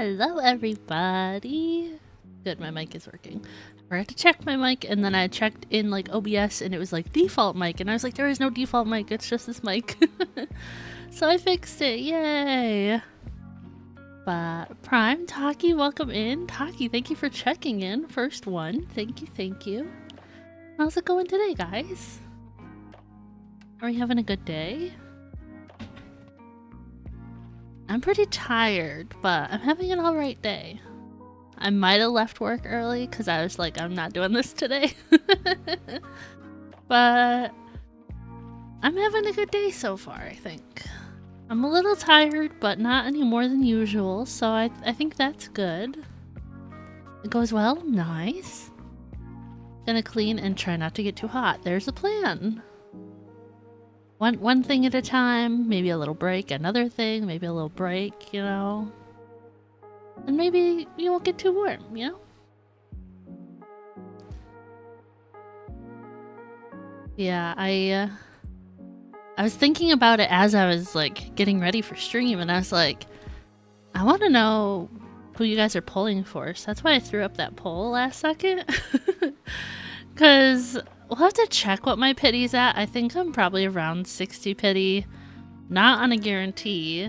Hello everybody! Good, my mic is working. I forgot to check my mic and then I checked in like OBS and it was like default mic and I was like there is no default mic, it's just this mic. So I fixed it, yay! But Prime, Taki, welcome in. Taki, thank you for checking in. First one, thank you, thank you. How's it going today, guys? Are we having a good day? I'm pretty tired, but I'm having an alright day. I might have left work early because I was like, I'm not doing this today. But I'm having a good day so far, I think. I'm a little tired, but not any more than usual, so I think that's good. It goes well? Nice. Gonna clean and try not to get too hot. There's a plan. One thing at a time, maybe a little break, another thing, maybe a little break, you know? And maybe you won't get too warm, you know? Yeah, I was thinking about it as I was like getting ready for stream and I was like, I want to know who you guys are polling for, so that's why I threw up that poll last second. Because we'll have to check what my pity's at. I think I'm probably around 60 pity. Not on a guarantee.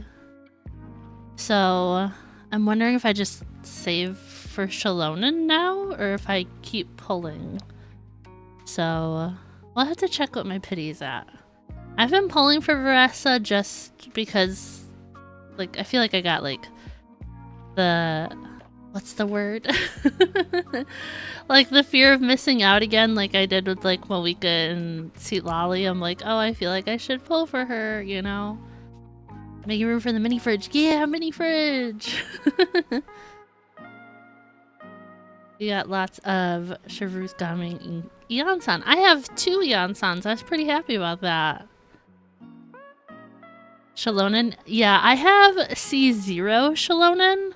So I'm wondering if I just save for Shalonen now or if I keep pulling. So we'll have to check what my pity's at. I've been pulling for Varesa just because like I feel like I got like the what's the word? Like the fear of missing out again, like I did with like Malika and Seat Lolly. I'm like, oh, I feel like I should pull for her, you know? Making room for the mini fridge. Yeah, mini fridge! We got lots of Chevreuse Gaming and Eon-san. I have 2 Eon-sans. I was pretty happy about that. Shalonen. Yeah, I have C0 Shalonen.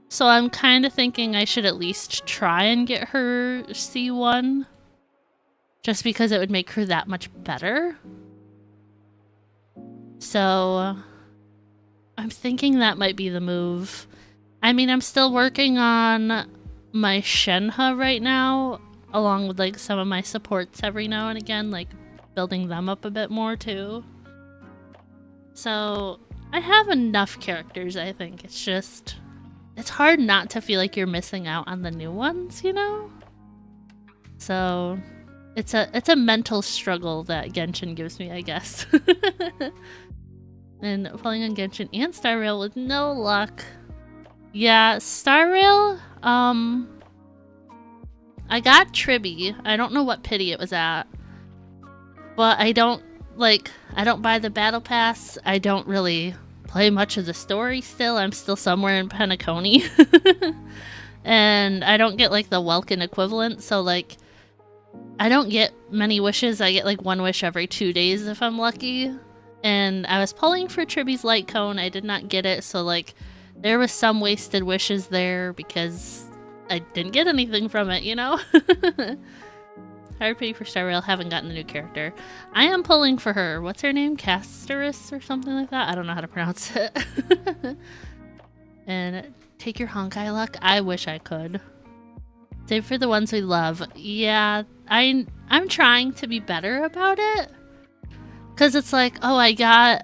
So I'm kind of thinking I should at least try and get her C1. Just because it would make her that much better. So I'm thinking that might be the move. I mean, I'm still working on my Shenhe right now, along with like some of my supports every now and again, like building them up a bit more too. So I have enough characters, I think. It's just... it's hard not to feel like you're missing out on the new ones, you know? So it's a mental struggle that Genshin gives me, I guess. And playing on Genshin and Star Rail with no luck. Yeah, Star Rail, I got Tribby. I don't know what pity it was at. But I don't buy the battle pass. I don't really play much of the story still. I'm still somewhere in Penacony. And I don't get like the Welkin equivalent, so like I don't get many wishes. I get like 1 wish every 2 days if I'm lucky. And I was pulling for Tribby's light cone. I did not get it, so like there was some wasted wishes there because I didn't get anything from it, you know? Hard pity for Star Rail, haven't gotten the new character. I am pulling for her. What's her name? Casteris or something like that? I don't know how to pronounce it. And take your Honkai luck? I wish I could. Save for the ones we love. Yeah, I'm trying to be better about it. Cause it's like, oh, I got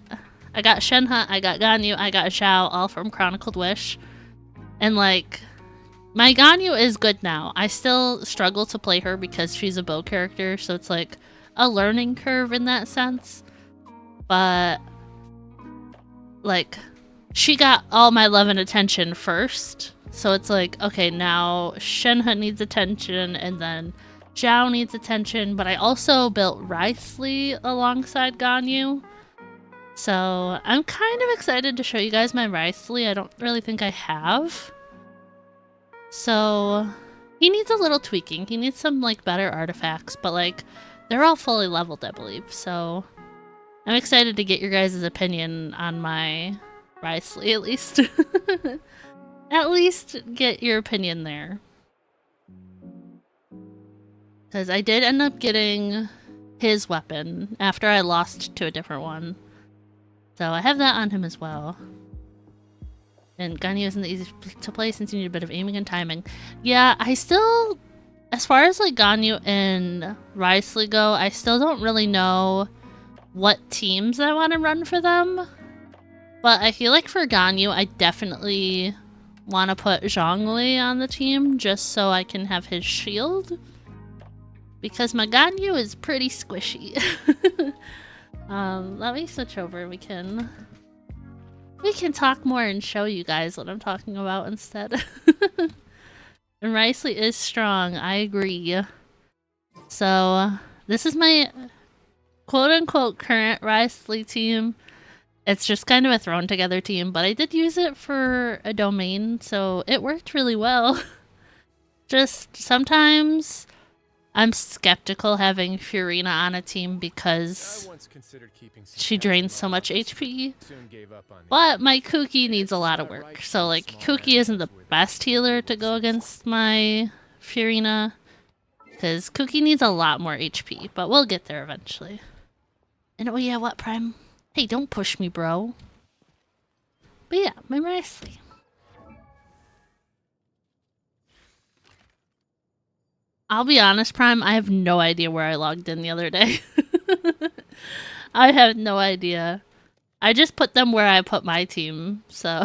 Shenhe, I got Ganyu, I got Xiao, all from Chronicled Wish. And like, my Ganyu is good now. I still struggle to play her because she's a bow character, so it's like a learning curve in that sense. But like, she got all my love and attention first. So it's like, okay, now Shenhe needs attention and then Xiao needs attention, but I also built Wriothesley alongside Ganyu. So I'm kind of excited to show you guys my Wriothesley. I don't really think I have. So he needs a little tweaking. He needs some like better artifacts, but like they're all fully leveled, I believe. So I'm excited to get your guys' opinion on my Wriothesley at least. At least get your opinion there. Because I did end up getting his weapon after I lost to a different one. So I have that on him as well. And Ganyu isn't the easiest to play since you need a bit of aiming and timing. Yeah, I still, as far as like Ganyu and Wriothesley go, I still don't really know what teams I want to run for them. But I feel like for Ganyu, I definitely want to put Zhongli on the team just so I can have his shield. Because my Ganyu is pretty squishy. Let me switch over. We can talk more and show you guys what I'm talking about instead. And Wriothesley is strong, I agree. So this is my quote-unquote current Wriothesley team. It's just kind of a thrown together team, but I did use it for a domain, so it worked really well. Just sometimes I'm skeptical having Furina on a team because she drains so much HP, but my Kuki needs a lot of work. So like Kuki isn't the best healer to go against my Furina because Kuki needs a lot more HP, but we'll get there eventually. And oh yeah, what Prime? Hey, don't push me, bro. But yeah, my Wriothesley. I'll be honest, Prime, I have no idea where I logged in the other day. I have no idea. I just put them where I put my team, so...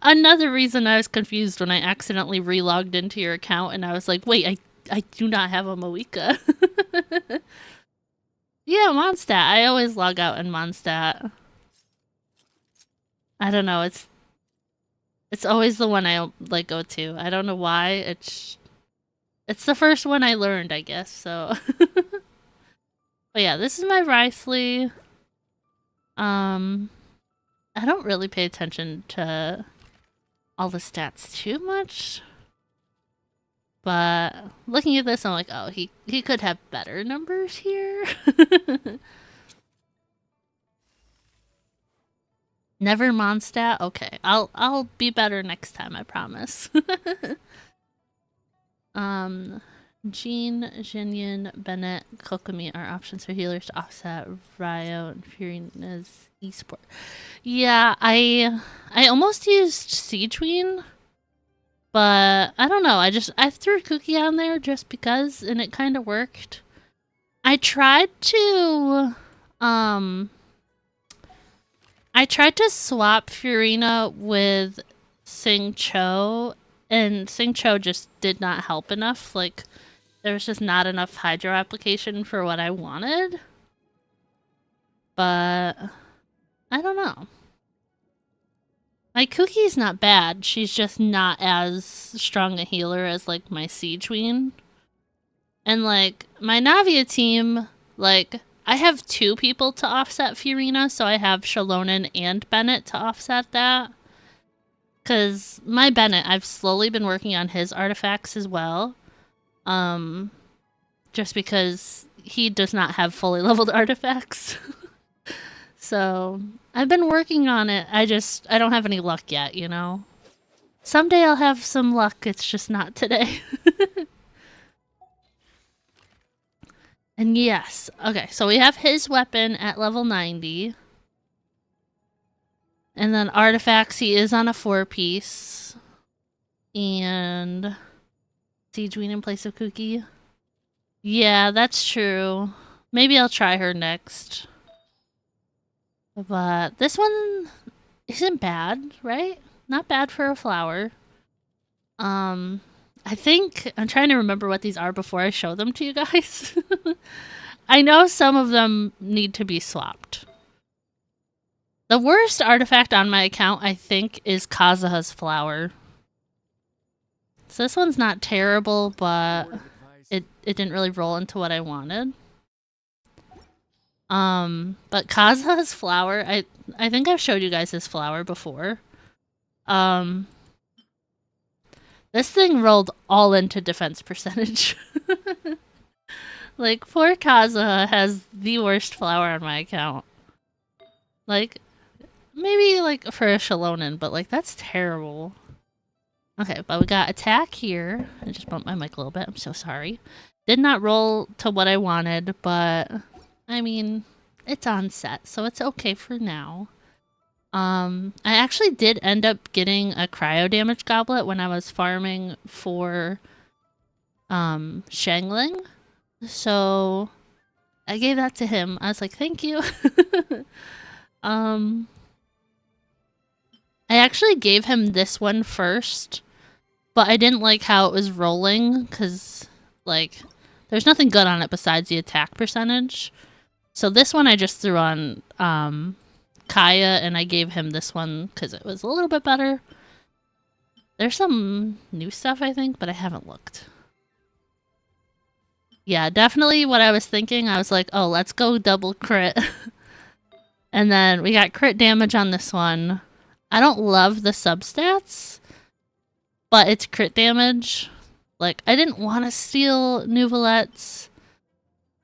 Another reason I was confused when I accidentally relogged into your account and I was like, wait, I do not have a Moeka. Yeah, Mondstadt. I always log out in Mondstadt. I don't know, it's always the one I like go to. I don't know why. It's the first one I learned, I guess, so. But yeah, this is my Wriothesley. I don't really pay attention to all the stats too much. But looking at this, I'm like, oh, he could have better numbers here. Never Mondstadt? Okay, I'll be better next time, I promise. Jean, Jinyan, Bennett, Kokomi are options for healers to offset Ryo and Furina's esport. Yeah, I almost used Siegeween, but I don't know. I threw Kuki on there just because, and it kind of worked. I tried to swap Furina with Xingqiu, and Xingqiu just did not help enough. Like, there was just not enough hydro application for what I wanted. But I don't know. My Kuki's not bad. She's just not as strong a healer as, like, my Siegeween. And, like, my Navia team, like, I have 2 people to offset Furina, so I have Shalonen and Bennett to offset that. Because my Bennett, I've slowly been working on his artifacts as well. Just because he does not have fully leveled artifacts. So, I've been working on it. I don't have any luck yet, you know? Someday I'll have some luck, it's just not today. And yes, okay, so we have his weapon at level 90. And then artifacts, he is on a 4-piece. And Siegeween in place of Kuki. Yeah, that's true. Maybe I'll try her next. But this one isn't bad, right? Not bad for a flower. I think I'm trying to remember what these are before I show them to you guys. I know some of them need to be swapped. The worst artifact on my account, I think, is Kazuha's flower. So this one's not terrible, but it didn't really roll into what I wanted. But Kazuha's flower, I think I've showed you guys his flower before. This thing rolled all into defense percentage. Like, poor Kazuha has the worst flower on my account. Like, maybe, like, for a Shalonen, but, like, that's terrible. Okay, but we got attack here. I just bumped my mic a little bit. I'm so sorry. Did not roll to what I wanted, but, I mean, it's on set, so it's okay for now. I actually did end up getting a cryo damage goblet when I was farming for Shangling. So I gave that to him. I was like, thank you. I actually gave him this one first, but I didn't like how it was rolling because, like, there's nothing good on it besides the attack percentage. So this one I just threw on Kaya, and I gave him this one because it was a little bit better. There's some new stuff, I think, but I haven't looked. Yeah, definitely what I was thinking. I was like, oh, let's go double crit. And then we got crit damage on this one. I don't love the substats, but it's crit damage. Like, I didn't want to steal Nouvelette's,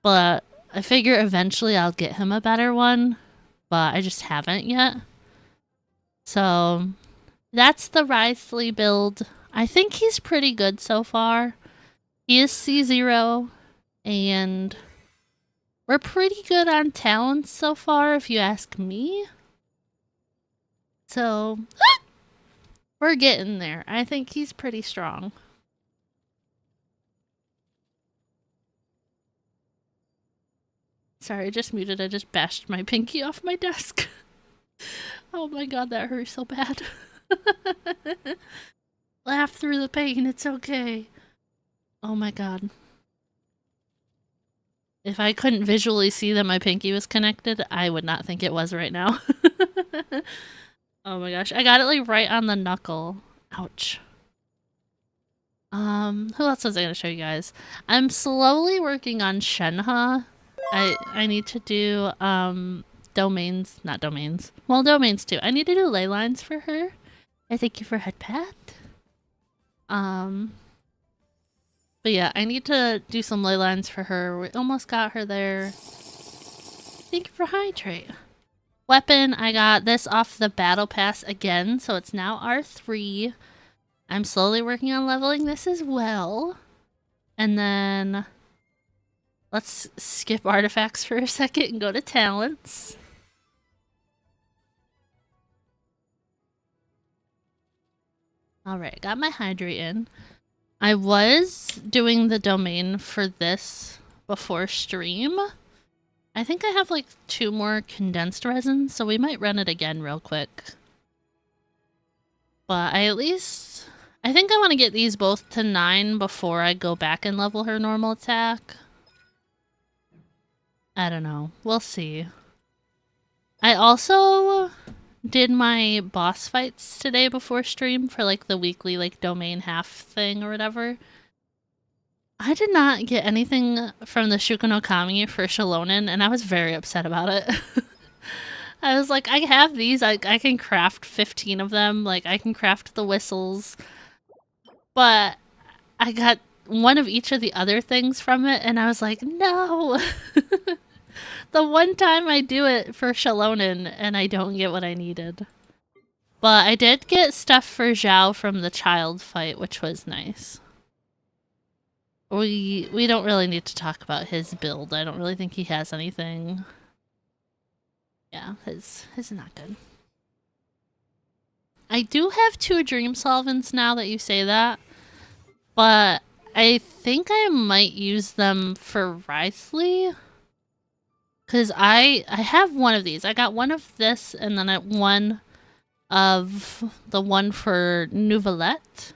but I figure eventually I'll get him a better one, but I just haven't yet. So that's the Writhely build. I think he's pretty good so far. He is C0, and we're pretty good on talents so far, if you ask me. So we're getting there. I think he's pretty strong. Sorry, I just muted. I just bashed my pinky off my desk. Oh my god, that hurt so bad. Laugh through the pain, it's okay. Oh my god. If I couldn't visually see that my pinky was connected, I would not think it was right now. Oh my gosh, I got it like right on the knuckle. Ouch. Who else was I gonna show you guys? I'm slowly working on Shenhe. I need to do, domains, not domains. Well, domains too. I need to do ley lines for her. I thank you for headpat. But yeah, I need to do some ley lines for her. We almost got her there. Thank you for hydrate. Weapon, I got this off the battle pass again, so it's now R3. I'm slowly working on leveling this as well. And then let's skip artifacts for a second and go to talents. Alright, got my hydrate in. I was doing the domain for this before stream. I think I have like 2 more condensed resin, so we might run it again real quick. But I think I want to get these both to 9 before I go back and level her normal attack. I don't know. We'll see. I also did my boss fights today before stream for like the weekly like domain half thing or whatever. I did not get anything from the Shukonokami for Shalonen, and I was very upset about it. I was like, I have these, I can craft 15 of them, like I can craft the whistles, but I got one of each of the other things from it, and I was like, no! The one time I do it for Shalonen, and I don't get what I needed. But I did get stuff for Zhao from the child fight, which was nice. We don't really need to talk about his build. I don't really think he has anything. Yeah, his is not good. I do have 2 dream solvents now that you say that, but I think I might use them for Writhely. Because I have one of these. I got one of this, and then one of the one for Nouvelette.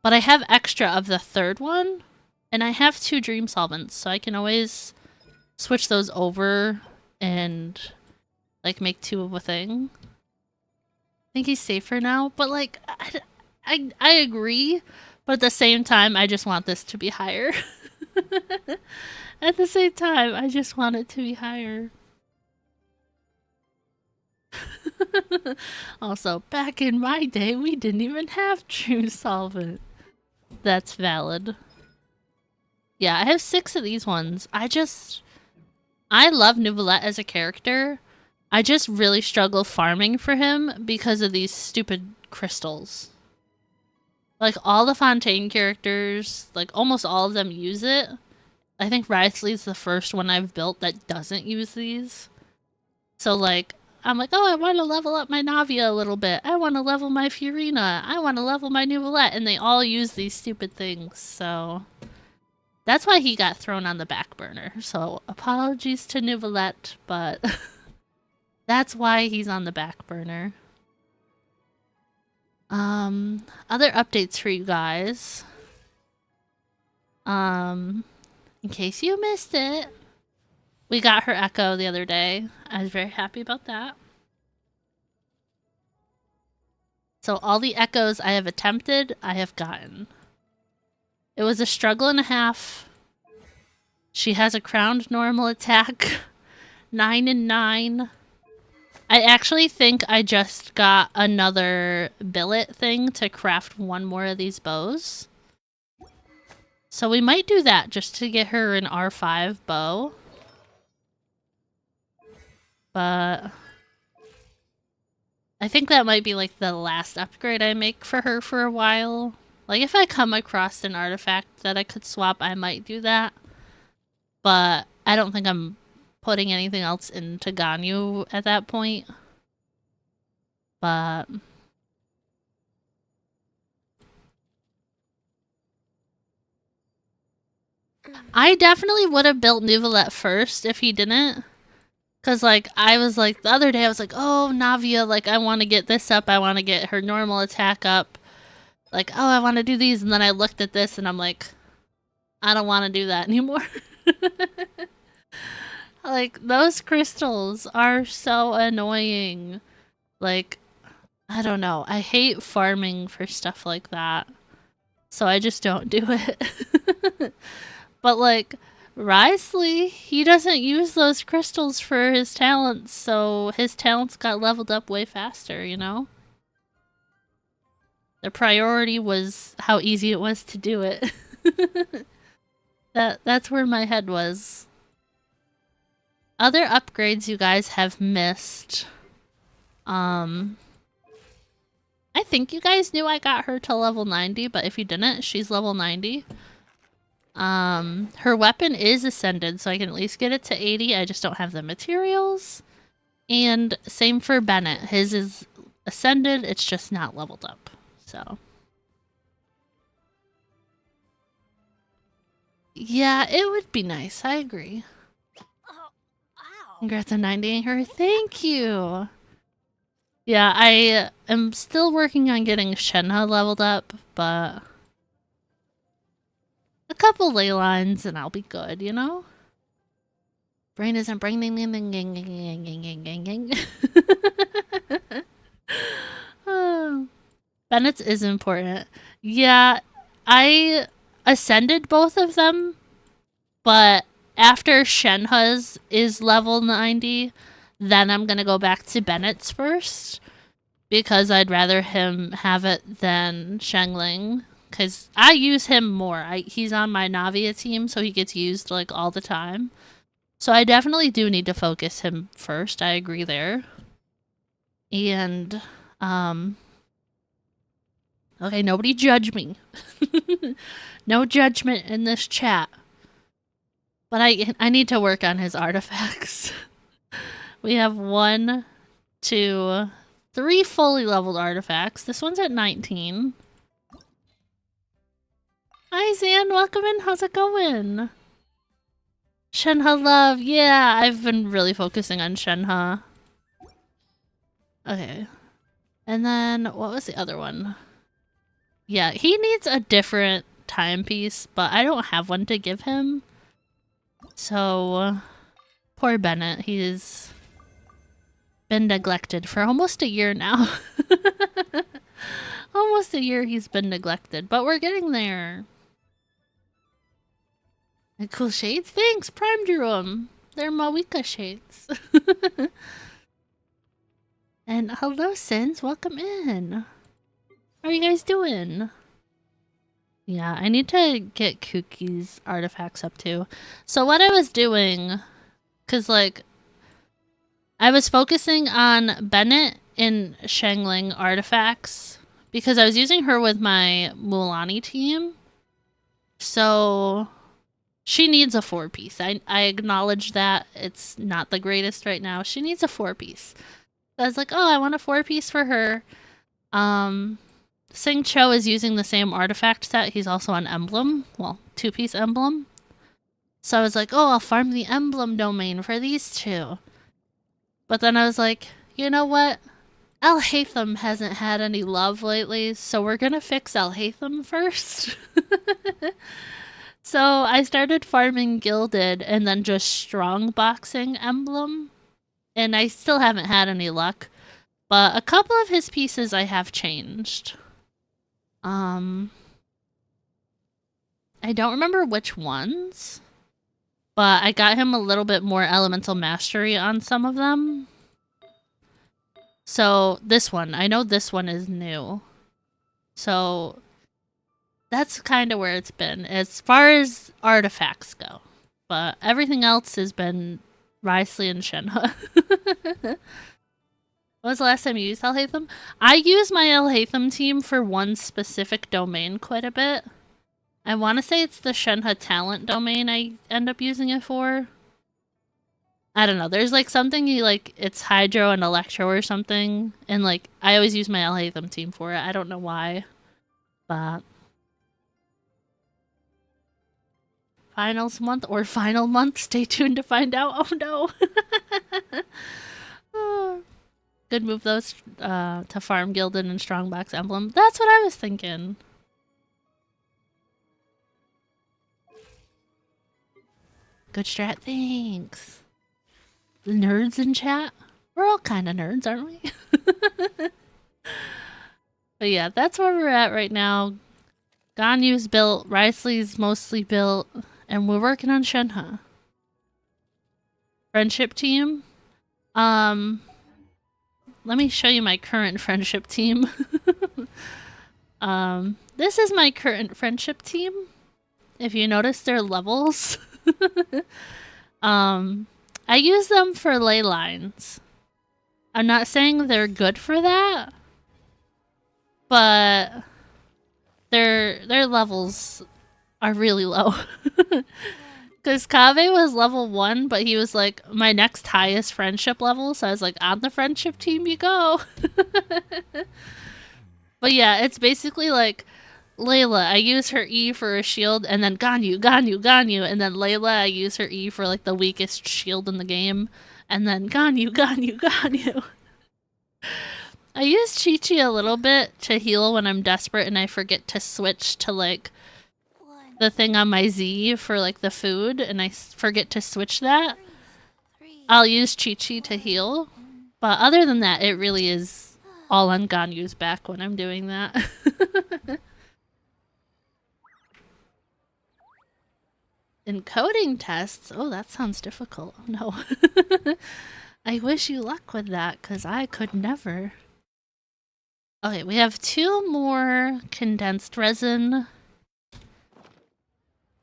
But I have extra of the 3rd one, and I have 2 dream solvents, so I can always switch those over and like make 2 of a thing. I think he's safer now, but like I agree, but at the same time I just want this to be higher. At the same time, I just want it to be higher. Also, back in my day, we didn't even have Dream Solvent. That's valid. Yeah, I have 6 of these ones. I love Nouvelette as a character. I just really struggle farming for him because of these stupid crystals. Like, all the Fontaine characters, like, almost all of them use it. I think Writhely's the first one I've built that doesn't use these. So, like, I'm like, oh, I want to level up my Navia a little bit. I want to level my Fiorina. I want to level my Nouvellette. And they all use these stupid things, so... That's why he got thrown on the back burner. So, apologies to Nouvellette, but... that's why he's on the back burner. Other updates for you guys. In case you missed it, we got her Echo the other day. I was very happy about that. So all the Echoes I have attempted, I have gotten. It was a struggle and a half. She has a crowned normal attack. 9 and 9. I actually think I just got another billet thing to craft one more of these bows. So we might do that just to get her an R5 bow. But I think that might be like the last upgrade I make for her for a while. Like if I come across an artifact that I could swap, I might do that. But I don't think I'm putting anything else into Ganyu at that point. But I definitely would have built Nouvellette first if he didn't. Cause like I was like the other day I was like, oh Navia, like I want to get this up, I want to get her normal attack up. Like, oh, I want to do these, and then I looked at this and I'm like, I don't want to do that anymore. Like, those crystals are so annoying. Like, I don't know. I hate farming for stuff like that. So I just don't do it. But, like, Risley, he doesn't use those crystals for his talents, so his talents got leveled up way faster, you know? The priority was how easy it was to do it. That's where my head was. Other upgrades you guys have missed. I think you guys knew I got her to level 90, but if you didn't, she's level 90. Her weapon is ascended, so I can at least get it to 80. I just don't have the materials. And same for Bennett. His is ascended, it's just not leveled up. So yeah, it would be nice. I agree. Congrats on 90ing her. Thank you. Yeah, I am still working on getting Shenhe leveled up, but a couple ley lines and I'll be good, you know? Brain isn't braining. Bennett's is important. Yeah, I ascended both of them, but after Shenhe's is level 90, then I'm gonna go back to Bennett's first, because I'd rather him have it than Shengling, because I use him more. He's on my Navia team, so he gets used like all the time. So I definitely do need to focus him first. I agree there. And okay, nobody judge me. No judgment in this chat. But I need to work on his artifacts. We have 1, 2, 3 fully leveled artifacts. This one's at 19. Hi Zan, welcome in. How's it going? Shenhe love. Yeah, I've been really focusing on Shenhe. Okay. And then, what was the other one? Yeah, he needs a different timepiece, but I don't have one to give him. So, poor Bennett. He's been neglected for almost a year now. Almost a year he's been neglected, but we're getting there. And cool shades? Thanks, Prime drew them. They're Mawika shades. And hello, Sins. Welcome in. How are you guys doing? Yeah, I need to get Kuki's artifacts up too. So what I was doing, because like, I was focusing on Bennett and Shengling artifacts because I was using her with my Mulanni team. So she needs a 4-piece. I acknowledge that it's not the greatest right now. She needs a 4-piece. I was like, oh, I want a 4-piece for her. Sing Cho is using the same artifact set. He's also on Emblem. Well, 2-piece Emblem. So I was like, oh, I'll farm the Emblem domain for these two. But then I was like, you know what? Elhatham hasn't had any love lately, so we're gonna fix Elhatham first. So I started farming Gilded and then just strong boxing Emblem. And I still haven't had any luck. But a couple of his pieces I have changed. I don't remember which ones. But I got him a little bit more elemental mastery on some of them. So this one, I know this one is new. So that's kind of where it's been as far as artifacts go. But everything else has been Risley and Shenhe. When was the last time you used Elhatham? I use my Elhatham team for one specific domain quite a bit. I want to say it's the Shenhe talent domain I end up using it for. I don't know. There's like something you like, it's Hydro and Electro or something. And like, I always use my Elhatham team for it. I don't know why. But finals month or final month. Stay tuned to find out. Oh no. Oh. Good move those to farm Gilded and Strongbox Emblem. That's what I was thinking. Good strat, thanks. The nerds in chat? We're all kind of nerds, aren't we? But yeah, that's where we're at right now. Ganyu's built, Risley's mostly built, and we're working on Shenhe. Friendship team? Let me show you my current friendship team. This is my current friendship team. If you notice their levels. I use them for ley lines. I'm not saying they're good for that, but their levels are really low. Because Kaveh was level 1, but he was like my next highest friendship level, so I was like, on the friendship team you go. But yeah, it's basically like Layla, I use her E for a shield, and then Ganyu, and then Layla, I use her E for like the weakest shield in the game, and then Ganyu. I use Chi-Chi a little bit to heal when I'm desperate and I forget to switch to like the thing on my Z for like the food, and I forget to switch that. I'll use Chi-Chi to heal, but other than that, it really is all on Ganyu's back when I'm doing that. Encoding tests? Oh, that sounds difficult. No. I wish you luck with that, because I could never. Okay, we have 2 more condensed resin.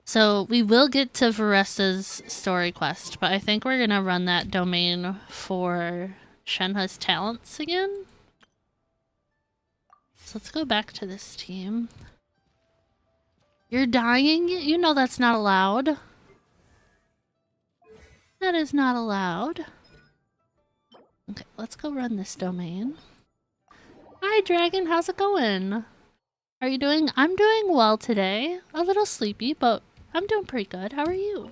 So we will get to Varesa's story quest, but I think we're gonna run that domain for Shenhe's talents again. So let's go back to this team. You're dying? You know that's not allowed. That is not allowed. Okay, let's go run this domain. Hi, Dragon. How's it going? Are you doing? I'm doing well today. A little sleepy, but I'm doing pretty good. How are you?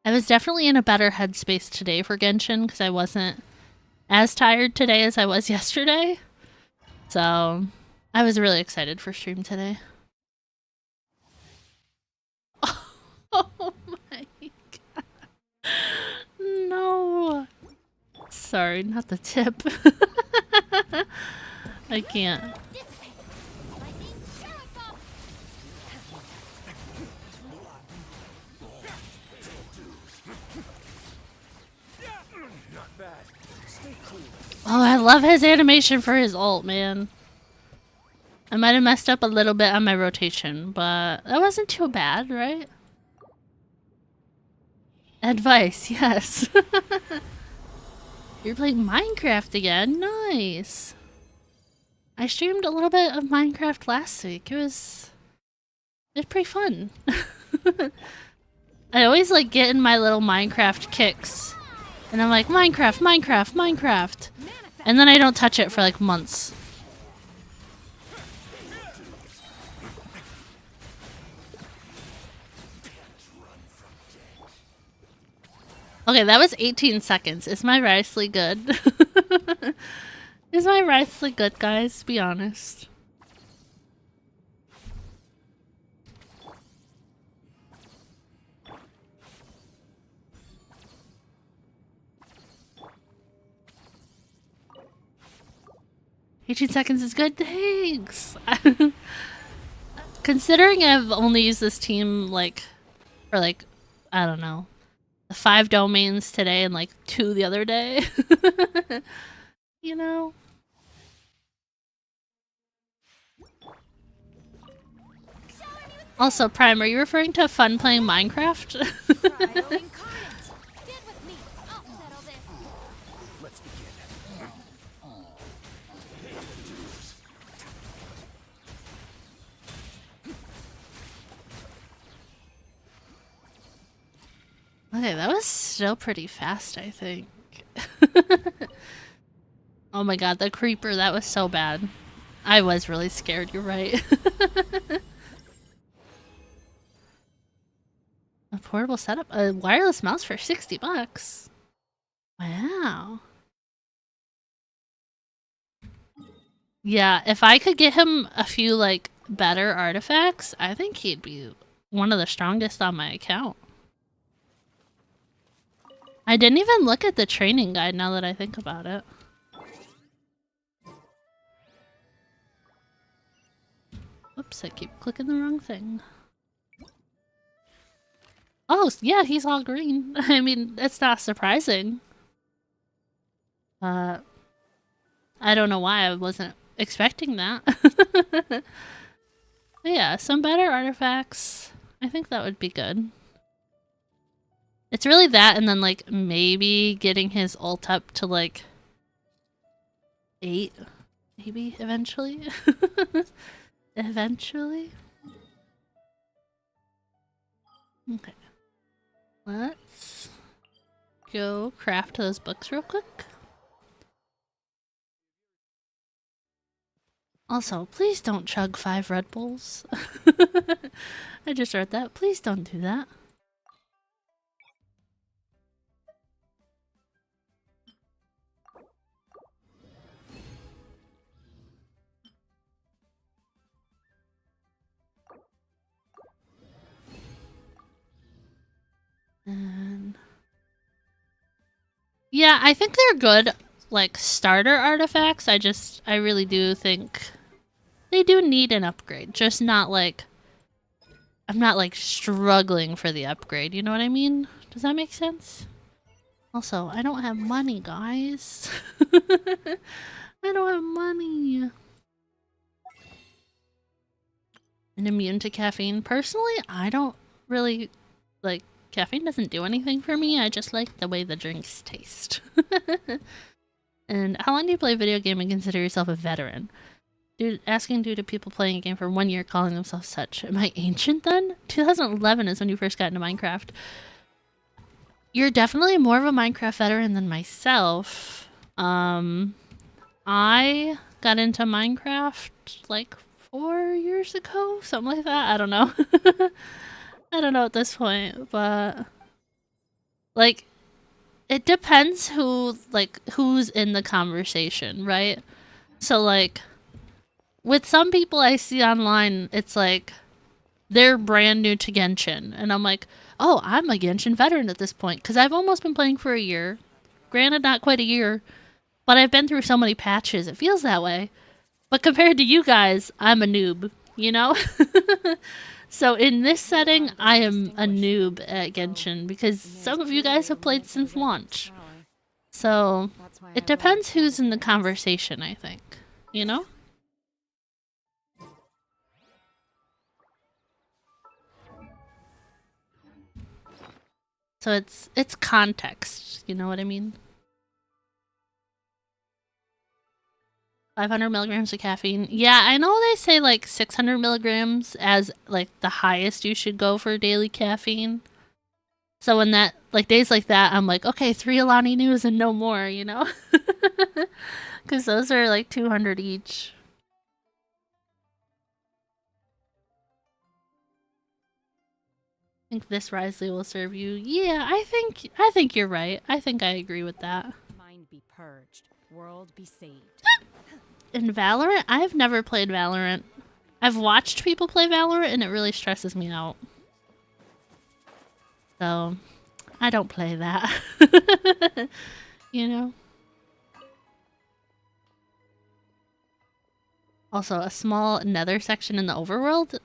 I was definitely in a better headspace today for Genshin because I wasn't as tired today as I was yesterday. So, I was really excited for stream today. Oh my god. No. Sorry, not the tip. I can't. Oh, I love his animation for his ult, man. I might have messed up a little bit on my rotation, but that wasn't too bad, right? Advice, yes. You're playing Minecraft again? Nice. I streamed a little bit of Minecraft last week. It was pretty fun. I always like get in my little Minecraft kicks. And I'm like, Minecraft, Minecraft, Minecraft. And then I don't touch it for like months. Okay, that was 18 seconds. Is my Risley good? Is my Risley good, guys? Be honest. $18 is good. Thanks. Considering I've only used this team like for like, I don't know, 5 domains today and like 2 the other day. You know? Also, Prime, are you referring to fun playing Minecraft? Okay, that was still pretty fast, I think. Oh my god, the creeper, that was so bad. I was really scared, you're right. A portable setup? A wireless mouse for $60? Wow. Yeah, if I could get him a few, like, better artifacts, I think he'd be one of the strongest on my account. I didn't even look at the training guide now that I think about it. Oops, I keep clicking the wrong thing. Oh, yeah, he's all green. I mean, it's not surprising. I don't know why I wasn't expecting that. But yeah, some better artifacts. I think that would be good. It's really that, and then, like, maybe getting his ult up to, like, 8, maybe, eventually. Eventually. Okay. Let's go craft those books real quick. Also, please don't chug 5 Red Bulls. I just read that. Please don't do that. And yeah, I think they're good, like, starter artifacts. I really do think they do need an upgrade. Just not like, I'm not like struggling for the upgrade, you know what I mean? Does that make sense? Also, I don't have money, guys. I don't have money. And immune to caffeine. Personally, I don't really, like, caffeine doesn't do anything for me. I just like the way the drinks taste. And how long do you play a video game and consider yourself a veteran? Dude, asking due to people playing a game for 1 year calling themselves such. Am I ancient then? 2011 is when you first got into Minecraft. You're definitely more of a Minecraft veteran than myself. I got into Minecraft like 4 years ago, something like that. I don't know. I don't know at this point, but like it depends who's in the conversation, right? So like with some people I see online, it's like they're brand new to Genshin, and I'm like, oh, I'm a Genshin veteran at this point because I've almost been playing for a year. Granted, not quite a year, but I've been through so many patches. It feels that way. But compared to you guys, I'm a noob, you know? So in this setting, I am a noob at Genshin because some of you guys have played since launch. So it depends who's in the conversation, I think. You know? So it's context, you know what I mean? 500 milligrams of caffeine. Yeah, I know they say like 600 milligrams as like the highest you should go for daily caffeine. So when that, like, days like that, I'm like, okay, 3 Alani News and no more, you know? Because those are like 200 each. I think this Risley will serve you. Yeah, I think you're right. I think I agree with that. Mind be purged, world be saved. In Valorant? I've never played Valorant. I've watched people play Valorant and it really stresses me out. So, I don't play that. You know? Also, a small nether section in the overworld?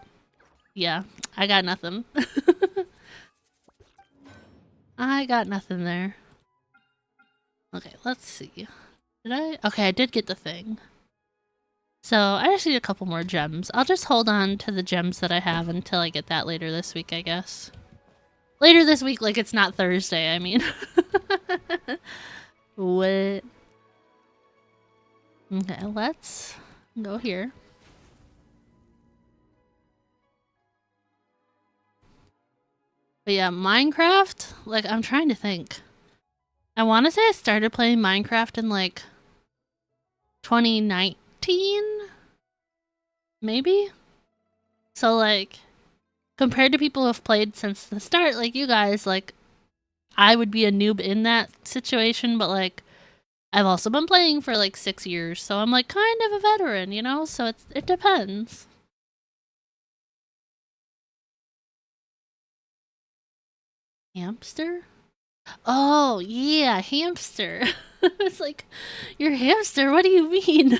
Yeah, I got nothing. I got nothing there. Okay, let's see. Did I? Okay, I did get the thing. So, I just need a couple more gems. I'll just hold on to the gems that I have until I get that later this week, I guess. Later this week, like it's not Thursday, I mean. What? Okay, let's go here. But yeah, Minecraft, like, I'm trying to think. I want to say I started playing Minecraft in, like, 2019? Maybe? So, like, compared to people who have played since the start, like you guys, like, I would be a noob in that situation, but, like, I've also been playing for, like, 6 years, so I'm, like, kind of a veteran, you know? So it depends. Hamster? Oh, yeah, hamster. It's like, you're a hamster? What do you mean?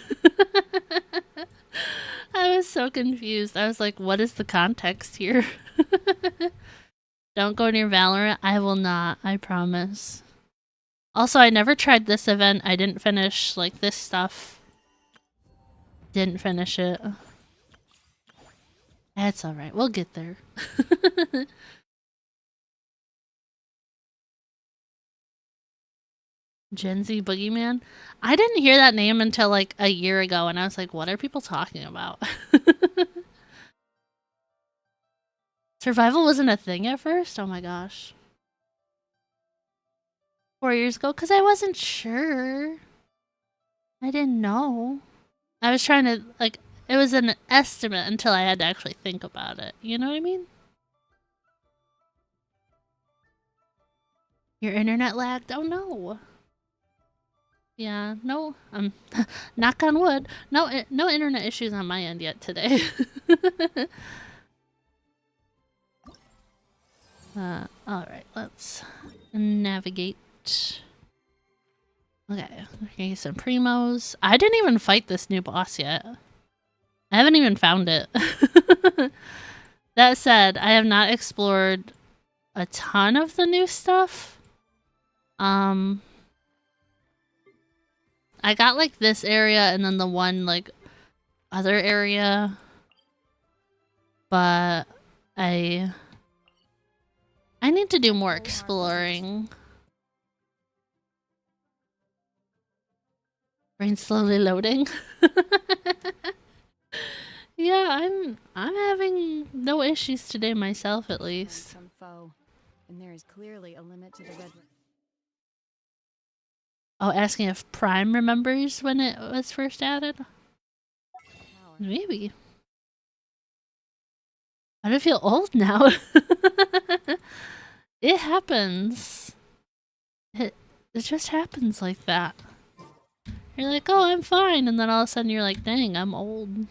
I was so confused. I was like, what is the context here? Don't go near Valorant. I will not, I promise. Also, I never tried this event. I didn't finish, like, this stuff. Didn't finish it. That's alright. We'll get there. Gen Z Boogeyman? I didn't hear that name until like a year ago, and I was like, what are people talking about? Survival wasn't a thing at first? Oh my gosh. 4 years ago? Because I wasn't sure. I didn't know. I was trying to, like, it was an estimate until I had to actually think about it. You know what I mean? Your internet lagged? Oh no. Yeah, no, knock on wood. No, no internet issues on my end yet today. Alright, let's navigate. Okay, some primos. I didn't even fight this new boss yet. I haven't even found it. That said, I have not explored a ton of the new stuff. I got like this area and then the one like other area, but I need to do more exploring. Brain slowly loading. Yeah, I'm having no issues today myself, at least. And there is clearly a limit to the red. Oh, asking if Prime remembers when it was first added? Maybe. I don't feel old now. It happens. It just happens like that. You're like, oh, I'm fine, and then all of a sudden you're like, dang, I'm old.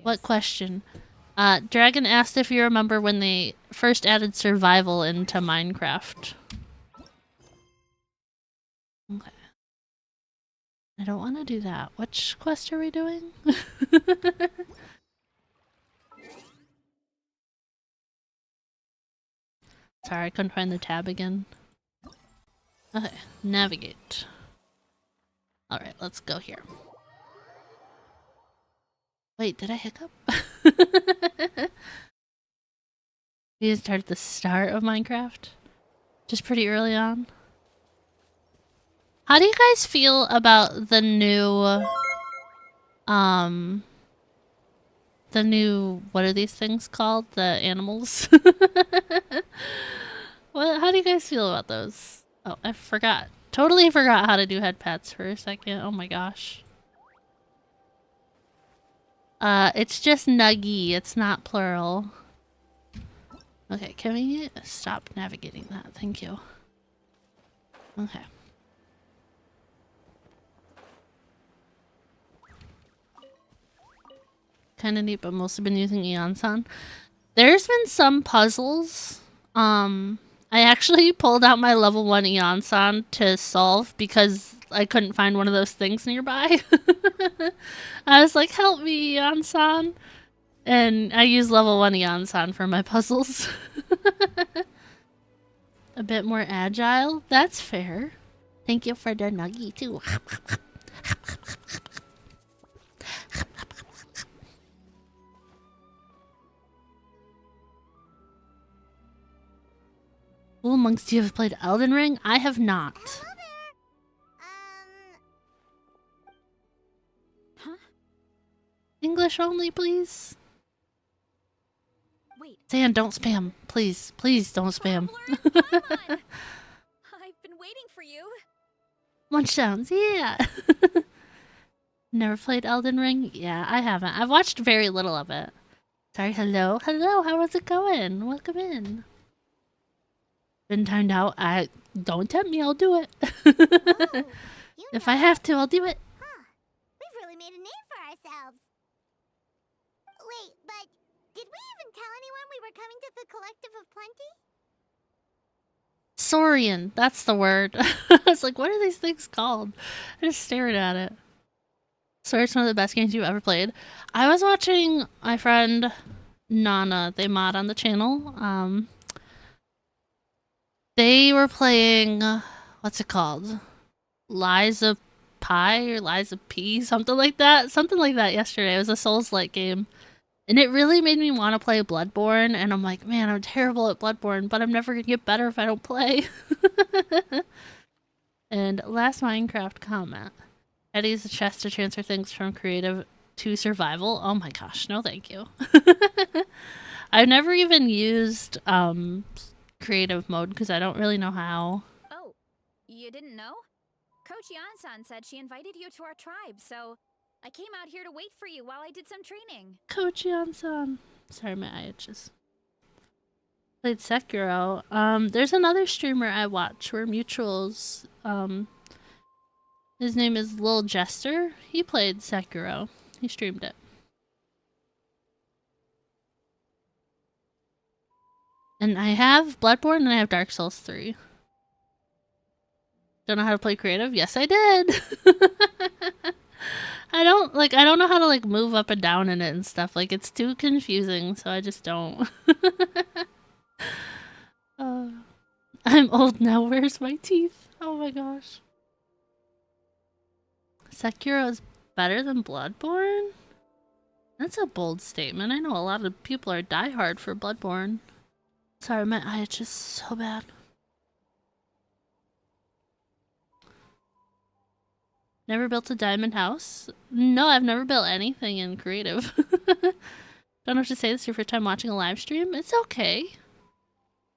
What question? Dragon asked if you remember when they first added survival into Minecraft. Okay. I don't want to do that. Which quest are we doing? Sorry, I couldn't find the tab again. Okay, navigate. Alright, let's go here. Wait, did I hiccup? We didn't start at the start of Minecraft? Just pretty early on? How do you guys feel about the new, what are these things called? The animals? What? How do you guys feel about those? Oh, I forgot. Totally forgot how to do headpats for a second. Oh my gosh. It's just nuggie. It's not plural. Okay, can we stop navigating that? Thank you. Okay. Kind of neat, but mostly been using Eon-san. There's been some puzzles. I actually pulled out my level 1 Eon-san to solve because I couldn't find one of those things nearby. I was like, help me, Eon-san. And I use level 1 Eon-san for my puzzles. A bit more agile. That's fair. Thank you for the nuggie, too. Who amongst you have played Elden Ring? I have not. Huh? English only, please. Wait. Dan, don't spam. Please, please don't spam. I've been waiting for you. Munch Downs, yeah. Never played Elden Ring? Yeah, I haven't. I've watched very little of it. Sorry, hello? Hello, how is it going? Welcome in. Been timed out. Don't tempt me, I'll do it. If I have to, I'll do it. Huh. We've really made a name for ourselves. Wait, but did we even tell anyone we were coming to the Collective of Plenty? Saurian, that's the word. I was like, what are these things called? I just stared at it. Saurian's one of the best games you've ever played. I was watching my friend Nana, they mod on the channel. They were playing, what's it called? Lies of Pi or Lies of P, something like that. Something like that yesterday. It was a Souls-like game. And it really made me want to play Bloodborne, and I'm like, man, I'm terrible at Bloodborne, but I'm never gonna get better if I don't play. And last Minecraft comment. Eddie use the chest to transfer things from creative to survival. Oh my gosh, no thank you. I've never even used creative mode because I don't really know how. Oh, you didn't know? Coach Yan-san said she invited you to our tribe, so I came out here to wait for you while I did some training. Coach Yan-san. Sorry, my eye itches. Played Sekiro. There's another streamer I watch. We're mutuals. His name is Lil Jester. He played Sekiro. He streamed it. And I have Bloodborne and I have Dark Souls 3. Don't know how to play creative? Yes, I did. I don't know how to move up and down in it and stuff. Like, it's too confusing, so I just don't. I'm old now. Where's my teeth? Oh my gosh. Sekiro is better than Bloodborne? That's a bold statement. I know a lot of people are diehard for Bloodborne. Sorry, my eye itches so bad. Never built a diamond house? No, I've never built anything in creative. Don't have to say this is your first time watching a live stream. It's okay.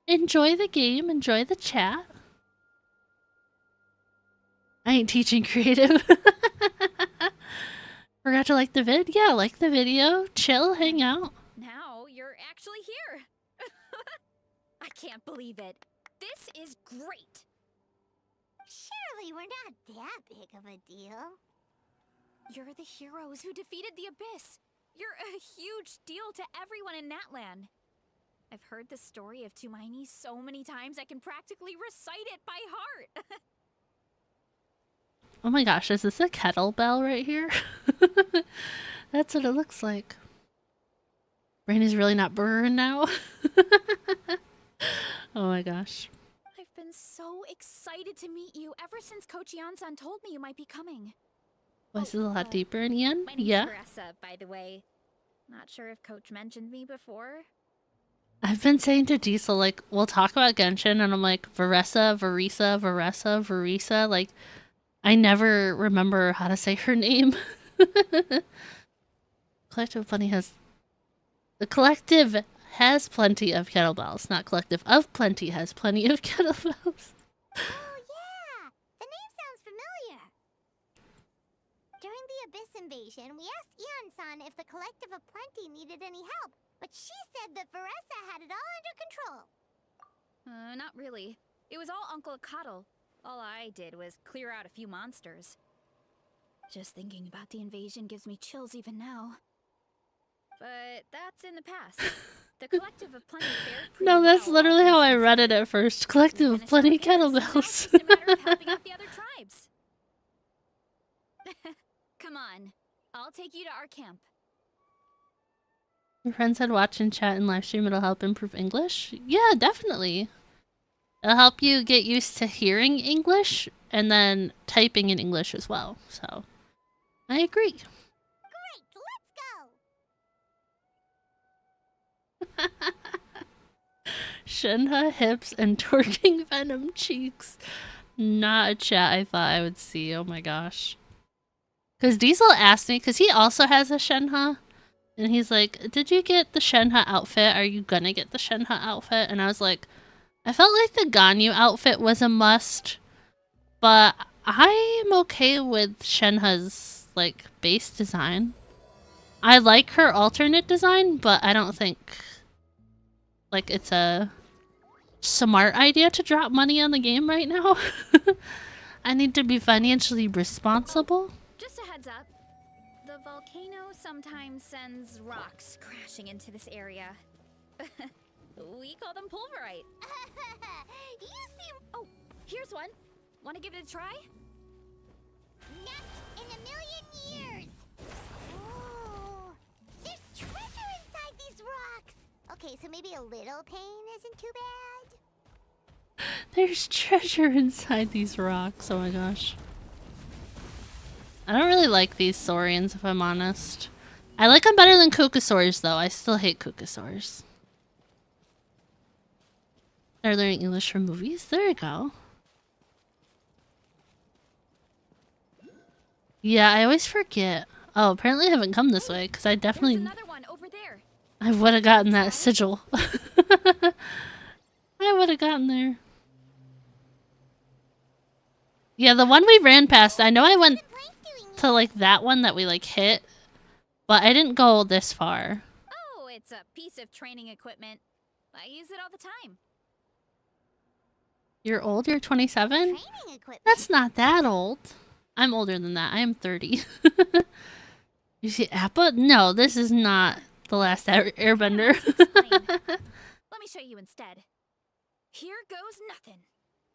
Enjoy the game. Enjoy the chat. I ain't teaching creative. Forgot to like the vid? Yeah, like the video. Chill, hang out. Now you're actually here. I can't believe it. This is great. Surely we're not that big of a deal. You're the heroes who defeated the Abyss. You're a huge deal to everyone in Natlan. I've heard the story of Tumaini so many times I can practically recite it by heart. Oh my gosh, is this a kettlebell right here? That's what it looks like. Brain is really not burning now. Oh my gosh. I've been so excited to meet you ever since Coach Yan-san told me you might be coming. Voice is a lot deeper in Ian? My name's Yeah. Varesa, by the way. Not sure if Coach mentioned me before. I've been saying to Diesel, like, we'll talk about Genshin, and I'm like, Varesa, Varesa, Varesa, Varesa. Like, I never remember how to say her name. Collective Bunny has... The Collective has plenty of kettlebells. Not collective of plenty has plenty of kettlebells. Oh, yeah! The name sounds familiar. During the Abyss invasion, we asked Eon-san if the Collective of Plenty needed any help, but she said that Varesa had it all under control. Not really. It was all Uncle Coddle. All I did was clear out a few monsters. Just thinking about the invasion gives me chills even now. But that's in the past. The Collective of Plenty fared pretty No, that's well, literally all how I things read it considered. at first. Collective of Finished plenty our Abyss, and now it's kettlebells. just a matter of helping out the other tribes. Come on, I'll take you to our camp. Your friend said watch and chat and live stream, it'll help improve English. Yeah, definitely. It'll help you get used to hearing English and then typing in English as well. So, I agree. Great, let's go! Shenhe hips and twerking venom cheeks. Not a chat I thought I would see. Oh my gosh. Because Diesel asked me, because he also has a Shenhe. And he's like, did you get the Shenhe outfit? Are you gonna get the Shenhe outfit? And I was like, I felt like the Ganyu outfit was a must. But I am okay with Shenhe's, like, base design. I like her alternate design, but I don't think, like, it's a smart idea to drop money on the game right now. I need to be financially responsible. Just a heads up. The volcano sometimes sends rocks crashing into this area. We call them pulverite. You seem Oh, here's one. Want to give it a try? not in a million years! Oh, there's treasure inside these rocks! Okay, so maybe a little pain isn't too bad? There's treasure inside these rocks. Oh my gosh. I don't really like these saurians, if I'm honest. I like them better than Kukasaurs, though. I still hate Kukasaurs. They're learning English from movies? There you go. Yeah, I always forget. Oh, apparently I haven't come this way, because I There's definitely... another one over there. I would have gotten that sigil. I would have gotten there. Yeah, the one we ran past, I know I went to, like, that one that we, like, hit, but I didn't go this far. Oh, it's a piece of training equipment. I use it all the time. You're old? You're 27? Training equipment? That's not that old. I'm older than that. I am 30. You see Appa? No, this is not the last airbender. Let me show you instead. Here goes nothing.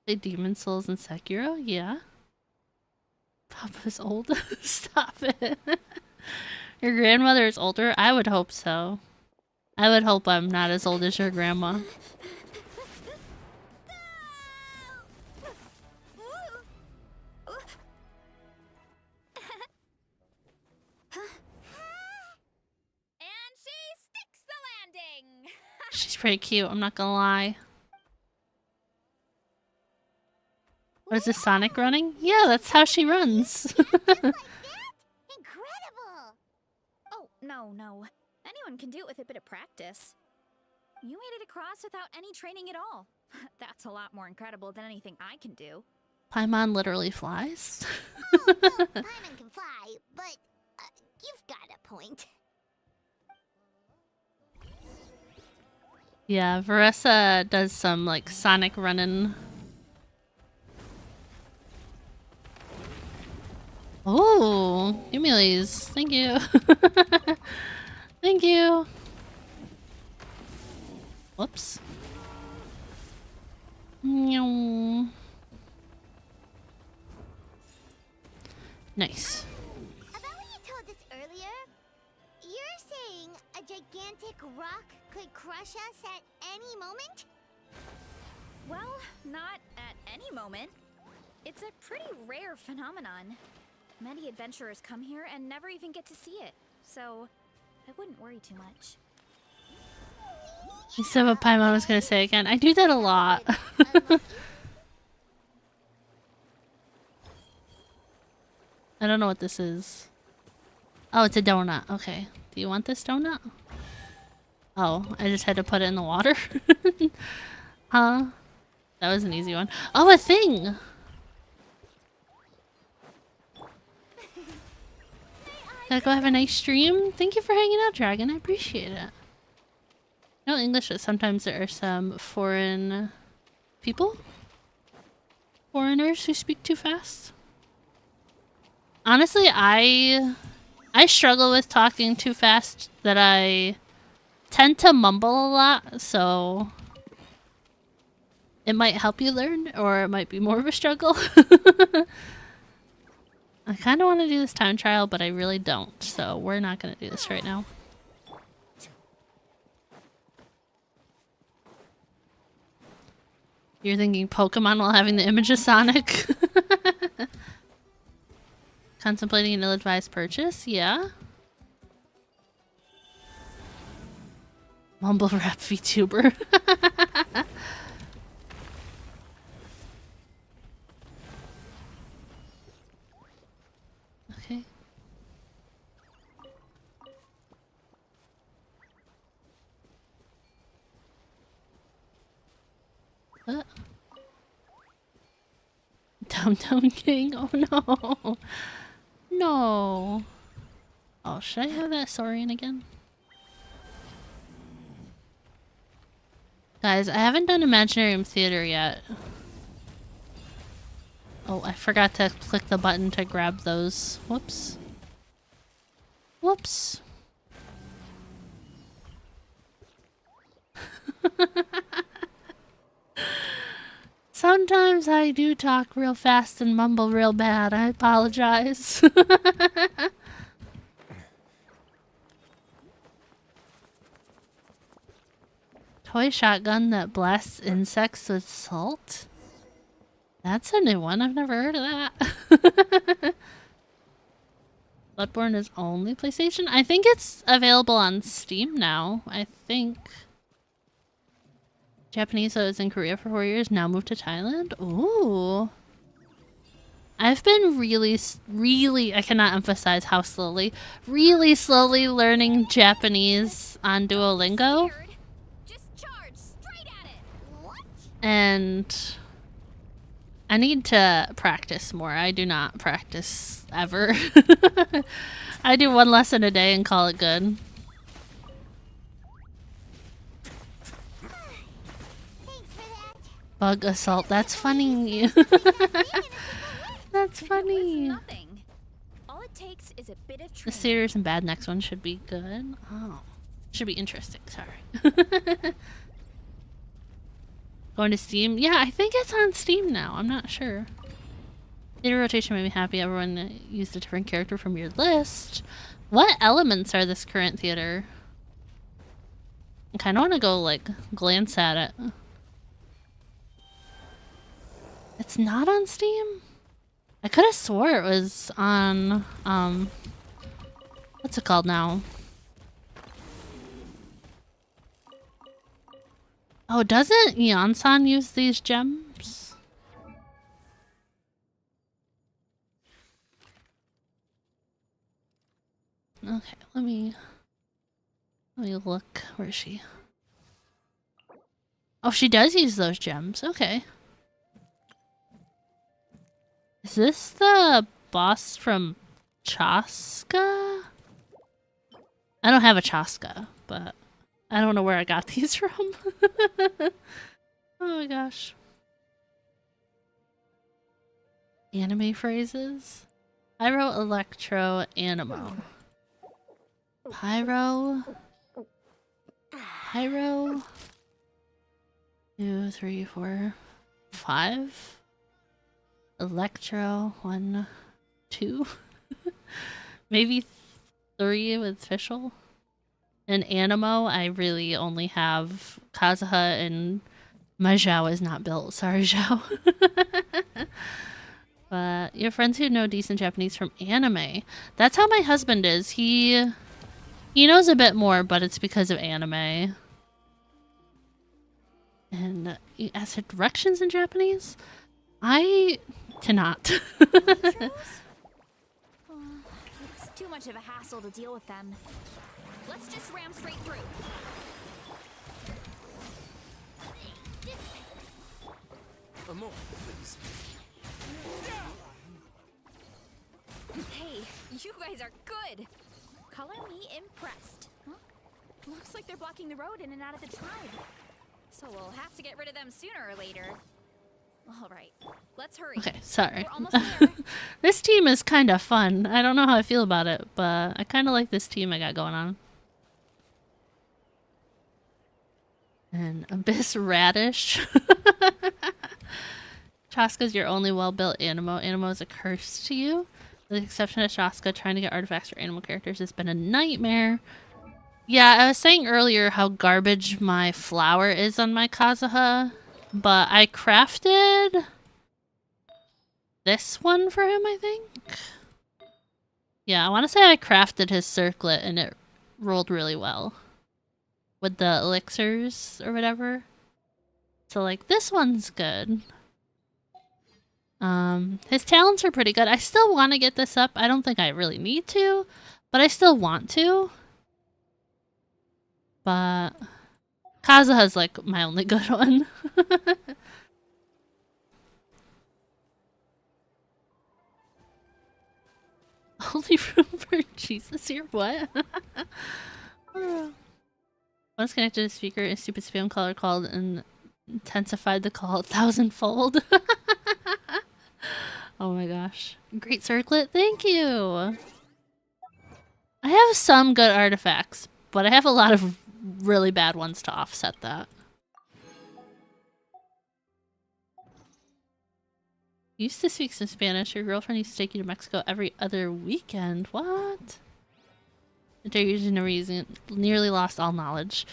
Play Demon Souls and Sekiro? Yeah. Papa's old? Stop it. Your grandmother is older? I would hope so. I would hope I'm not as old as your grandma. And she sticks the landing. She's pretty cute, I'm not gonna lie. What is this, Sonic running? Yeah, that's how she runs. Just like that? Incredible! Oh, no. Anyone can do it with a bit of practice. You made it across without any training at all. That's a lot more incredible than anything I can do. Paimon literally flies. Oh, well, Paimon can fly, but you've got a point. Yeah, Varesa does some, like, Sonic running. Oh, give me these. Thank you. Thank you. Whoops. Meow. Nice. About what you told us earlier, you're saying a gigantic rock could crush us at any moment? Well, not at any moment. It's a pretty rare phenomenon. Many adventurers come here and never even get to see it, so I wouldn't worry too much. You said what Paimon was gonna say again. I do that a lot. I don't know what this is. Oh, it's a donut. Okay. Do you want this donut? Oh, I just had to put it in the water? Huh? That was an easy one. Oh, a thing! Gotta go have a nice stream. Thank you for hanging out, Dragon. I appreciate it. No English, but sometimes there are some foreign people? Foreigners who speak too fast? Honestly, I struggle with talking too fast, that I tend to mumble a lot, so it might help you learn, or it might be more of a struggle. I kind of want to do this time trial, but I really don't, so we're not going to do this right now. You're thinking Pokemon while having the image of Sonic? Contemplating an ill-advised purchase? Yeah. Mumble rap VTuber. Okay. What? Dum Dum King? Oh no. No. Oh, should I have that Saurian again? Guys, I haven't done Imaginarium Theater yet. Oh, I forgot to click the button to grab those. Whoops. Whoops. Sometimes I do talk real fast and mumble real bad. I apologize. Toy shotgun that blasts insects with salt? That's a new one. I've never heard of that. Bloodborne is only PlayStation? I think it's available on Steam now. I think. Japanese that was in Korea for 4 years, now moved to Thailand? Ooh. I've been really, I cannot emphasize how slowly, really slowly learning Japanese on Duolingo. Just charge straight at it. What? And I need to practice more. I do not practice ever. I do one lesson a day and call it good. Bug assault. That's funny. That's funny. All it takes is a bit of The Serious and Bad next one should be good. Oh. Should be interesting. Sorry. Going to Steam? Yeah, I think it's on Steam now. I'm not sure. Theater rotation made me happy. Everyone used a different character from your list. What elements are this current theater? I kind of want to go, like, glance at it. It's not on Steam? I could have swore it was on, what's it called now? Oh, doesn't Yansan use these gems? Okay, let me look. Where is she? Oh, she does use those gems. Okay. Is this the boss from Chaska? I don't have a Chaska, but I don't know where I got these from. Oh my gosh. Anime phrases? Pyro, Electro, Animo. Pyro. 2, 3, 4, 5. Electro, 1, 2. Maybe 3 with Fischl. And Animo, I really only have Kazuha, and my Zhao is not built. Sorry, Zhao. But your friends who know decent Japanese from anime. That's how my husband is. He knows a bit more, but it's because of anime. And you asked for directions in Japanese? I cannot. It's too much of a hassle to deal with them. Let's just ram straight through. A moment, please. Hey, you guys are good. Color me impressed. Huh? Looks like they're blocking the road in and out of the tribe. So we'll have to get rid of them sooner or later. All right, let's hurry. Okay, sorry. We're almost there. This team is kind of fun. I don't know how I feel about it, but I kind of like this team I got going on. And Abyss Radish. Chaska's your only well-built Animo. Animo is a curse to you. With the exception of Chaska, trying to get artifacts for animal characters has been a nightmare. Yeah, I was saying earlier how garbage my flower is on my Kazuha, but I crafted this one for him, I think. Yeah, I want to say I crafted his circlet and it rolled really well with the elixirs or whatever. So like this one's good. His talents are pretty good. I still want to get this up. I don't think I really need to, but I still want to. But Kazuha's like my only good one. Only room for Jesus here? What? Once connected to the speaker, a stupid spam caller called and intensified the call 1,000-fold. Oh my gosh. Great circlet, thank you! I have some good artifacts, but I have a lot of really bad ones to offset that. You used to speak some Spanish. Your girlfriend used to take you to Mexico every other weekend. What? They're using a reason. Nearly lost all knowledge.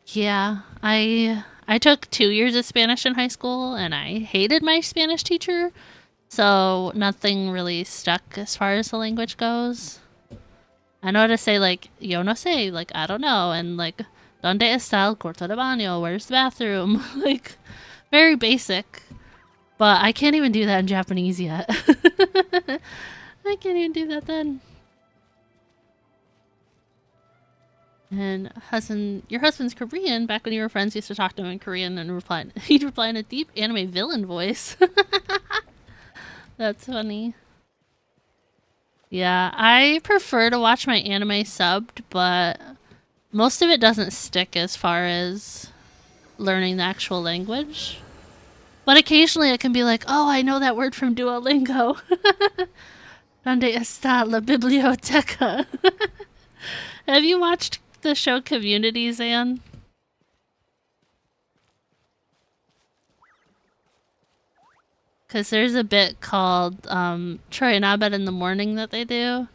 Yeah, I took 2 years of Spanish in high school, and I hated my Spanish teacher. So nothing really stuck as far as the language goes. I know how to say like, yo no sé, like, I don't know, and like, ¿Dónde está el cuarto de baño? Where's the bathroom? Like, very basic. But I can't even do that in Japanese yet. I can't even do that then. And your husband's Korean. Back when you were friends, you used to talk to him in Korean and he'd reply in a deep anime villain voice. That's funny. Yeah, I prefer to watch my anime subbed, but most of it doesn't stick as far as learning the actual language. But occasionally it can be like, oh, I know that word from Duolingo. ¿Dónde está la biblioteca? Have you watched the show Community, Zan? Because there's a bit called Troy and Abed in the Morning that they do.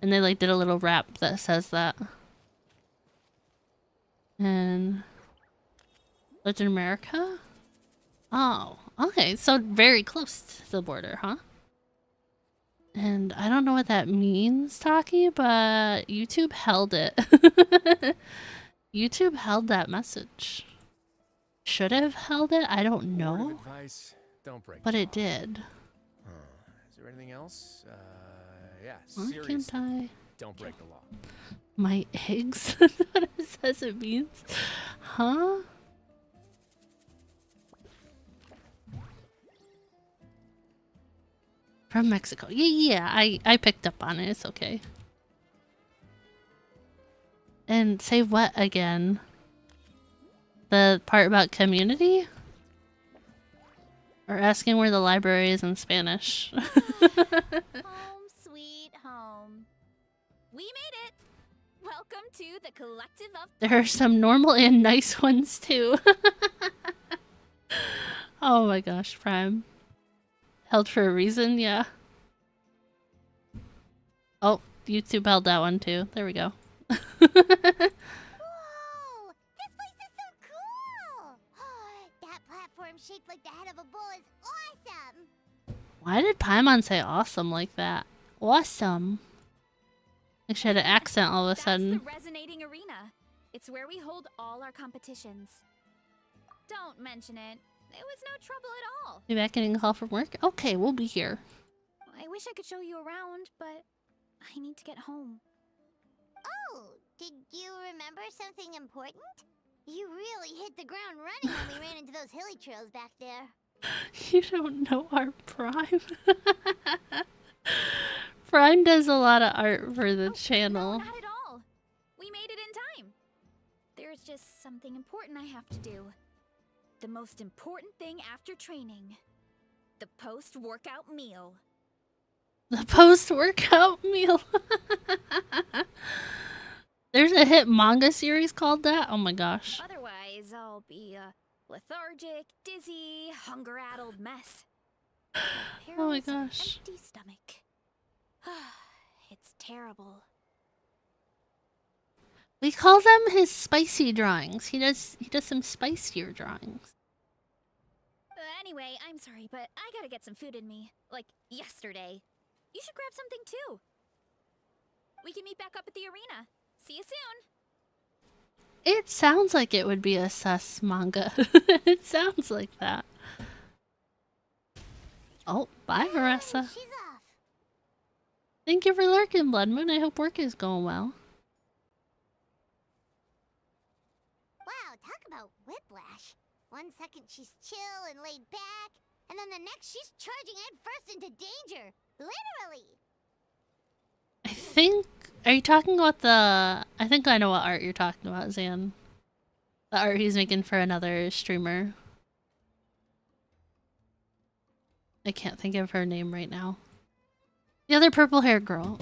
And they like did a little rap that says that. And Latin America? Oh, okay. So very close to the border, huh? And I don't know what that means, Taki, but YouTube held it. YouTube held that message. Should have held it? I don't know. Advice, don't break but it did. Is there anything else? Yeah, Why seriously. can't I? Don't break the law. My eggs? That's what it says it means. Huh? From Mexico. Yeah, I picked up on it. It's okay. And say what again? The part about community? Or asking where the library is in Spanish. Home sweet home. We made it! Welcome to the collective of... There are some normal and nice ones too. Oh my gosh, Prime. Held for a reason, yeah. Oh, YouTube held that one too. There we go. Whoa! This place is so cool! That platform shaped like the head of a bull is awesome! Why did Paimon say awesome like that? Awesome. Like she had an accent all of a sudden. That's the resonating arena. It's where we hold all our competitions. Don't mention it. It was no trouble at all. Be back getting a call from work? Okay, we'll be here. I wish I could show you around, but I need to get home. Oh, did you remember something important? You really hit the ground running when we ran into those hilly trails back there. You don't know our Prime. Prime does a lot of art for the channel. No, not at all. We made it in time. There's just something important I have to do. The most important thing after training. The post-workout meal. The post-workout meal. There's a hit manga series called that? Oh my gosh. Otherwise, I'll be a lethargic, dizzy, hunger-addled mess. Oh my Perils of an gosh. empty stomach. It's terrible. We call them his spicy drawings. He does some spicier drawings. Anyway, I'm sorry, but I gotta get some food in me. Like, yesterday. You should grab something too. We can meet back up at the arena. See you soon. It sounds like it would be a sus manga. It sounds like that. Oh, bye, Varesa. She's off. Thank you for lurking, Blood Moon. I hope work is going well. Wow, talk about whiplash. 1 second she's chill and laid back, and then the next she's charging headfirst into danger. Literally. I think... Are you talking about the... I think I know what art you're talking about, Zan. The art he's making for another streamer. I can't think of her name right now. The other purple-haired girl.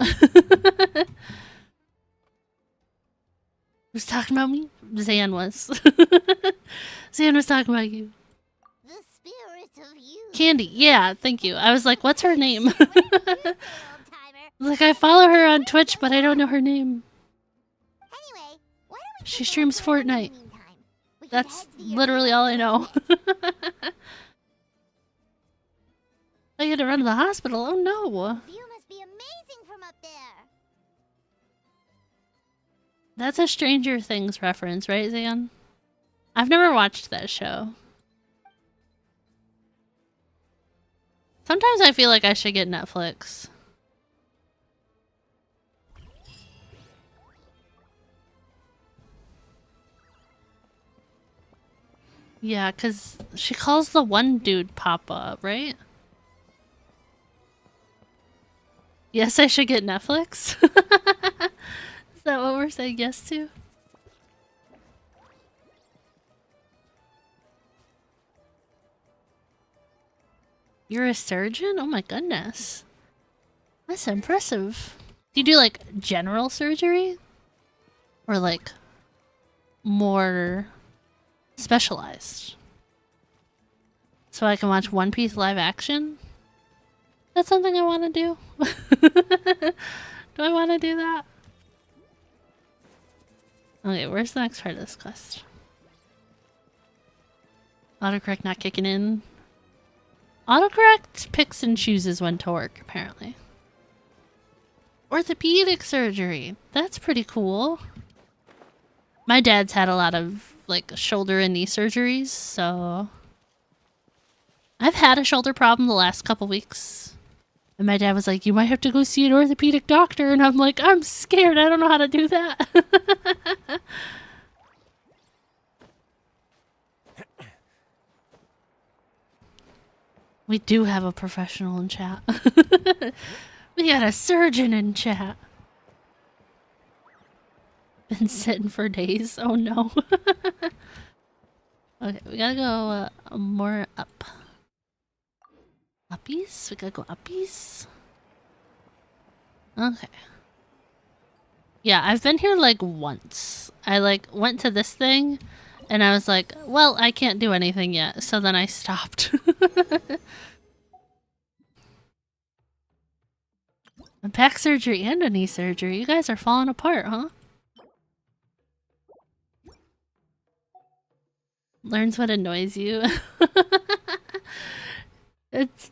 Who's talking about me? Zan was. Zan was talking about you. The spirit of you. Candy, yeah, thank you. I was like, what's her name? What did you say, old-timer? Like, I follow her on Twitch, but I don't know her name. Anyway, why don't we She take a streams look around in the Fortnite. meantime? We can That's head to the literally arena all I and know. I had to run to the hospital. Oh no. The view must be amazing from up there. That's a Stranger Things reference, right, Zan? I've never watched that show. Sometimes I feel like I should get Netflix. Yeah, because she calls the one dude Papa, right? Yes, I should get Netflix? Is that what we're saying yes to? You're a surgeon? Oh my goodness. That's impressive. Do you do like general surgery? Or like more specialized? So I can watch One Piece live action? That's something I want to do. Do I want to do that? Okay, where's the next part of this quest? Autocorrect not kicking in. Autocorrect picks and chooses when to work, apparently. Orthopedic surgery. That's pretty cool. My dad's had a lot of, like, shoulder and knee surgeries, so... I've had a shoulder problem the last couple weeks. And my dad was like, you might have to go see an orthopedic doctor. And I'm like, I'm scared. I don't know how to do that. We do have a professional in chat. We got a surgeon in chat. Been sitting for days. Oh no. Okay, we gotta go more up. Uppies? We gotta go uppies? Okay. Yeah, I've been here like once. I like went to this thing and I was like, well, I can't do anything yet. So then I stopped. A back surgery and a knee surgery. You guys are falling apart, huh? Learns what annoys you. It's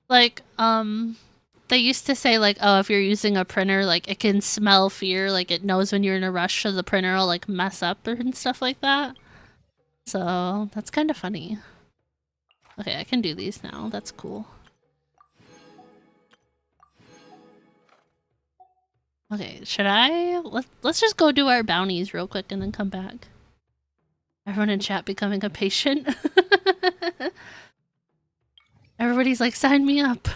like, they used to say like, oh, if you're using a printer, like it can smell fear, like it knows when you're in a rush, so the printer will like mess up and stuff like that. So that's kind of funny. Okay, I can do these now. That's cool. Okay, should I? Let's just go do our bounties real quick and then come back. Everyone in chat becoming a patient. Everybody's like, sign me up.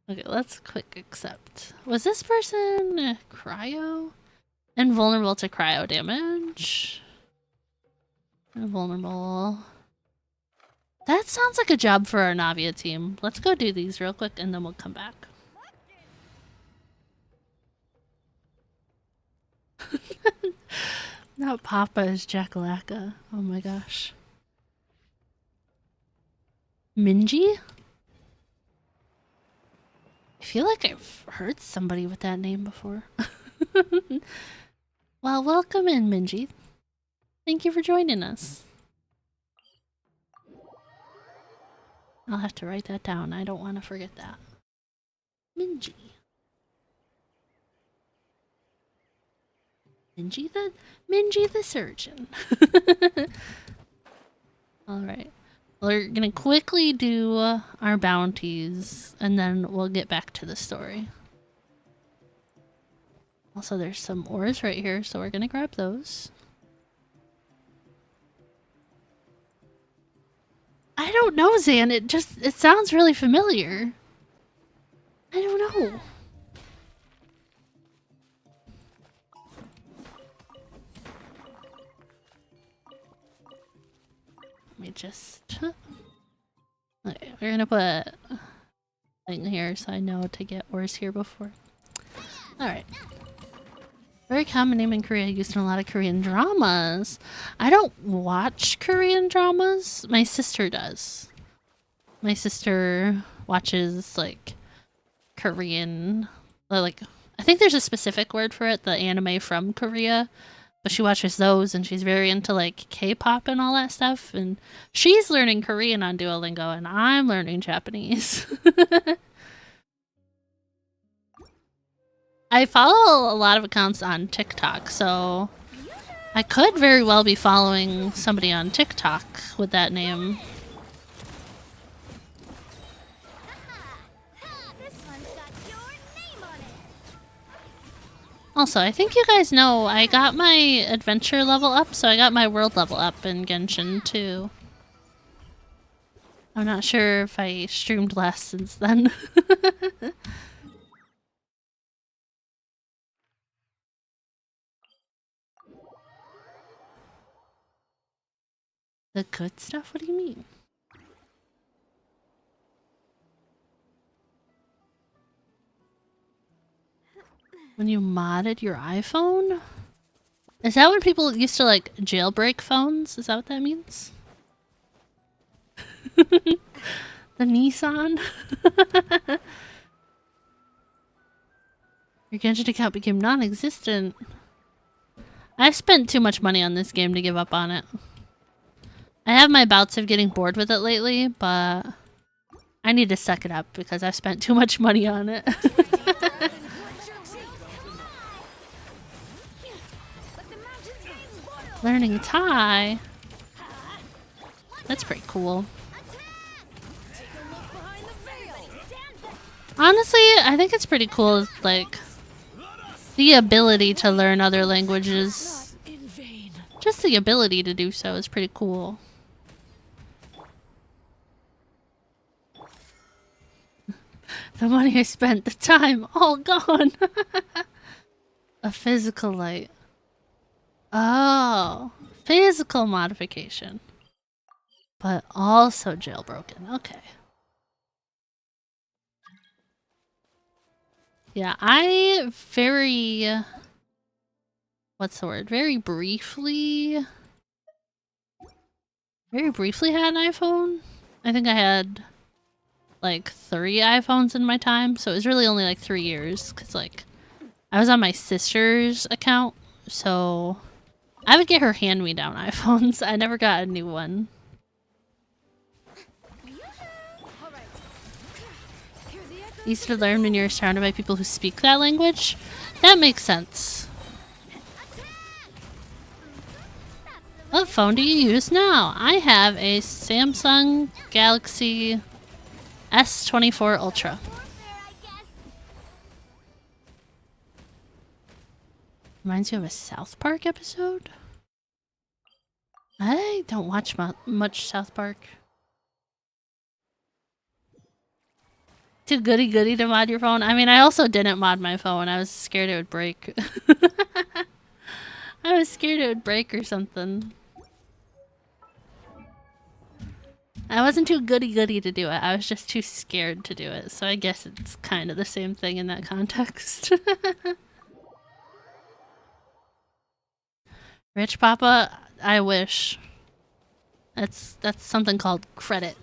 Okay, let's quick accept. Was this person cryo? Invulnerable to cryo damage. Invulnerable. That sounds like a job for our Navia team. Let's go do these real quick and then we'll come back. Not Papa is Jackalaka. Oh my gosh. Minji? I feel like I've heard somebody with that name before. Well, welcome in, Minji. Thank you for joining us. I'll have to write that down. I don't want to forget that. Minji. Minji the surgeon. Alright. We're gonna quickly do our bounties and then we'll get back to the story. Also, there's some ores right here, so we're gonna grab those. I don't know, Zan. It sounds really familiar. I don't know. Let me just... Okay, we're gonna put a thing here so I know to get ores here before. Alright. Very common name in Korea, used in a lot of Korean dramas. I don't watch Korean dramas. My sister does. My sister watches, like, Korean... Like, I think there's a specific word for it, the anime from Korea. But she watches those, and she's very into, like, K-pop and all that stuff. And she's learning Korean on Duolingo, and I'm learning Japanese. I follow a lot of accounts on TikTok, so I could very well be following somebody on TikTok with that name. Also, I think you guys know I got my adventure level up, so I got my world level up in Genshin too. I'm not sure if I streamed last since then. The good stuff? What do you mean? When you modded your iPhone? Is that when people used to, like, jailbreak phones? Is that what that means? The Nissan? Your Genshin account became non-existent. I've spent too much money on this game to give up on it. I have my bouts of getting bored with it lately, but I need to suck it up because I've spent too much money on it. Learning Thai? That's pretty cool. Honestly, I think it's pretty cool, like, the ability to learn other languages. Just the ability to do so is pretty cool. The money I spent, the time, all gone. A physical light. Oh, physical modification. But also jailbroken. Okay. Yeah, I very... What's the word? Very briefly had an iPhone. I think I had like 3 iPhones in my time, so it was really only like 3 years, because like I was on my sister's account, so I would get her hand-me-down iPhones. I never got a new one. Easy to learn when you're surrounded by people who speak that language. That makes sense. What phone do you use now? I have a Samsung Galaxy S24 Ultra. Reminds you of a South Park episode? I don't watch much South Park. Too goody-goody to mod your phone? I mean, I also didn't mod my phone. I was scared it would break. I was scared it would break or something. I wasn't too goody-goody to do it. I was just too scared to do it. So I guess it's kind of the same thing in that context. Rich Papa, I wish. That's something called credit.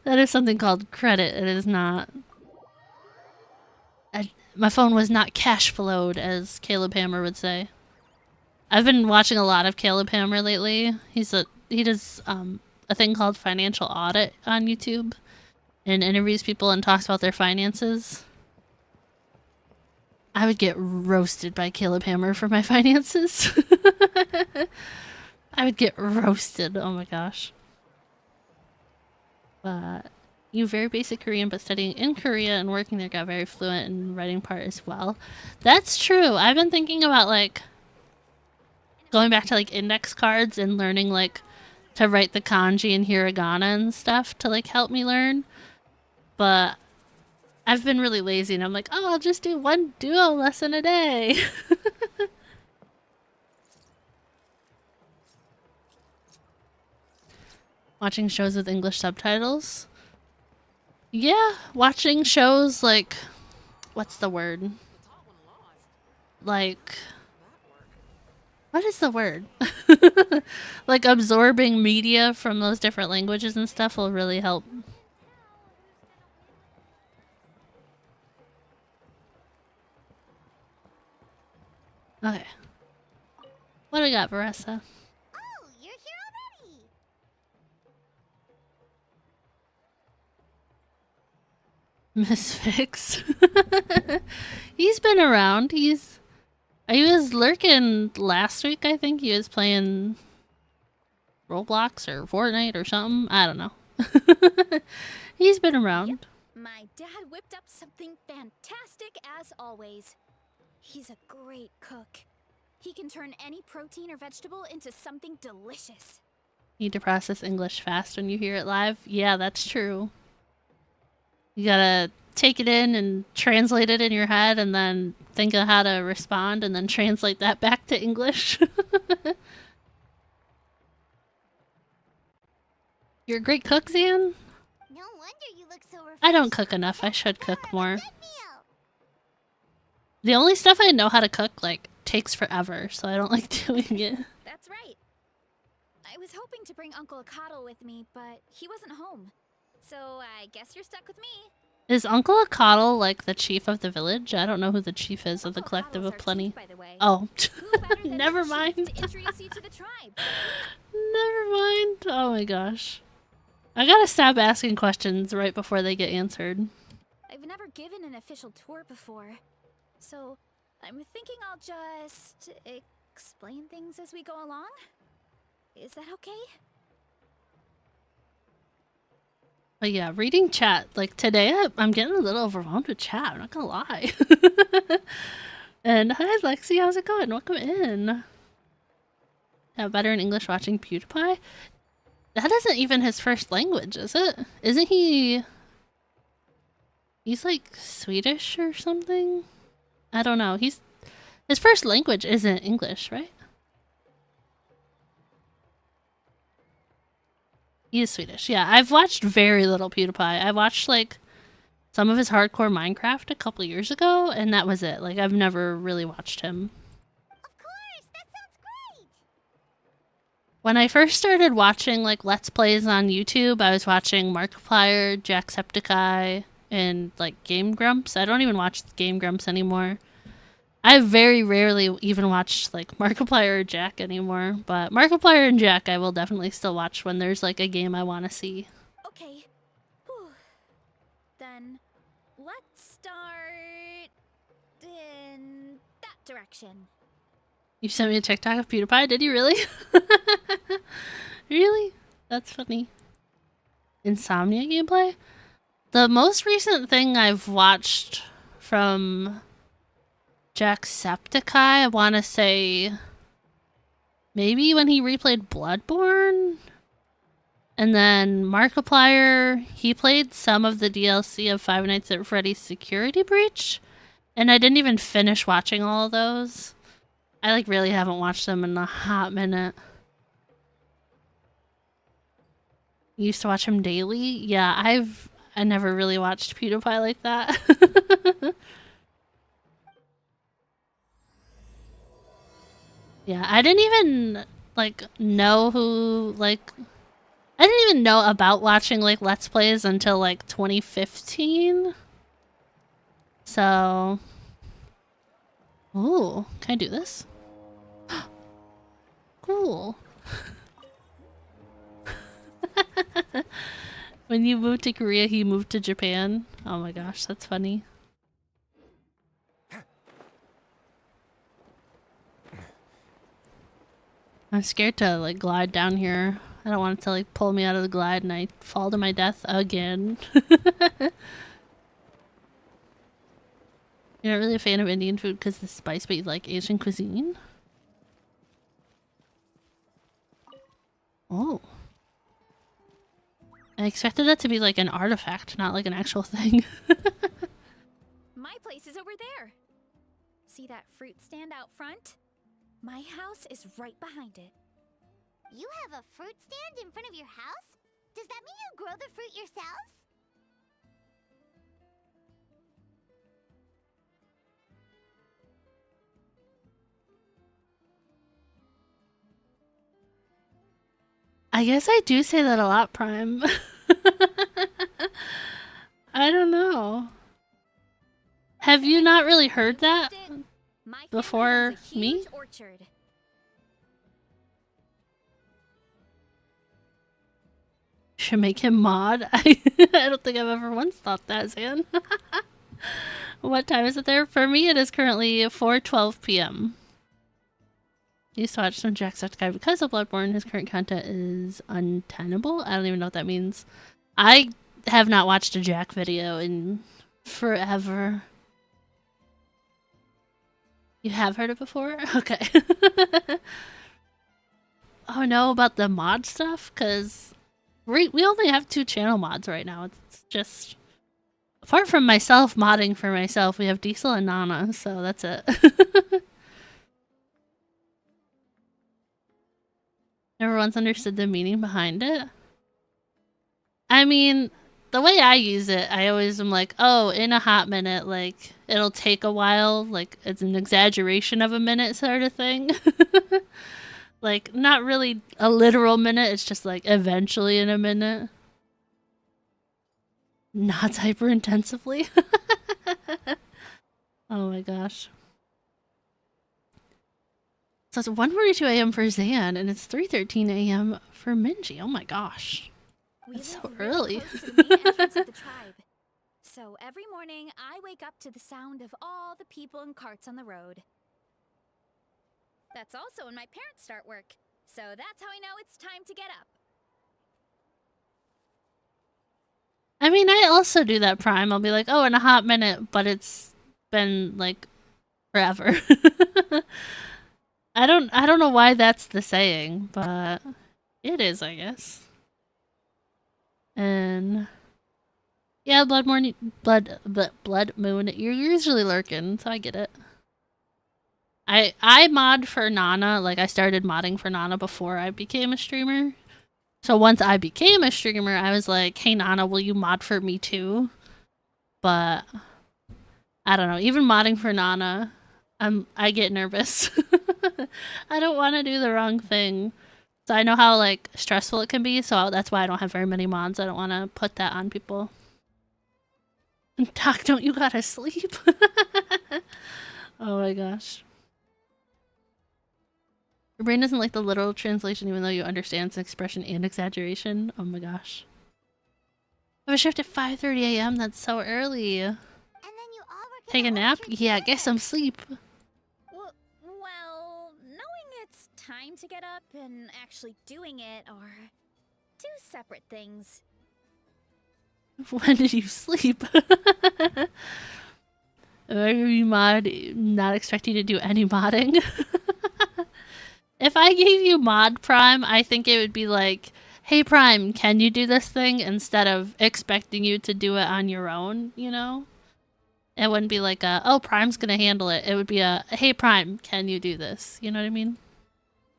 That is something called credit. It is not. My phone was not cash flowed, as Caleb Hammer would say. I've been watching a lot of Caleb Hammer lately. He does a thing called financial audit on YouTube, and interviews people and talks about their finances. I would get roasted by Caleb Hammer for my finances. I would get roasted. Oh my gosh. But you very basic Korean, but studying in Korea and working there got very fluent in writing part as well. That's true. I've been thinking about like going back to like index cards and learning like to write the kanji and hiragana and stuff to like help me learn. But I've been really lazy and I'm like, oh, I'll just do one duo lesson a day. Watching shows with English subtitles? Yeah, watching shows like... What's the word? Like... What is the word? Like absorbing media from those different languages and stuff will really help. Okay. What do we got, Varesa? Oh, you're here already! Miss Fix. He's been around. He was lurking last week, I think. He was playing Roblox or Fortnite or something. I don't know. He's been around. Yep. My dad whipped up something fantastic as always. He's a great cook. He can turn any protein or vegetable into something delicious. Need to process English fast when you hear it live? Yeah, that's true. You gotta take it in and translate it in your head and then think of how to respond and then translate that back to English. You're a great cook, Zan? No wonder you look so refreshed. I don't cook enough. I should cook more. Good meal. The only stuff I know how to cook, like, takes forever, so I don't like doing it. That's right. I was hoping to bring Uncle Akatl with me, but he wasn't home. So I guess you're stuck with me. Is Uncle Akatl, like, the chief of the village? I don't know who the chief is of the Collective of Plenty. Chief, by the way. Oh. Who better than Never the mind. chief to introduce you to the tribe? Never mind. Oh my gosh. I gotta stop asking questions right before they get answered. I've never given an official tour before, so I'm thinking I'll just explain things as we go along. Is that okay? But yeah, reading chat. Like today, I'm getting a little overwhelmed with chat. I'm not gonna lie. And hi, Lexi. How's it going? Welcome in. Yeah, better in English watching PewDiePie. That isn't even his first language, is it? Isn't he... He's like Swedish or something? I don't know. His first language isn't English, right? He is Swedish. Yeah, I've watched very little PewDiePie. I watched like some of his hardcore Minecraft a couple years ago, and that was it. Like, I've never really watched him. Of course, that sounds great. When I first started watching like Let's Plays on YouTube, I was watching Markiplier, Jacksepticeye, and like Game Grumps. I don't even watch Game Grumps anymore. I very rarely even watch like Markiplier or Jack anymore, but Markiplier and Jack I will definitely still watch when there's like a game I want to see. Okay. Whew. Then let's start in that direction. You sent me a TikTok of PewDiePie, did you really? Really? That's funny. Insomnia gameplay? The most recent thing I've watched from Jacksepticeye, I want to say Maybe when he replayed Bloodborne? And then Markiplier, he played some of the DLC of Five Nights at Freddy's Security Breach. And I didn't even finish watching all of those. I like really haven't watched them in a hot minute. You used to watch him daily? Yeah, I never really watched PewDiePie like that. Yeah, I didn't even like know who like I didn't even know about watching like Let's Plays until like 2015. So ooh, can I do this? Cool. When you moved to Korea, he moved to Japan. Oh my gosh, that's funny. I'm scared to like glide down here. I don't want it to like pull me out of the glide and I fall to my death again. You're not really a fan of Indian food because the spice, but you like Asian cuisine? Oh. I expected that to be like an artifact, not like an actual thing. My place is over there. See that fruit stand out front? My house is right behind it. You have a fruit stand in front of your house? Does that mean you grow the fruit yourselves? I guess I do say that a lot, Prime. I don't know. Have you not really heard that before me? Orchard. Should make him mod? I don't think I've ever once thought that, Zan. What time is it there? For me, it is currently 4:12 p.m. Used to watch some Jacksepticeye because of Bloodborne. His current content is untenable. I don't even know what that means. I have not watched a Jack video in forever. You have heard it before? Okay. Oh no, about the mod stuff? Because we only have 2 channel mods right now. It's just... Apart from myself modding for myself, we have Diesel and Nana, so that's it. Never once understood the meaning behind it. I mean, the way I use it, I always am like, oh, in a hot minute, like, it'll take a while, like, it's an exaggeration of a minute sort of thing. Like, not really a literal minute, it's just like, eventually in a minute. Not hyper intensively. Oh my gosh. So it's 1:42 a.m. for Zan, and it's 3:13 a.m. for Minji. Oh my gosh. That's so early. Close to the main entrance of the tribe. So every morning, I wake up to the sound of all the people and carts on the road. That's also when my parents start work. So that's how I know it's time to get up. I mean, I also do that, Prime. I'll be like, oh, in a hot minute, but it's been, like, forever. I don't know why that's the saying, but it is, I guess. And yeah, Blood Moon, you're usually lurking, so I get it. I mod for Nana, like I started modding for Nana before I became a streamer. So once I became a streamer, I was like, hey Nana, will you mod for me too? But I don't know, even modding for Nana, I get nervous. I don't want to do the wrong thing. So I know how like stressful it can be, so that's why I don't have very many mods. I don't want to put that on people. Doc, don't you gotta sleep? Oh my gosh. Your brain doesn't like the literal translation even though you understand its expression and exaggeration. Oh my gosh. I have a shift at 5:30 a.m. That's so early. And then you all work in Take the a nap? orchard Yeah, together. get some sleep. Well, knowing it's time to get up and actually doing it are 2 separate things. When did you sleep? Every mod not expect you to do any modding. If I gave you mod Prime, I think it would be like, hey Prime, can you do this thing? Instead of expecting you to do it on your own, you know? It wouldn't be like a, oh, Prime's gonna handle it. It would be a, hey Prime, can you do this? You know what I mean?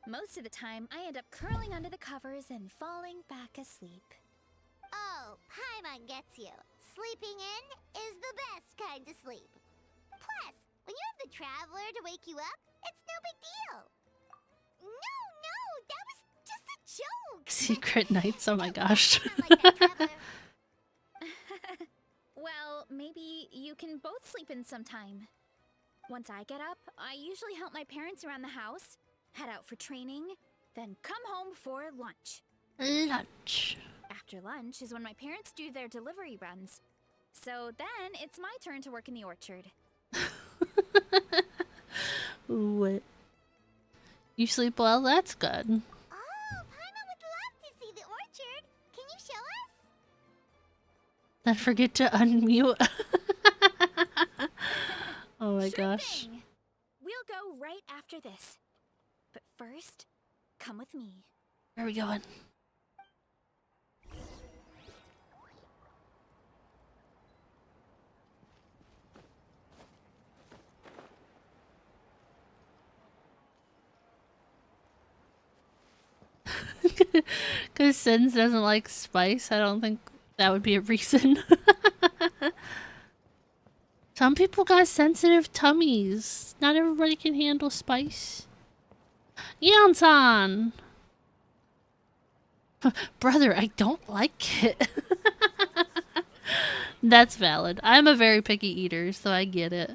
Most of the time, I end up curling under the covers and falling back asleep. Oh, Paimon gets you. Sleeping in is the best kind of sleep. Plus, when you have the Traveler to wake you up, it's no big deal. No, that was just a joke. Secret nights, oh my gosh. Like that, Traveler. Well, maybe you can both sleep in sometime. Once I get up, I usually help my parents around the house, head out for training, then come home for lunch. Lunch. After lunch is when my parents do their delivery runs. So then it's my turn to work in the orchard. What? You sleep well? That's good. Oh, Paimon would love to see the orchard. Can you show us? Don't forget to unmute. Oh my Sure gosh. thing. We'll go right after this. But first, come with me. Where are we going? Because Sins doesn't like spice. I don't think that would be a reason. Some people got sensitive tummies. Not everybody can handle spice. Yan-san! Brother, I don't like it. That's valid. I'm a very picky eater, so I get it.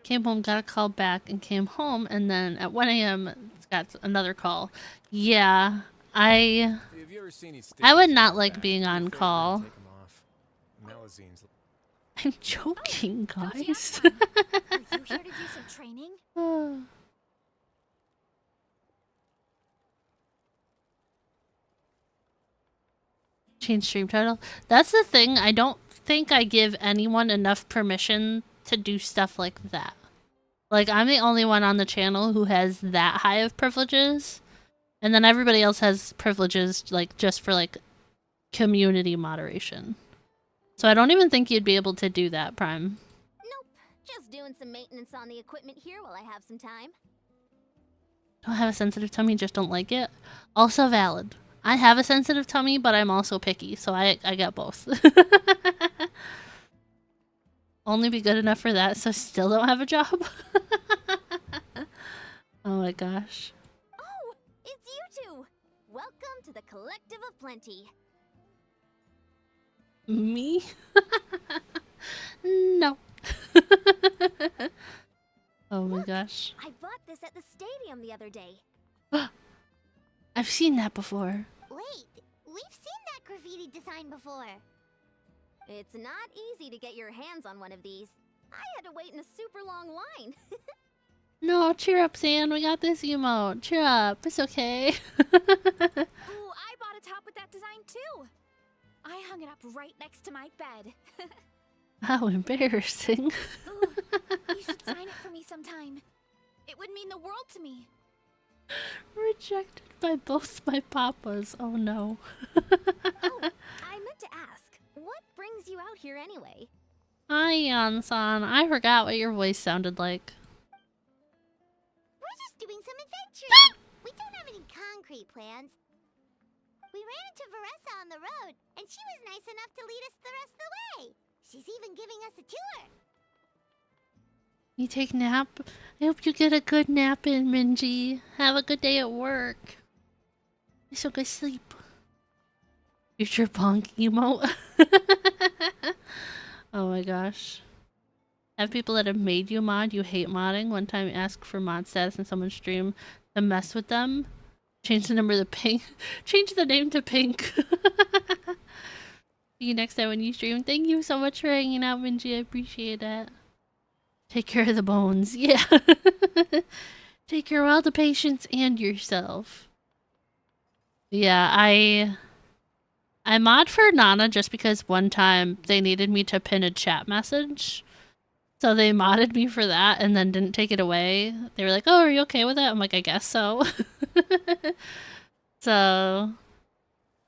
Came home, got a call back, and came home, and then at 1 a.m. got another call. Yeah, I would not like being on call. I'm joking, guys. Are you here to do some training? Change stream title. That's the thing. I don't think I give anyone enough permission to do stuff like that. Like, I'm the only one on the channel who has that high of privileges. And then everybody else has privileges, like, just for, like, community moderation. So I don't even think you'd be able to do that, Prime. Nope. Just doing some maintenance on the equipment here while I have some time. Don't have a sensitive tummy, just don't like it. Also valid. I have a sensitive tummy, but I'm also picky, so I got both. Only be good enough for that, so still don't have a job. Oh my gosh. Oh, it's you two. Welcome to the Collective of Plenty. Me? No. Oh my gosh. I bought this at the stadium the other day. I've seen that before. Wait, we've seen that graffiti design before. It's not easy to get your hands on one of these. I had to wait in a super long line. No, cheer up, San. We got this emote. Cheer up. It's okay. Ooh, I bought a top with that design too. I hung it up right next to my bed. How embarrassing. Ooh, you should sign it for me sometime. It would mean the world to me. Rejected by both my papas. Oh no. Oh, I meant to ask, what brings you out here anyway? Hi, Yan-san. I forgot what your voice sounded like. We're just doing some adventuring. We don't have any concrete plans. We ran into Varesa on the road, and she was nice enough to lead us the rest of the way. She's even giving us a tour. You take nap? I hope you get a good nap in, Minji. Have a good day at work. So good sleep. Future bonk emote. Oh my gosh. Have people that have made you mod, you hate modding. One time you ask for mod status in someone's stream to mess with them. Change the number to pink. Change the name to pink. See you next time when you stream. Thank you so much for hanging out, Minji. I appreciate that. Take care of the bones. Yeah. Take care of all the patients and yourself. Yeah, I mod for Nana just because one time they needed me to pin a chat message. So they modded me for that and then didn't take it away. They were like, "Oh, are you okay with that?" I'm like, "I guess so." So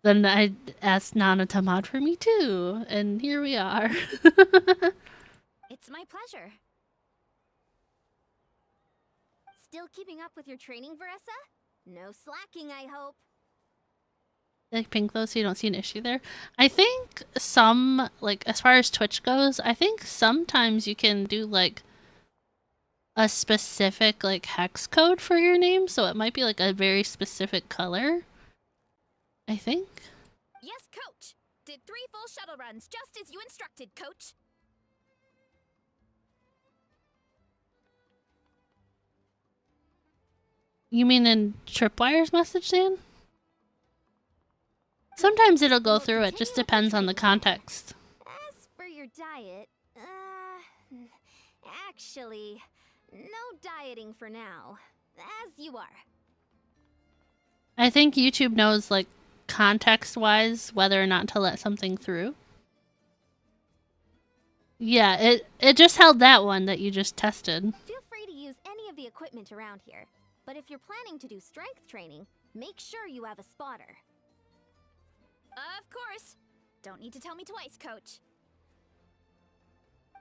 then I asked Nana to mod for me too, and here we are. It's my pleasure. Still keeping up with your training, Varesa? No slacking, I hope. Like pink though, so you don't see an issue there. I think some, like, as far as Twitch goes, I think sometimes you can do like a specific like hex code for your name, so it might be like a very specific color. I think. Yes, Coach! Did 3 full shuttle runs, just as you instructed, Coach! You mean in Tripwire's message, Dan? Sometimes it'll go through, it just depends on the context. As for your diet, actually, no dieting for now. As you are. I think YouTube knows, like, context-wise, whether or not to let something through. Yeah, it just held that one that you just tested. Feel free to use any of the equipment around here. But if you're planning to do strength training, make sure you have a spotter. Of course. Don't need to tell me twice, Coach.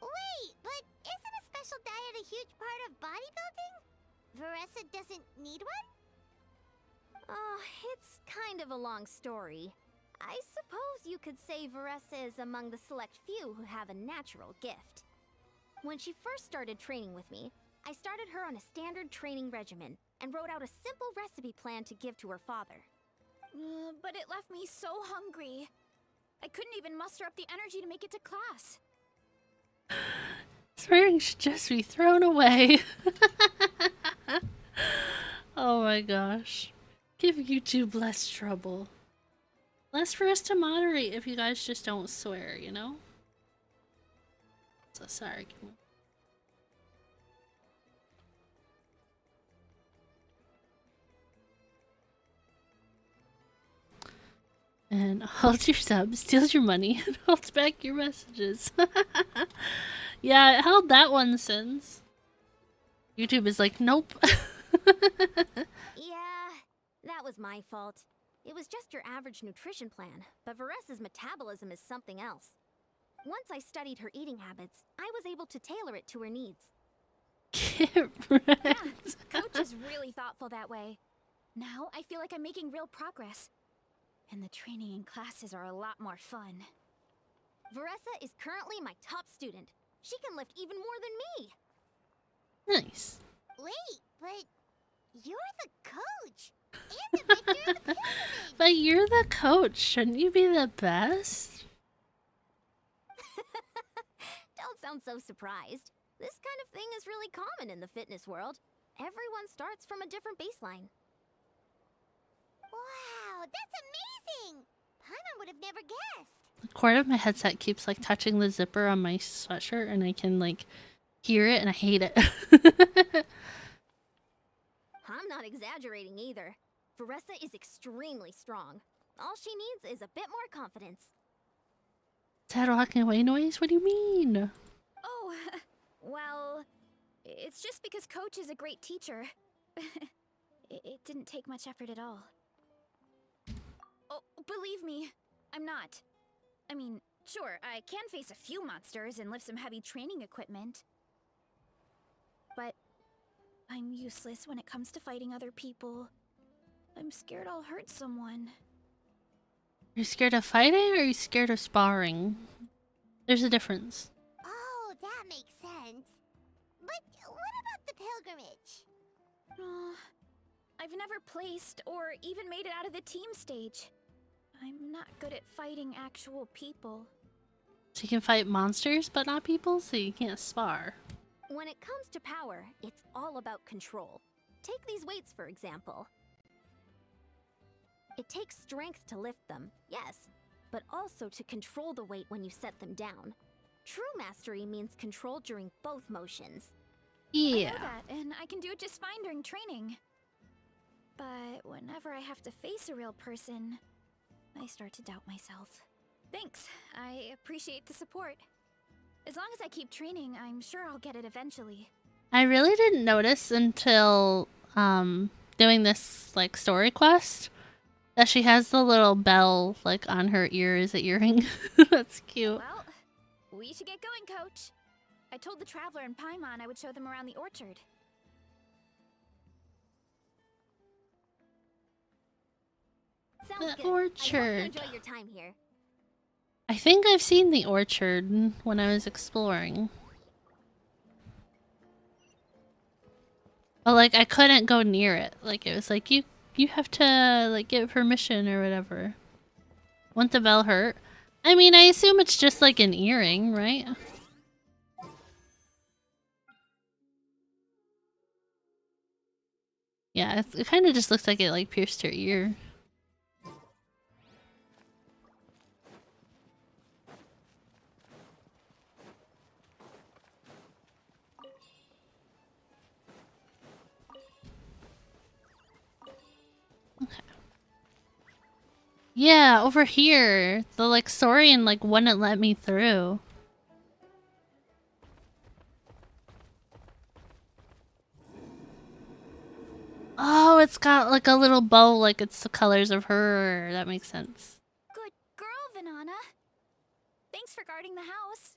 Wait, but isn't a special diet a huge part of bodybuilding? Varesa doesn't need one? Oh, it's kind of a long story. I suppose you could say Varesa is among the select few who have a natural gift. When she first started training with me, I started her on a standard training regimen and wrote out a simple recipe plan to give to her father. But it left me so hungry. I couldn't even muster up the energy to make it to class. Swearing should just be thrown away. Oh my gosh. Give YouTube less trouble. Less for us to moderate if you guys just don't swear, you know? So sorry. And holds your sub, steals your money, and holds back your messages. Yeah, it held that one since. YouTube is like, nope. Yeah, that was my fault. It was just your average nutrition plan, but Varesa's metabolism is something else. Once I studied her eating habits, I was able to tailor it to her needs. Get wrecked. Yeah, Coach is really thoughtful that way. Now I feel like I'm making real progress. And the training and classes are a lot more fun. Varesa is currently my top student. She can lift even more than me. Nice. Wait, but you're the coach! And the victor of the pyramid! But you're the coach. Shouldn't you be the best? Don't sound so surprised. This kind of thing is really common in the fitness world. Everyone starts from a different baseline. Wow, that's amazing! Paimon would have never guessed. The cord of my headset keeps like touching the zipper on my sweatshirt and I can like hear it and I hate it. I'm not exaggerating either. Varesa is extremely strong. All she needs is a bit more confidence. Is that a walking away noise? What do you mean? Oh, well, it's just because Coach is a great teacher. It didn't take much effort at all. Oh, believe me, I'm not. I mean, sure, I can face a few monsters and lift some heavy training equipment. But I'm useless when it comes to fighting other people. I'm scared I'll hurt someone. Are you scared of fighting or are you scared of sparring? There's a difference. Oh, that makes sense. But what about the pilgrimage? I've never placed or even made it out of the team stage. I'm not good at fighting actual people. So you can fight monsters but not people, so you can't spar. When it comes to power, it's all about control. Take these weights, for example. It takes strength to lift them, yes, but also to control the weight when you set them down. True mastery means control during both motions. Yeah. I know that, and I can do it just fine during training. But whenever I have to face a real person, I start to doubt myself. Thanks, I appreciate the support. As long as I keep training, I'm sure I'll get it eventually. I really didn't notice until doing this like story quest that she has the little bell like on her ear as an earring. That's cute. Well, we should get going, Coach. I told the Traveler and Paimon I would show them around the orchard. Sounds The good. I hope you orchard. enjoy your time here. I think I've seen the orchard when I was exploring. But like I couldn't go near it. Like it was like you have to like get permission or whatever. Won't the bell hurt? I mean, I assume it's just like an earring, right? Yeah, it kind of just looks like it like pierced her ear. Yeah, over here. The like Saurian like wouldn't let me through. Oh, it's got like a little bow like it's the colors of her. That makes sense. Good girl, Vanana. Thanks for guarding the house.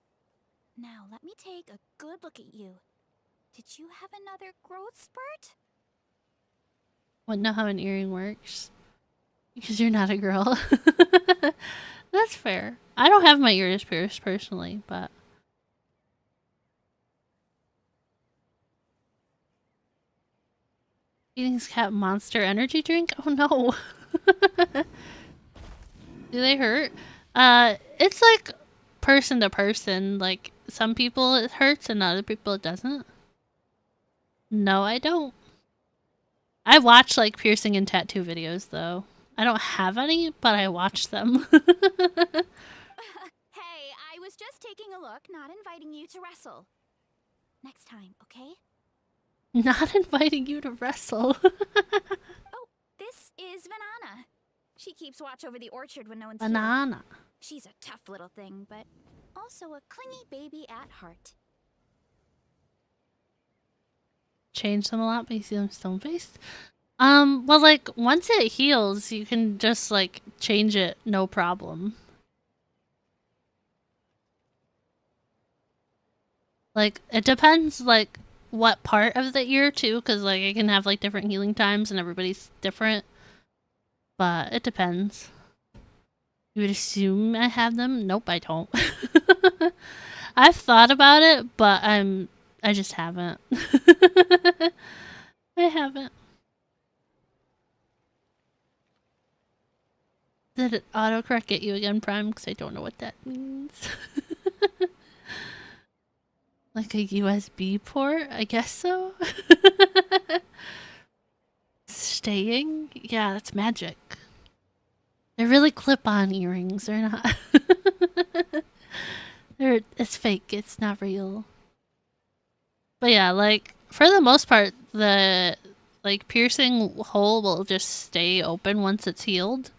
Now, let me take a good look at you. Did you have another growth spurt? Wouldn't know how an earring works. Because you're not a girl. That's fair. I don't have my ears pierced personally, but... Eating's cat monster energy drink? Oh no. Do they hurt? It's like person to person. Like some people it hurts and other people it doesn't. No, I don't. I watch like piercing and tattoo videos though. I don't have any, but I watch them. Hey, I was just taking a look, not inviting you to wrestle. Next time, okay? Not inviting you to wrestle. Oh, this is Vanana. She keeps watch over the orchard when no one's here. Banana. She's a tough little thing, but also a clingy baby at heart. Change them a lot, but you see them stone-faced. Well, like, once it heals, you can just, like, change it, no problem. Like, it depends, like, what part of the ear, too, because, like, it can have, like, different healing times, and everybody's different. But it depends. You would assume I have them? Nope, I don't. I've thought about it, but I just haven't. I haven't. Did it autocorrect at you again, Prime? Because I don't know what that means. Like a USB port? I guess so. Staying? Yeah, that's magic. They're really clip-on earrings. They're not. It's fake. It's not real. But yeah, like, for the most part, the, like, piercing hole will just stay open once it's healed.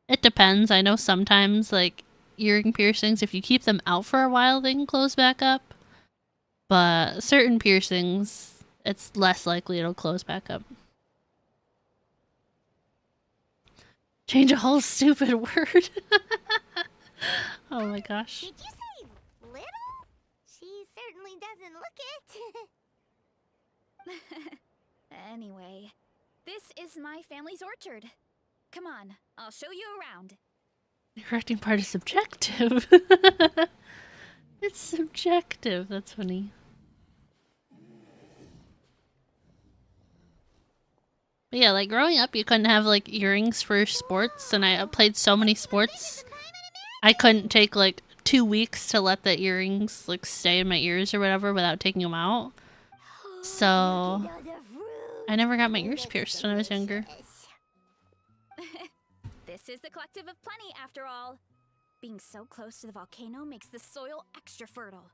It depends. I know sometimes, like, earring piercings, if you keep them out for a while, they can close back up. But certain piercings, it's less likely it'll close back up. Change a whole stupid word. Oh my gosh. Did you say little? She certainly doesn't look it. Anyway, this is my family's orchard. Come on, I'll show you around. The correcting part is subjective. It's subjective. That's funny. But yeah, like growing up, you couldn't have like earrings for sports, and I played so many sports. I couldn't take like 2 weeks to let the earrings like stay in my ears or whatever without taking them out. So I never got my ears pierced when I was younger. This is the Collective of Plenty, after all. Being so close to the volcano makes the soil extra fertile.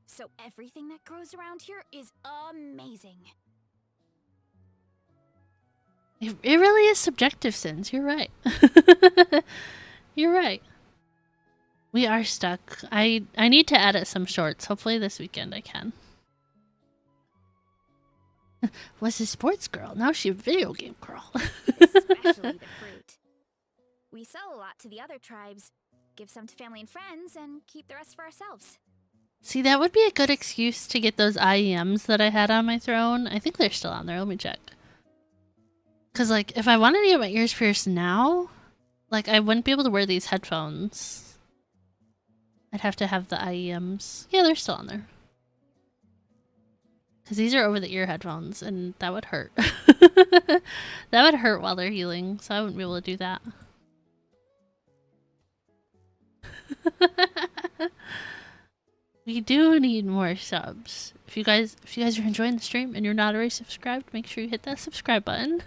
So everything that grows around here is amazing. It really is subjective, Sins. You're right. You're right. We are stuck. I need to edit some shorts. Hopefully this weekend I can. Was a sports girl. Now she's a video game girl. Especially the fruit. We sell a lot to the other tribes, give some to family and friends, and keep the rest for ourselves. See, that would be a good excuse to get those IEMs that I had on my throne. I think they're still on there. Let me check. Because, like, if I wanted to get my ears pierced now, like, I wouldn't be able to wear these headphones. I'd have to have the IEMs. Yeah, they're still on there. Because these are over-the-ear headphones, and that would hurt. That would hurt while they're healing, so I wouldn't be able to do that. We do need more subs. If you guys are enjoying the stream and you're not already subscribed, make sure you hit that subscribe button.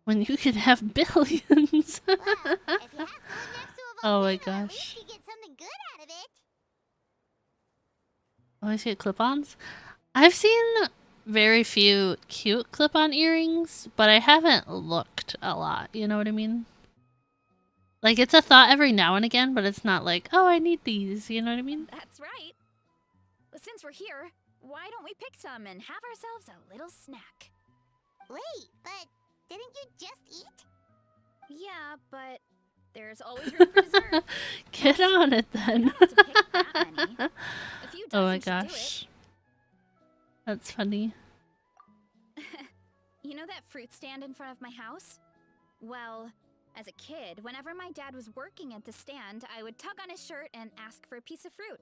When you can have billions. Well, if you have to live next to a Oh my volcano, at gosh. least you get something good out of it. Always get clip-ons. I've seen very few cute clip-on earrings, but I haven't looked a lot. You know what I mean? Like, it's a thought every now and again, but it's not like, oh, I need these. You know what I mean? That's right. Well, since we're here, why don't we pick some and have ourselves a little snack? Wait, but didn't you just eat? Yeah, but there's always room for dessert. Get on it You then. don't have to pick that many. A few Oh my dozen should do gosh. That's funny. it. You know that fruit stand in front of my house? Well, as a kid, whenever my dad was working at the stand, I would tug on his shirt and ask for a piece of fruit.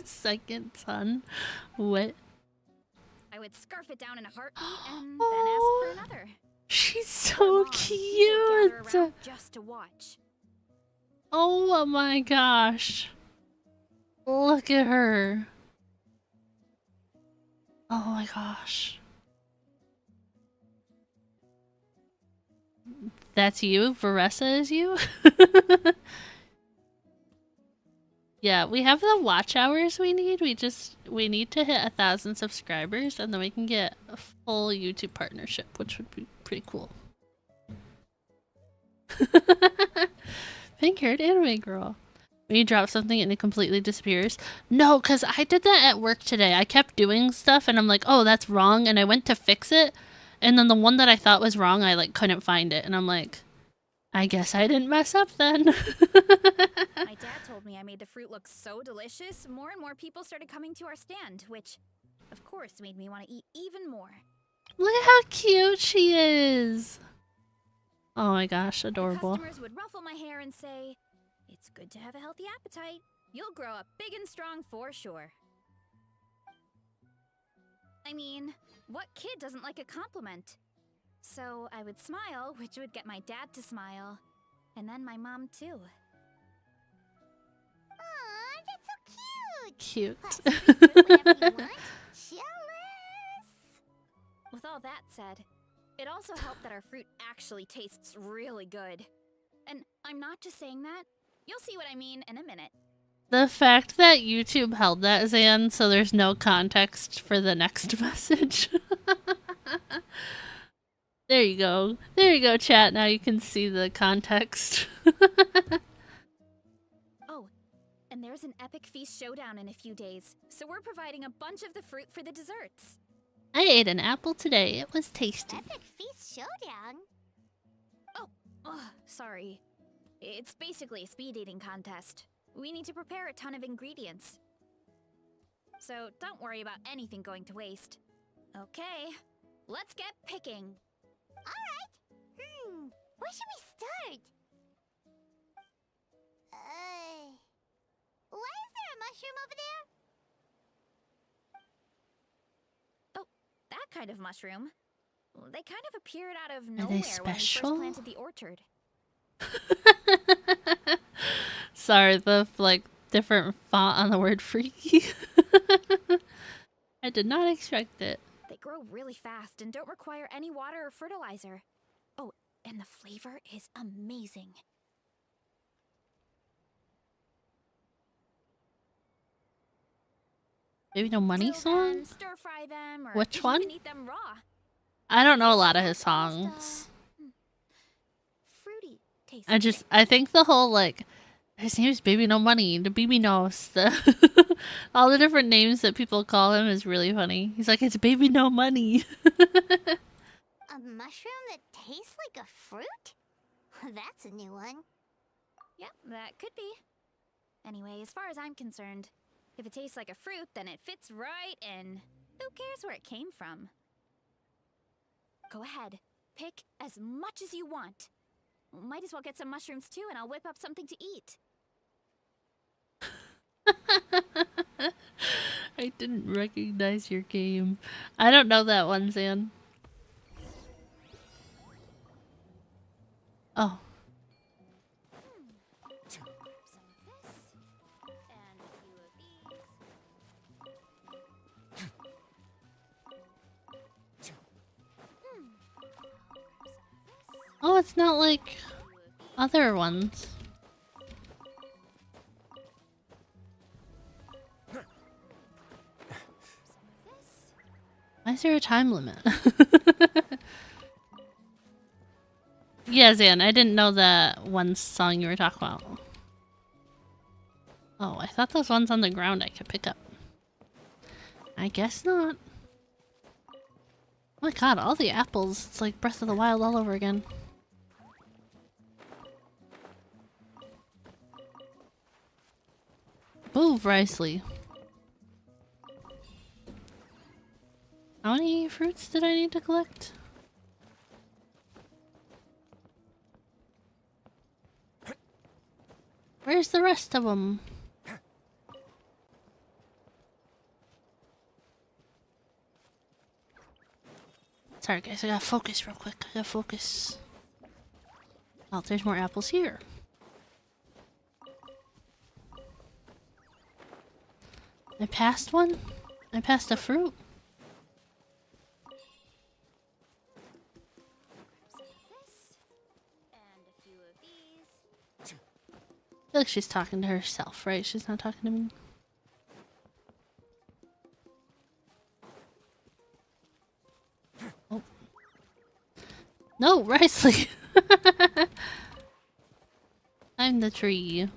Second son. What? I would scarf it down in a heartbeat and then Oh, ask for another. she's so Come on, people would gather cute. around just to watch. Oh my gosh. Look at her. Oh my gosh. That's you? Varesa is you? Yeah, we have the watch hours we need. We need to hit 1,000 subscribers and then we can get a full YouTube partnership, which would be pretty cool. Pink-haired anime girl. When you drop something and it completely disappears. No, because I did that at work today. I kept doing stuff and I'm like, oh, that's wrong. And I went to fix it. And then the one that I thought was wrong, I like couldn't find it. And I'm like, I guess I didn't mess up then. My dad told me I made the fruit look so delicious, more and more people started coming to our stand, which, of course, made me want to eat even more. Look at how cute she is. Oh my gosh, adorable. Customers would ruffle my hair and say, "It's good to have a healthy appetite. You'll grow up big and strong for sure." I mean, what kid doesn't like a compliment? So I would smile, which would get my dad to smile, and then my mom too. Aw, that's so cute. Cute. Plus, free fruit whenever you want. Jealous. With all that said, it also helped that our fruit actually tastes really good. And I'm not just saying that. You'll see what I mean in a minute. The fact that YouTube held that, Zan, so there's no context for the next message. There you go. There you go, chat. Now you can see the context. Oh, and there's an epic feast showdown in a few days, so we're providing a bunch of the fruit for the desserts. I ate an apple today. It was tasty. Epic Feast Showdown. Ugh, sorry. It's basically a speed eating contest. We need to prepare a ton of ingredients. So don't worry about anything going to waste. Okay, let's get picking. Alright. Where should we start? Why is there a mushroom over there? Oh, that kind of mushroom. They kind of appeared out of they nowhere when we first special? planted the orchard. Sorry, the like different font on the word freaky. I did not expect it. They grow really fast and don't require any water or fertilizer. Oh, and the flavor is amazing. Maybe No Money Grill song? them, stir fry them, or Which even one? eat them raw. I don't know a lot of his Almost, songs. fruity taste. I think the whole, like, his name is Baby No Money, the Baby Nose, the all the different names that people call him is really funny. He's like, it's Baby No Money. A mushroom that tastes like a fruit? That's a new one. Yeah, that could be. Anyway, as far as I'm concerned, if it tastes like a fruit, then it fits right in. Who cares where it came from? Go ahead. Pick as much as you want. Might as well get some mushrooms too, and I'll whip up something to eat. I didn't recognize your game. I don't know that one, Zan. Oh. Some of this, and a few of these. Oh, it's not like other ones. Why is there a time limit? Yeah, Zan, I didn't know that one song you were talking about. Oh, I thought those ones on the ground I could pick up. I guess not. Oh my god, all the apples. It's like Breath of the Wild all over again. Move, Risley. How many fruits did I need to collect? Where's the rest of them? Sorry guys, I gotta focus real quick. I gotta focus. Oh, there's more apples here. I passed one? I passed a fruit? I feel like she's talking to herself, right? She's not talking to me. Oh. No, Risley! I'm the tree.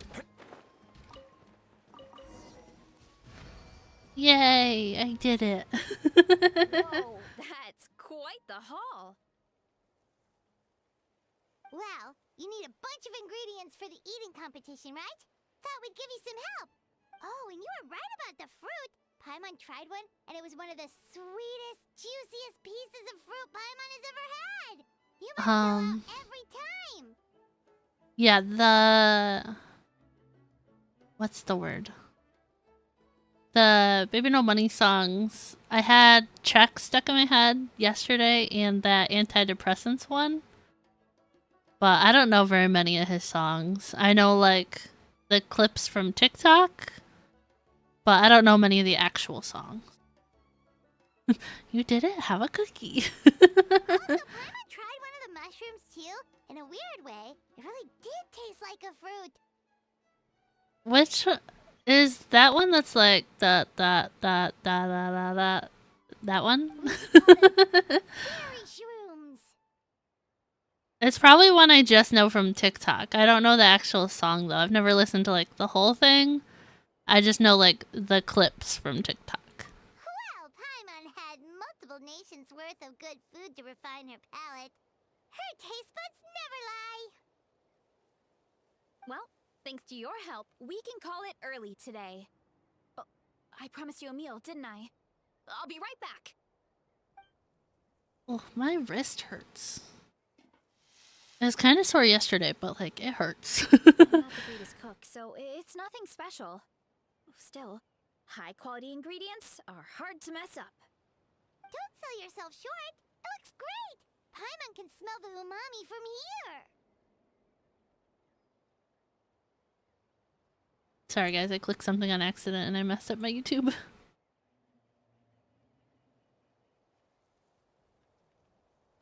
Yay! I did it! Whoa, that's quite the haul. Well, you need a bunch of ingredients for the eating competition, right? Thought we'd give you some help. Oh, and you were right about the fruit. Paimon tried one, and it was one of the sweetest, juiciest pieces of fruit Paimon has ever had. You must sell out every time. Yeah, the... What's the word? The Baby No Money songs. I had Check stuck in my head yesterday and that antidepressants one. But I don't know very many of his songs. I know, like, the clips from TikTok. But I don't know many of the actual songs. You did it? Have a cookie. Also, Paimon tried one of the mushrooms too. In a weird way, it really did taste like a fruit. Which is that one that's like that one? Berry shrooms. It's probably one I just know from TikTok. I don't know the actual song though. I've never listened to like the whole thing. I just know like the clips from TikTok. Well, Paimon had multiple nations worth of good food to refine her palate. Her taste buds never lie. Well, thanks to your help, we can call it early today. Oh, I promised you a meal, didn't I? I'll be right back. Oh, my wrist hurts. It was kind of sore yesterday, but like it hurts. I'm not the greatest cook, so it's nothing special. Still, high-quality ingredients are hard to mess up. Don't sell yourself short. It looks great. Paimon can smell the umami from here. Sorry guys, I clicked something on accident and I messed up my YouTube.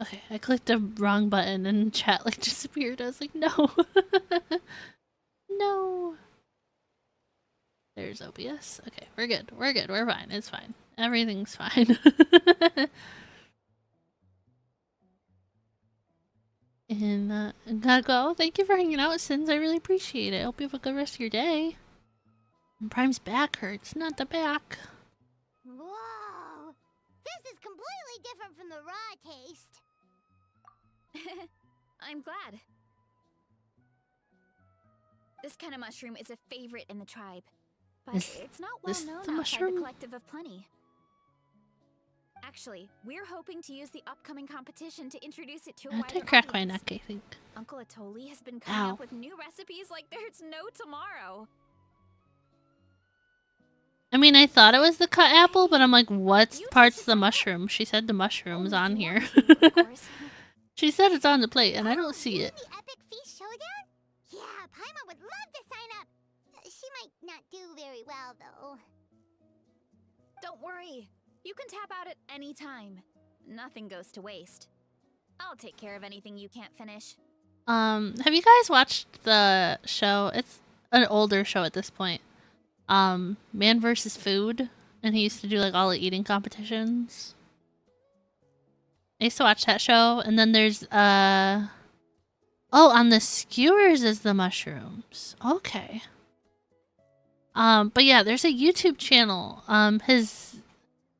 Okay, I clicked the wrong button and chat like disappeared. I was like, no. No. There's OBS. Okay, we're good. We're good. We're fine. It's fine. Everything's fine. And gotta go. Thank you for hanging out, Sins. I really appreciate it. I hope you have a good rest of your day. And Prime's back hurts, not the back. Whoa! This is completely different from the raw taste. I'm glad. This kind of mushroom is a favorite in the tribe, but it's not well known outside mushroom? the Collective of Plenty. Actually, we're hoping to use the upcoming competition to introduce it to a I wider did crack my audience. neck, I think. Uncle Atoli has been coming Ow. up with new recipes like there's no tomorrow. I mean, I thought it was the cut apple, but I'm like, what's You parts should of the try it. mushroom? She said the mushroom's Only if on you here. want to, of course. She said it's on the plate, and I Oh, don't see you it. mean the Epic Feast Showdown? Yeah, Paimon would love to sign up. She might not do very well, though. Don't worry. You can tap out at any time. Nothing goes to waste. I'll take care of anything you can't finish. Have you guys watched the show? It's an older show at this point. Man vs. Food, and he used to do like all the eating competitions. I used to watch that show, and then there's oh, on the skewers is the mushrooms. Okay. But yeah, there's a YouTube channel. His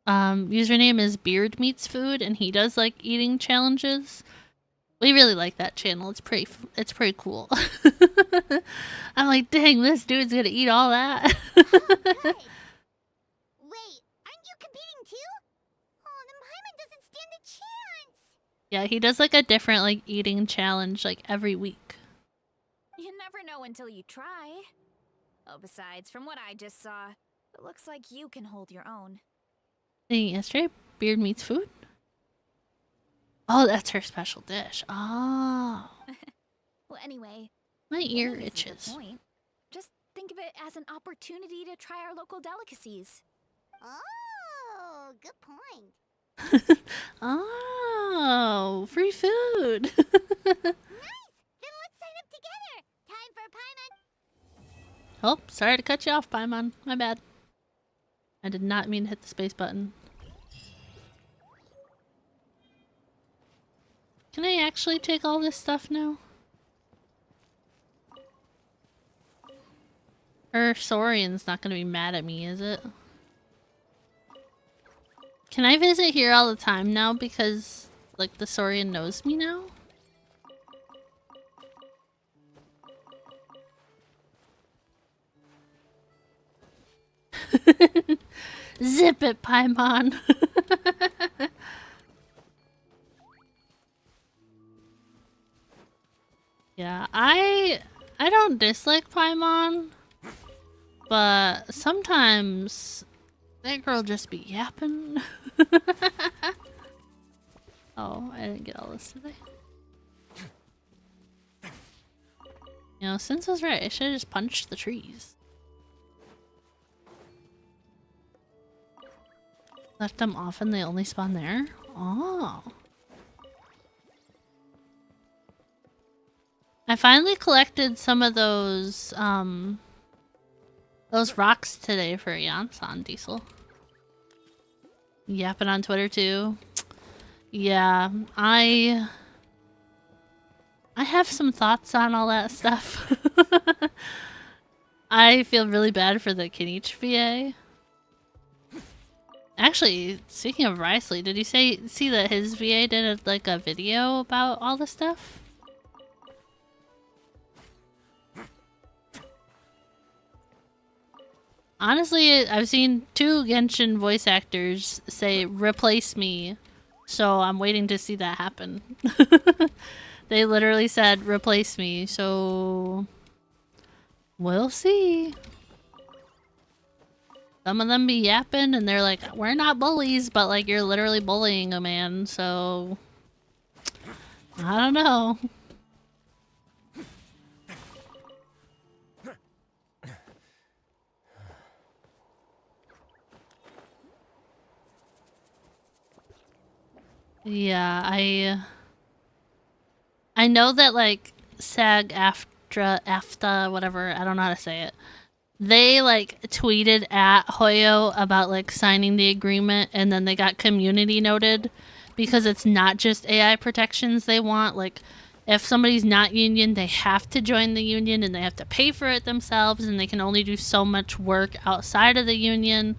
username is Beard Meets Food, and he does like eating challenges. We really like that channel. It's pretty cool. I'm like, dang, this dude's gonna eat all that. Oh, good. Wait, aren't you competing too? Oh, then Paimon doesn't stand a chance. Yeah, he does like a different like eating challenge like every week. You never know until you try. Oh, besides, from what I just saw, it looks like you can hold your own. Yesterday, Beard Meets Food. Oh, that's her special dish. Oh, Well, anyway, my ear maybe this is the itches. point. Just think of it as an opportunity to try our local delicacies. Oh, good point. Oh, free food. Nice! Then let's sign up together. Time for Paimon. Oh, sorry to cut you off, Paimon. My bad. I did not mean to hit the space button. Can I actually take all this stuff now? Her Saurian's not gonna be mad at me, is it? Can I visit here all the time now because, like, the Saurian knows me now? Zip it, Paimon! Yeah, I don't dislike Paimon, but sometimes that girl just be yapping. Oh, I didn't get all this today. You know, Sins was right. I should have just punched the trees. Left them off and they only spawn there? Oh. I finally collected some of those rocks today for Yansan Diesel. Yapping on Twitter too. Yeah, I have some thoughts on all that stuff. I feel really bad for the Kinich VA. Actually, speaking of Risley, did you see that his VA did like a video about all this stuff? Honestly, I've seen 2 Genshin voice actors say, replace me, so I'm waiting to see that happen. They literally said, replace me, so we'll see. Some of them be yapping and they're like, we're not bullies, but like you're literally bullying a man, so I don't know. Yeah, I know that like SAG-AFTRA, whatever, I don't know how to say it, they like tweeted at Hoyo about like signing the agreement, and then they got community noted because it's not just AI protections they want. Like, if somebody's not union, they have to join the union and they have to pay for it themselves, and they can only do so much work outside of the union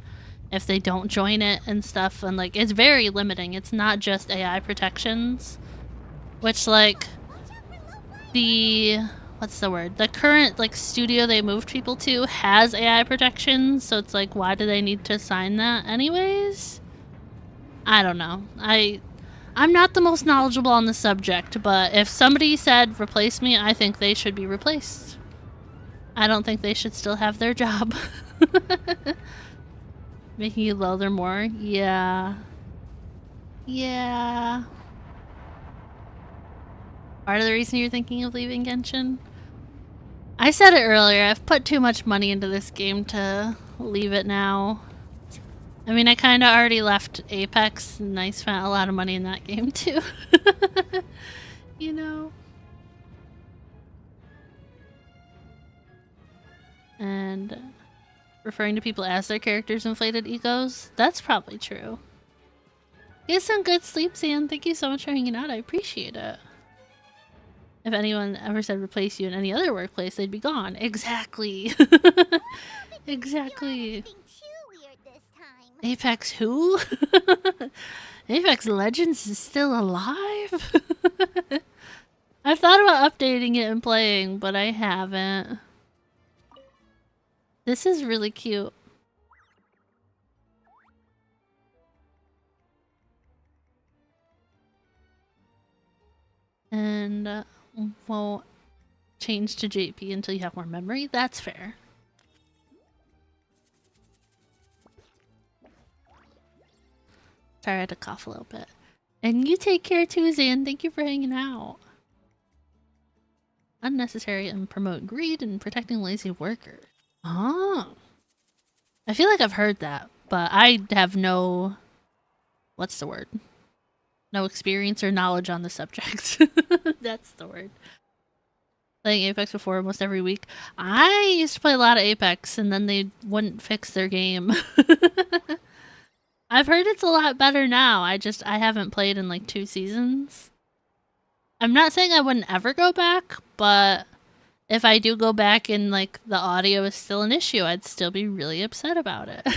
if they don't join it and stuff. And like, it's very limiting. It's not just AI protections, which like the what's the word? The current like studio they moved people to has AI protections, so it's like, why do they need to sign that anyways? I don't know. I'm not the most knowledgeable on the subject, but if somebody said replace me, I think they should be replaced. I don't think they should still have their job. Making you loather more? Yeah. Yeah. Part of the reason you're thinking of leaving Genshin? I said it earlier, I've put too much money into this game to leave it now. I mean, I kind of already left Apex, and I spent a lot of money in that game too. You know? And referring to people as their characters' inflated egos, that's probably true. Get some good sleep, Sam. Thank you so much for hanging out. I appreciate it. If anyone ever said replace you in any other workplace, they'd be gone. Exactly. Exactly. Apex who? Apex Legends is still alive? I've thought about updating it and playing, but I haven't. This is really cute. And won't change to JP until you have more memory. That's fair. Sorry, I had to cough a little bit. And you take care too, Zan. Thank you for hanging out. Unnecessary and promote greed and protecting lazy workers. Oh. I feel like I've heard that, but I have no... What's the word? No experience or knowledge on the subject. That's the word. Playing Apex before almost every week. I used to play a lot of Apex, and then they wouldn't fix their game. I've heard it's a lot better now. I haven't played in like 2 seasons. I'm not saying I wouldn't ever go back, but if I do go back and like the audio is still an issue, I'd still be really upset about it.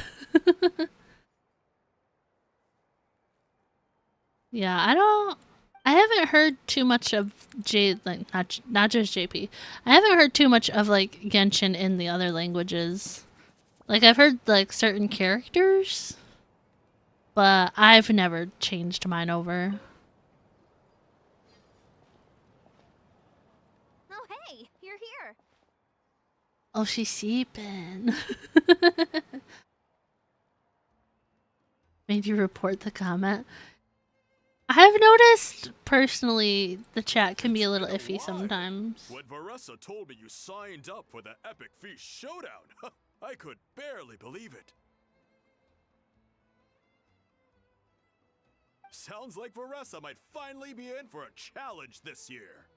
Yeah, I haven't heard too much of not just JP. I haven't heard too much of like Genshin in the other languages. Like, I've heard like certain characters, but I've never changed mine over. Oh, hey, you're here. Oh, she's seeping. Maybe report the comment. I've noticed, personally, the chat can be a little iffy sometimes. When Varesa told me you signed up for the Epic Feast Showdown, I could barely believe it. Sounds like Varesa might finally be in for a challenge this year.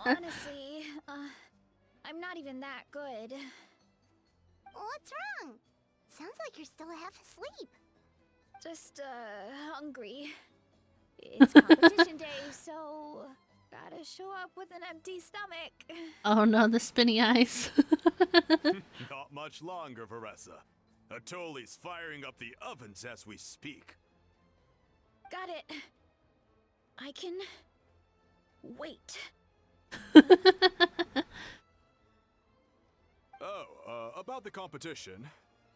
Honestly, I'm not even that good. What's wrong? Sounds like you're still half asleep. Just, hungry. It's competition day, so gotta show up with an empty stomach. Oh no, the spinny eyes. Not much longer, Varesa. Atoli's firing up the ovens as we speak. Got it. I can wait. About the competition.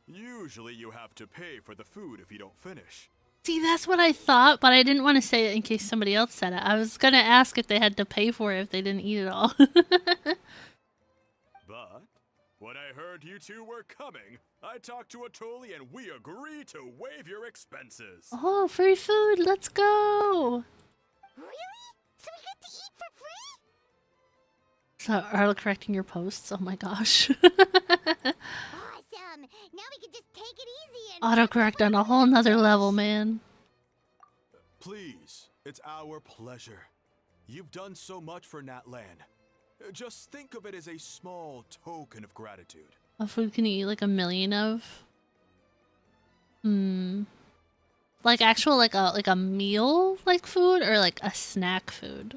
Usually you have to pay for the food if you don't finish. See, that's what I thought, but I didn't want to say it in case somebody else said it. I was gonna ask if they had to pay for it if they didn't eat it all. But when I heard you two were coming, I talked to Atoli and we agreed to waive your expenses. Oh, free food, let's go! Really? So we get to eat for free? So, auto-correcting your posts? Oh my gosh. Awesome! Now we can just take it easy and... Autocorrect on a whole nother level, man. Please, it's our pleasure. You've done so much for Natlan. Just think of it as a small token of gratitude. A food can you eat like a million of? Like actual like a meal like food or like a snack food?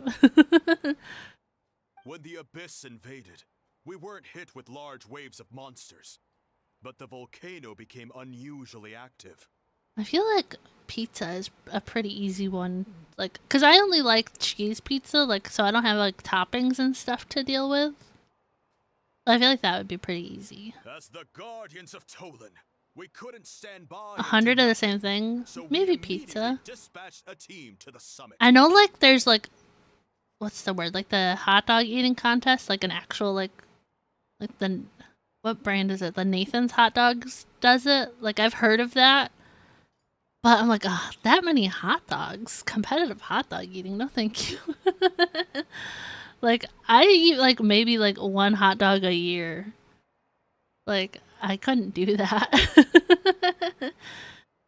When the Abyss invaded, we weren't hit with large waves of monsters, but the volcano became unusually active. I feel like pizza is a pretty easy one, like, cause I only like cheese pizza, like, so I don't have like toppings and stuff to deal with. I feel like that would be pretty easy. As the guardians of Tolan, we couldn't stand by. 100 of the same thing, so maybe pizza. Dispatched a team to the summit. I know, like, there's like, what's the word? Like the hot dog eating contest, like an actual like the, what brand is it? The Nathan's Hot Dogs does it. Like I've heard of that. But I'm like, ah, that many hot dogs. Competitive hot dog eating. No, thank you. Like, I eat, like, maybe, like, one hot dog a year. Like, I couldn't do that.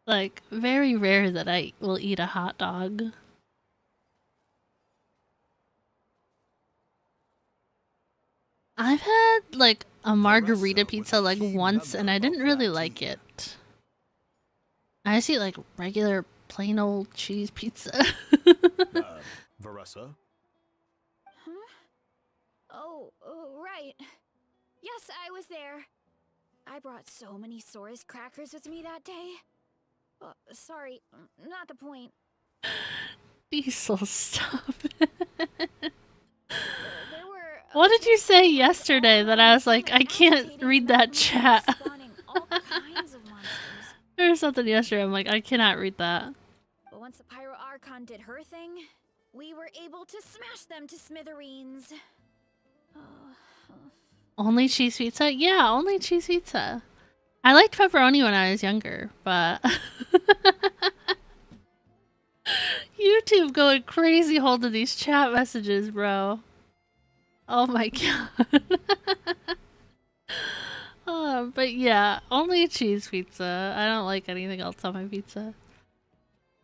Like, very rare that I will eat a hot dog. I've had, like, a margarita pizza, like, once, and I didn't really like it. I just eat like regular plain old cheese pizza. Varesa? Huh? Oh, right. Yes, I was there. I brought so many Sora's crackers with me that day. Sorry, not the point. Diesel, stop. There were. What did you say yesterday that I was like, I can't read that chat? Spawning all kinds of monsters. There was something yesterday, I'm like, I cannot read that. But once the Pyro Archon did her thing, we were able to smash them to smithereens. Only cheese pizza? Yeah, only cheese pizza. I liked pepperoni when I was younger, but... YouTube going crazy holding these chat messages, bro. Oh my god. But yeah, only cheese pizza. I don't like anything else on my pizza.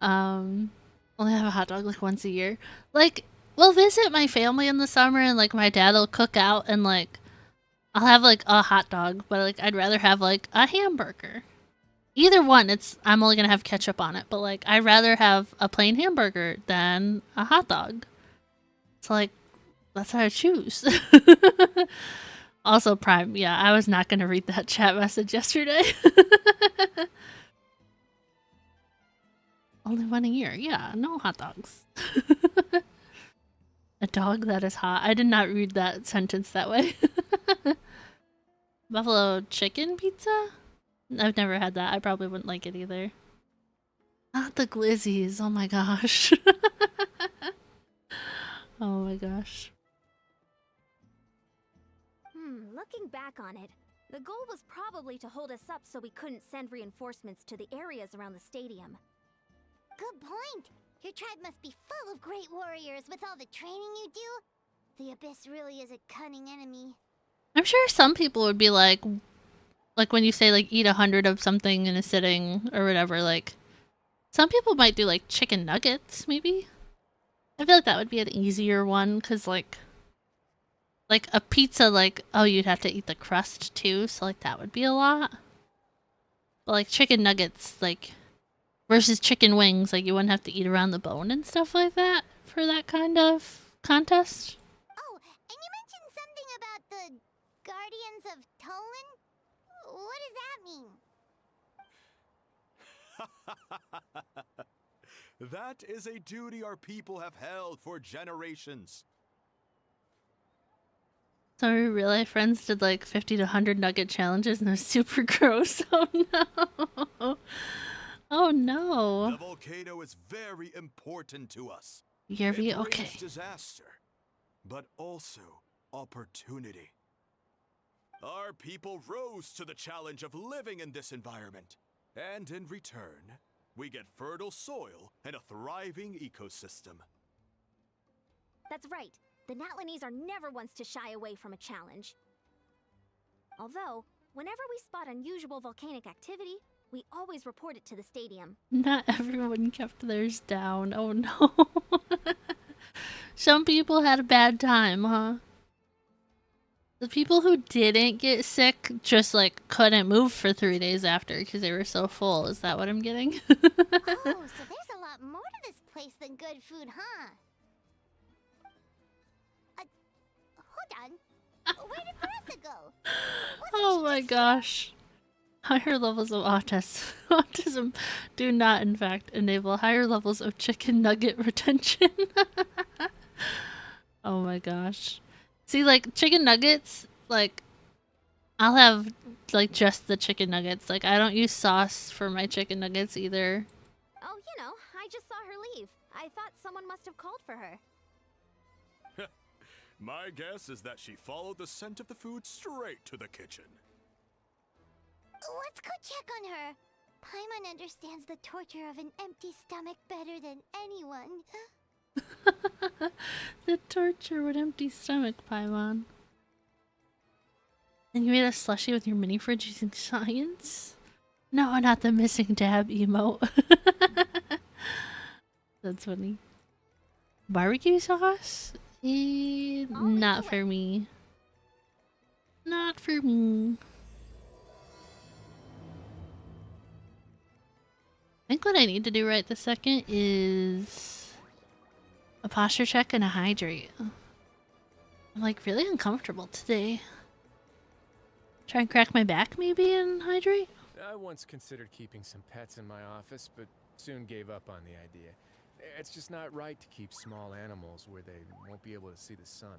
Only have a hot dog like once a year. Like, we'll visit my family in the summer and like my dad will cook out and like I'll have like a hot dog, but like I'd rather have like a hamburger. Either one, I'm only gonna have ketchup on it, but like I'd rather have a plain hamburger than a hot dog. So like that's how I choose. Also Prime, yeah, I was not gonna read that chat message yesterday. Only one a year, yeah, no hot dogs. A dog that is hot. I did not read that sentence that way. Buffalo chicken pizza? I've never had that. I probably wouldn't like it either. Not the glizzies. Oh my gosh. Oh my gosh. Looking back on it, the goal was probably to hold us up so we couldn't send reinforcements to the areas around the stadium. Good point. Your tribe must be full of great warriors with all the training you do. The Abyss really is a cunning enemy. I'm sure some people would be like when you say like eat 100 of something in a sitting or whatever, like some people might do like chicken nuggets, maybe. I feel like that would be an easier one because like a pizza, like, oh, you'd have to eat the crust too, so like that would be a lot. But like chicken nuggets, like versus chicken wings, like you wouldn't have to eat around the bone and stuff like that for that kind of contest. Oh, and you mentioned something about the Guardians of Tolan? What does that mean? That is a duty our people have held for generations. So our real life friends did like 50 to 100 nugget challenges and it was super gross. Oh no. Oh no. The volcano is very important to us. Yerby, okay. Disaster, but also opportunity. Our people rose to the challenge of living in this environment, and in return, we get fertile soil and a thriving ecosystem. That's right. The Natlanese are never ones to shy away from a challenge. Although, whenever we spot unusual volcanic activity, we always report it to the stadium. Not everyone kept theirs down. Oh no. Some people had a bad time, huh? The people who didn't get sick just like couldn't move for 3 days after because they were so full. Is that what I'm getting? Oh, so there's a lot more to this place than good food, huh? Hold on. Where did Varesa go? Oh my gosh. Higher levels of autism do not, in fact, enable higher levels of chicken nugget retention. Oh my gosh. See, like, chicken nuggets, like, I'll have, like, just the chicken nuggets. Like, I don't use sauce for my chicken nuggets either. Oh, you know, I just saw her leave. I thought someone must have called for her. My guess is that she followed the scent of the food straight to the kitchen. Let's go check on her. Paimon understands the torture of an empty stomach better than anyone. The torture with empty stomach, Paimon. And you made a slushie with your mini fridge using science? No, not the missing dab emote. That's funny. Barbecue sauce? Not for me. Not for me. I think what I need to do right this second is a posture check and a hydrate. I'm like really uncomfortable today. Try and crack my back maybe and hydrate? I once considered keeping some pets in my office, but soon gave up on the idea. It's just not right to keep small animals where they won't be able to see the sun.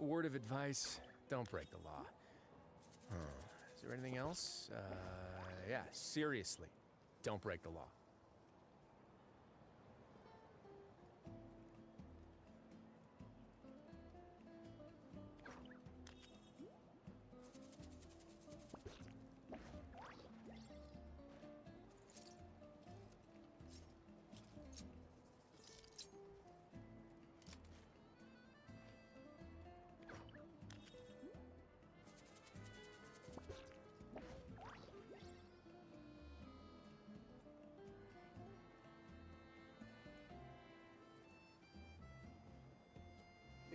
A word of advice, don't break the law. Is there anything else? Yeah, seriously, don't break the law.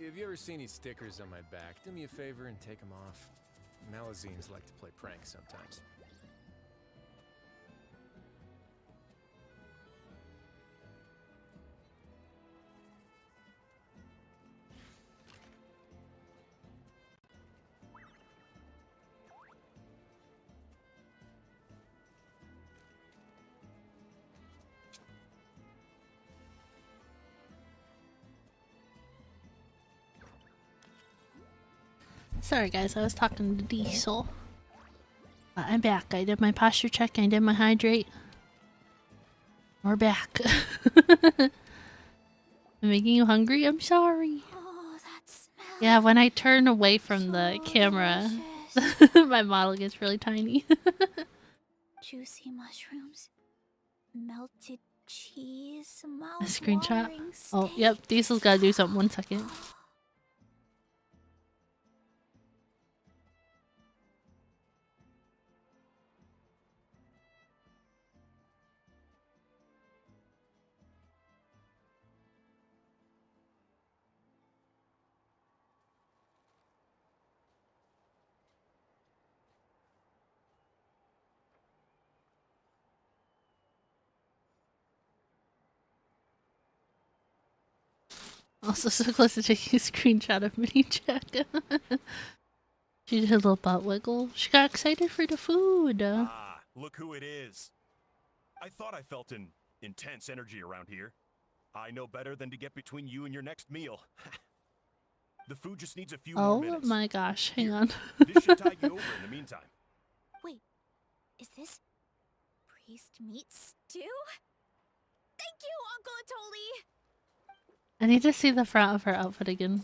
If you ever see any stickers on my back, do me a favor and take them off. Malazines like to play pranks sometimes. Sorry guys, I was talking to Diesel. I'm back. I did my posture check, I did my hydrate. We're back. I'm making you hungry? I'm sorry. Oh, that smell. Yeah, when I turn away from the So camera, delicious. my model gets really tiny. Juicy mushrooms, melted cheese, A screenshot? mouth-watering Oh, yep, steak. Diesel's gotta do something. 1 second. Also so close to taking a screenshot of mini check. She did a little butt wiggle. She got excited for the food. Ah, look who it is. I thought I felt an intense energy around here. I know better than to get between you and your next meal. The food just needs a few more Oh minutes. my gosh, hang Here, on. This should tide you over in the meantime. Wait, is this priest meat stew? Thank you, Uncle Atoli! I need to see the front of her outfit again.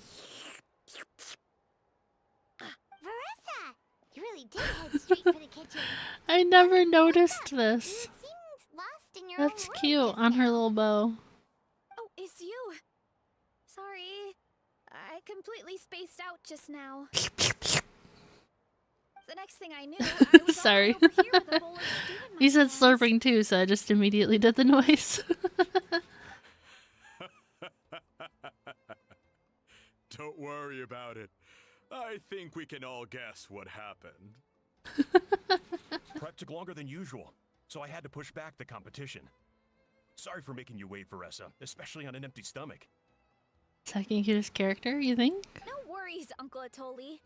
Varesa! You really did head straight for the kitchen. I never noticed You this. seemed lost in your That's own world cute just on her now. little bow. Oh, it's you. Sorry. I completely spaced out just now. The next thing I knew, I was Sorry. all over here with a bowl of stew in my He said hands. slurping too, so I just immediately did the noise. Don't worry about it. I think we can all guess what happened. Prep took longer than usual, so I had to push back the competition. Sorry for making you wait, Varesa, especially on an empty stomach. Second cutest character, you think? No worries, Uncle Atoli.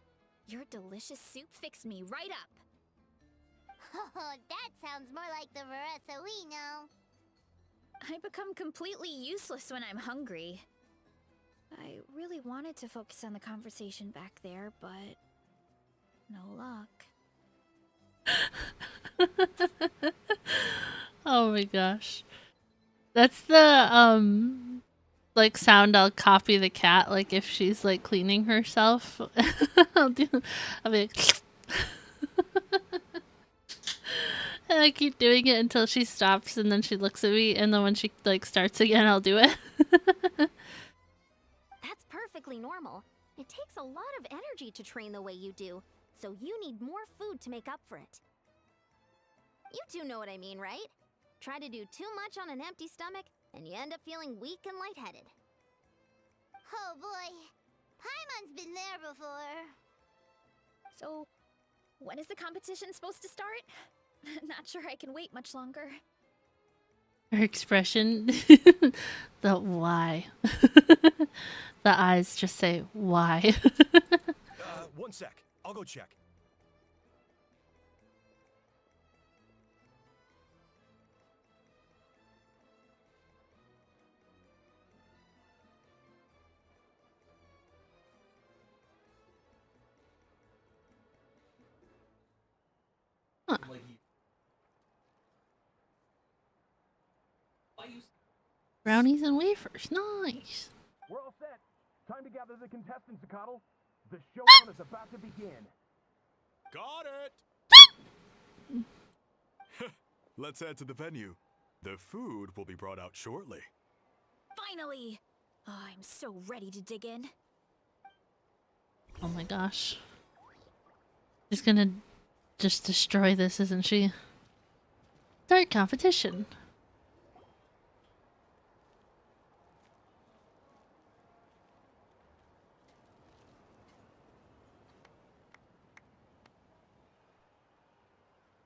Your delicious soup fixed me right up. Oh, that sounds more like the Varesa we know. I become completely useless when I'm hungry. I really wanted to focus on the conversation back there, but no luck. Oh my gosh. That's the like sound I'll copy the cat, like if she's like cleaning herself. I'll be like and I keep doing it until she stops and then she looks at me and then when she like starts again I'll do it. That's perfectly normal. It takes a lot of energy to train the way you do, so you need more food to make up for it. You two know what I mean, right? Try to do too much on an empty stomach, and you end up feeling weak and lightheaded. Oh boy. Paimon's been there before. So, when is the competition supposed to start? Not sure I can wait much longer. Her expression, the why. The eyes just say why. One sec. I'll go check. Brownies and wafers, nice. We're all set. Time to gather the contestants, Zakatl. The showdown is about to begin. Got it! Let's head to the venue. The food will be brought out shortly. Finally! Oh, I'm so ready to dig in. Oh my gosh. She's gonna just destroy this, isn't she? Start competition.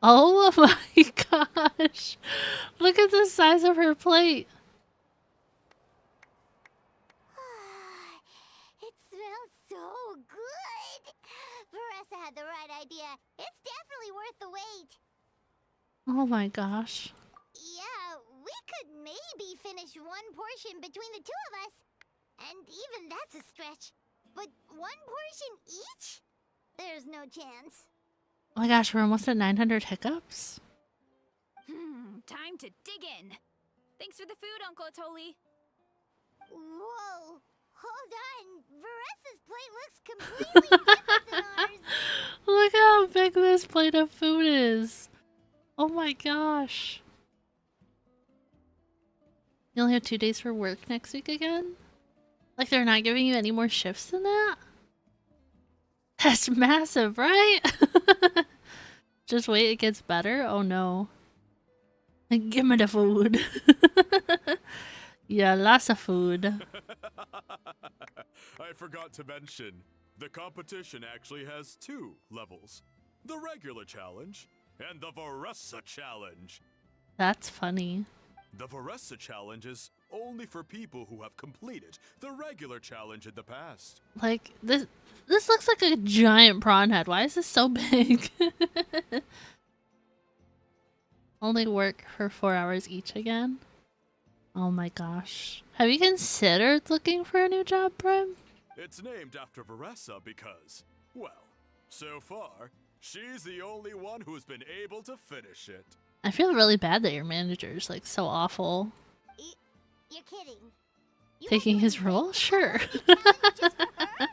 Oh my gosh. Look at the size of her plate. It smells so good. Varesa had the right idea. It's definitely worth the wait. Oh my gosh. Yeah, we could maybe finish one portion between the two of us. And even that's a stretch. But one portion each? There's no chance. Oh my gosh, we're almost at 900 hiccups. Time to dig in. Thanks for the food, Uncle Atoli. Whoa. Hold on. Varesa's plate looks completely different than ours. Look how big this plate of food is. Oh my gosh. You only have 2 days for work next week again? Like they're not giving you any more shifts than that? That's massive, right? Just wait, it gets better? Oh no. Give me the food. Yeah, lots of food. I forgot to mention, the competition actually has 2 levels. The regular challenge and the Varesa challenge. That's funny. The Varesa challenge is only for people who have completed the regular challenge in the past. Like, this looks like a giant prawn head. Why is this so big? Only work for 4 hours each again? Oh my gosh. Have you considered looking for a new job, Prime? It's named after Varesa because, well, so far, she's the only one who's been able to finish it. I feel really bad that your manager's like so awful. You're kidding. You Taking were his doing role? great Sure. challenge just for her?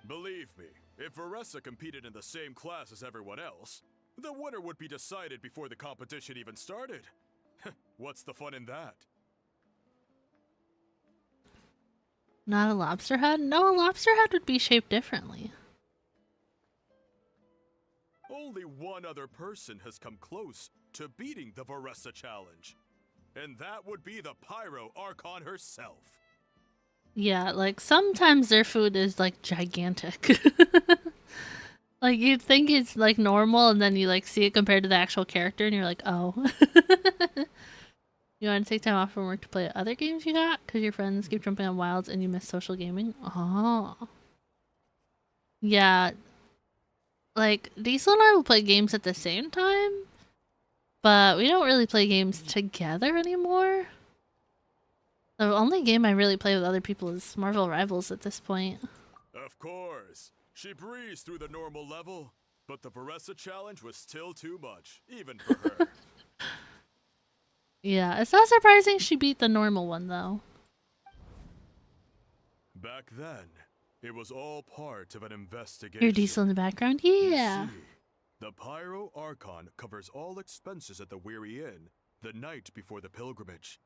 Believe me, if Varesa competed in the same class as everyone else, the winner would be decided before the competition even started. What's the fun in that? Not a lobster head? No, a lobster head would be shaped differently. Only one other person has come close to beating the Varesa challenge. And that would be the Pyro Archon herself. Yeah, like sometimes their food is like gigantic. Like you'd think it's like normal and then you like see it compared to the actual character and you're like, oh. You want to take time off from work to play other games you got? Because your friends keep jumping on wilds and you miss social gaming? Oh. Yeah. Like, Diesel and I will play games at the same time, but we don't really play games together anymore. The only game I really play with other people is Marvel Rivals at this point. Of course. She breezed through the normal level, but the Varesa challenge was still too much, even for her. Yeah, it's not surprising she beat the normal one, though. Back then, it was all part of an investigation. You're Diesel in the background? Yeah. You see, the Pyro Archon covers all expenses at the Weary Inn the night before the pilgrimage.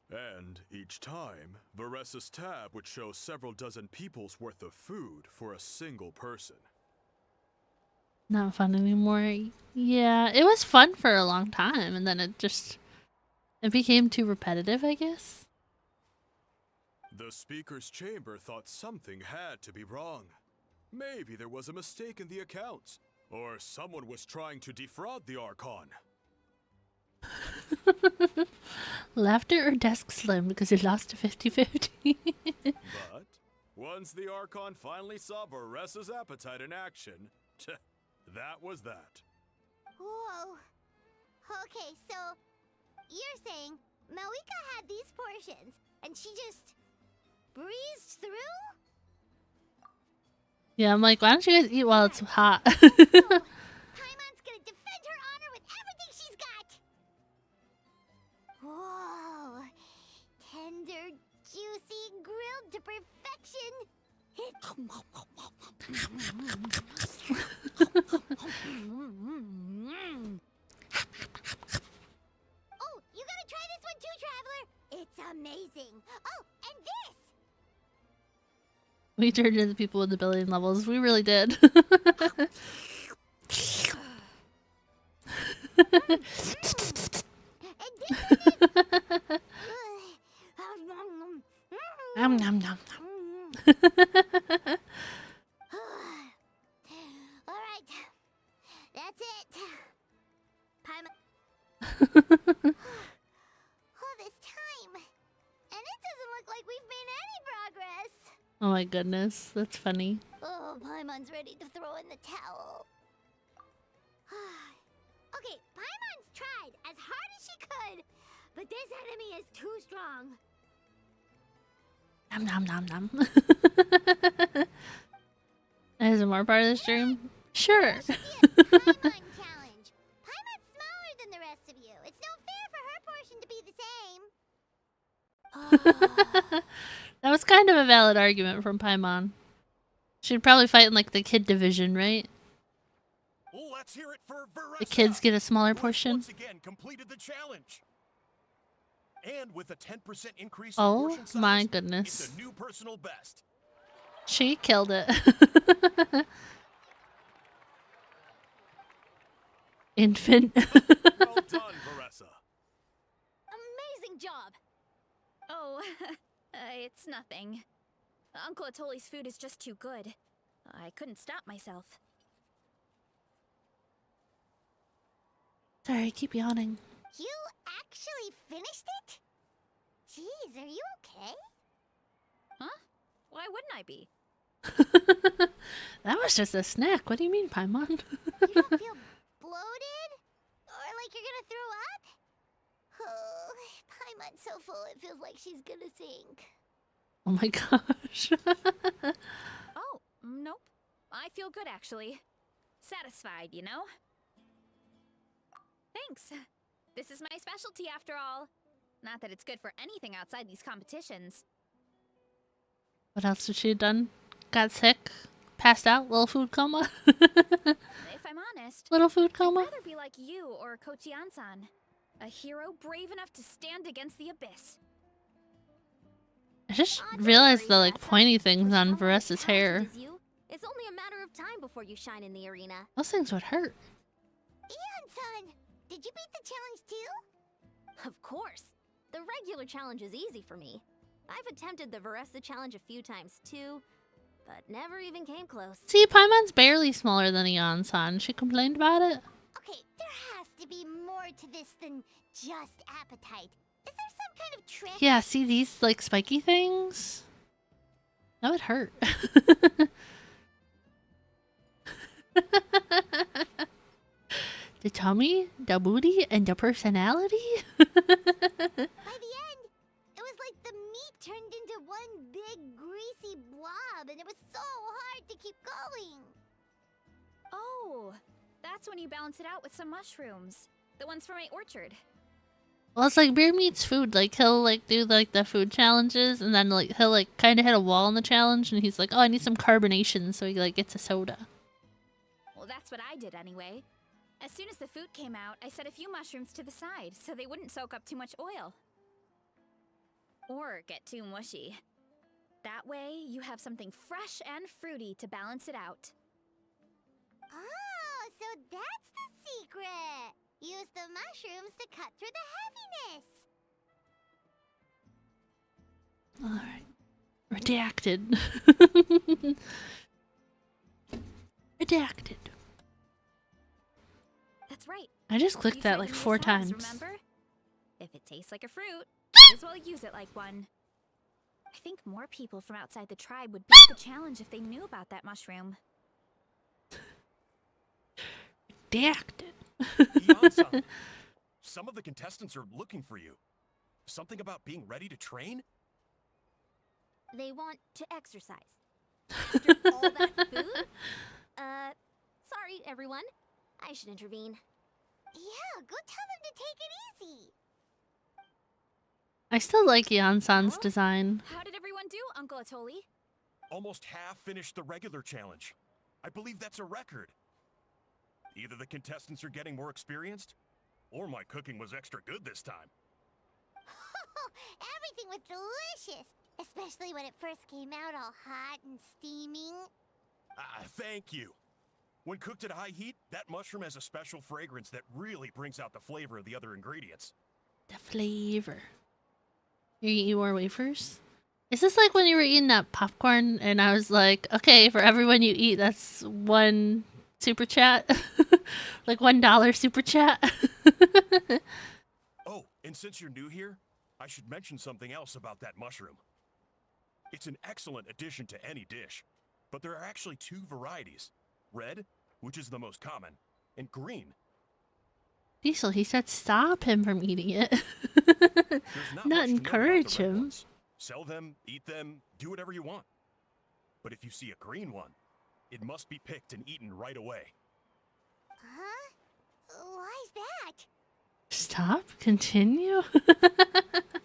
And each time, Varesa's tab would show several dozen people's worth of food for a single person. Not fun anymore. Yeah, it was fun for a long time, and then it became too repetitive, I guess. The speaker's chamber thought something had to be wrong. Maybe there was a mistake in the accounts, or someone was trying to defraud the Archon. Laughter or desk slim because it lost to 50-50. But once the Archon finally saw Varesa's appetite in action, that was that. Whoa. Okay, so you're saying Malika had these portions and she just breezed through? Yeah, I'm like, why don't you guys eat while it's hot? So, Paimon's gonna defend her honor with everything she's got. Whoa. Tender, juicy, grilled to perfection. Oh, you gotta try this one too, Traveler. It's amazing. Oh, and this. We turned into the people with the billion levels. We really did. Nom nom nom nom. All right, that's it. All this time, and it doesn't look like we've made any progress. Oh my goodness, that's funny. Oh, Paimon's ready to throw in the towel. Okay, Paimon's tried as hard as she could, but this enemy is too strong. Nom nom nom nom. Is there more part of the stream? Sure. There should be a Paimon challenge. Paimon's smaller than the rest of you. It's no fair for her portion to be the same. That was kind of a valid argument from Paimon. She'd probably fight in like the kid division, right? Let's hear it for Varesa. The kids get a smaller who has portion. Once again completed the challenge. And with a 10% increase Oh in portion size, my goodness. it's a new personal best. She killed it. Infant. Well done, Varesa. Amazing job! Oh, it's nothing. Uncle Atoli's food is just too good. I couldn't stop myself. Sorry, I keep yawning. You actually finished it? Jeez, are you okay? Huh? Why wouldn't I be? That was just a snack. What do you mean, Paimon? You don't feel bloated? Or like you're gonna throw up? Oh, Paimon's so full it feels like she's gonna sink. Oh my gosh. Oh, nope. I feel good actually. Satisfied, you know? Thanks. This is my specialty after all. Not that it's good for anything outside these competitions. What else has she done? Got sick? Passed out? Little food coma? If I'm honest, Little food I'd coma? rather be like you or Kochi-san. A hero brave enough to stand against the abyss. I just Don't realized worry, the like Varesa. pointy With things on someone as Varesa's talented hair. as you, it's only a matter of time before you shine in the arena. Those things would hurt. Ian-san, did you beat the challenge too? Of course. The regular challenge is easy for me. I've attempted the Varesa challenge a few times too, but never even came close. See, Paimon's barely smaller than Ian-san. She complained about it. Okay, there has to be more to this than just appetite. Is there some kind of trick? Yeah, see these like spiky things? That would hurt. The tummy, the booty, and the personality? By the end, it was like the meat turned into one big greasy blob, and it was so hard to keep going. Oh, that's when you balance it out with some mushrooms. The ones from my orchard. Well, it's like Beer Meats Food. Like, he'll like do like the food challenges, and then like he'll like kind of hit a wall in the challenge, and he's like, "Oh, I need some carbonation," so he like gets a soda. Well, that's what I did anyway. As soon as the food came out, I set a few mushrooms to the side so they wouldn't soak up too much oil. Or get too mushy. That way, you have something fresh and fruity to balance it out. Oh, so that's the secret. Use the mushrooms to cut through the heaviness. All right, redacted. Redacted. That's right. I just You clicked that tried like the 4 new sauce, times. Remember? If it tastes like a fruit, might as well use it like one. I think more people from outside the tribe would beat the challenge if they knew about that mushroom. Redacted. Ian-san, some of the contestants are looking for you. Something about being ready to train? They want to exercise. After all that food? Sorry, everyone. I should intervene. Yeah, go tell them to take it easy. I still like Ian-san's Huh? design. How did everyone do, Uncle Atoli? Almost half finished the regular challenge. I believe that's a record. Either the contestants are getting more experienced, or my cooking was extra good this time. Everything was delicious, especially when it first came out all hot and steaming. Thank you. When cooked at high heat, that mushroom has a special fragrance that really brings out the flavor of the other ingredients. The flavor. You eat more wafers? Is this like when you were eating that popcorn and I was like, okay, for everyone you eat, that's one super chat? Like $1 super chat? Oh, and since you're new here, I should mention something else about that mushroom. It's an excellent addition to any dish, but there are actually 2 varieties. Red, which is the most common, and green. Diesel, he said stop him from eating it. There's not much to Not know about encourage the red him. ones. Sell them, eat them, do whatever you want. But if you see a green one, it must be picked and eaten right away. Huh? Why's that? Stop? Continue?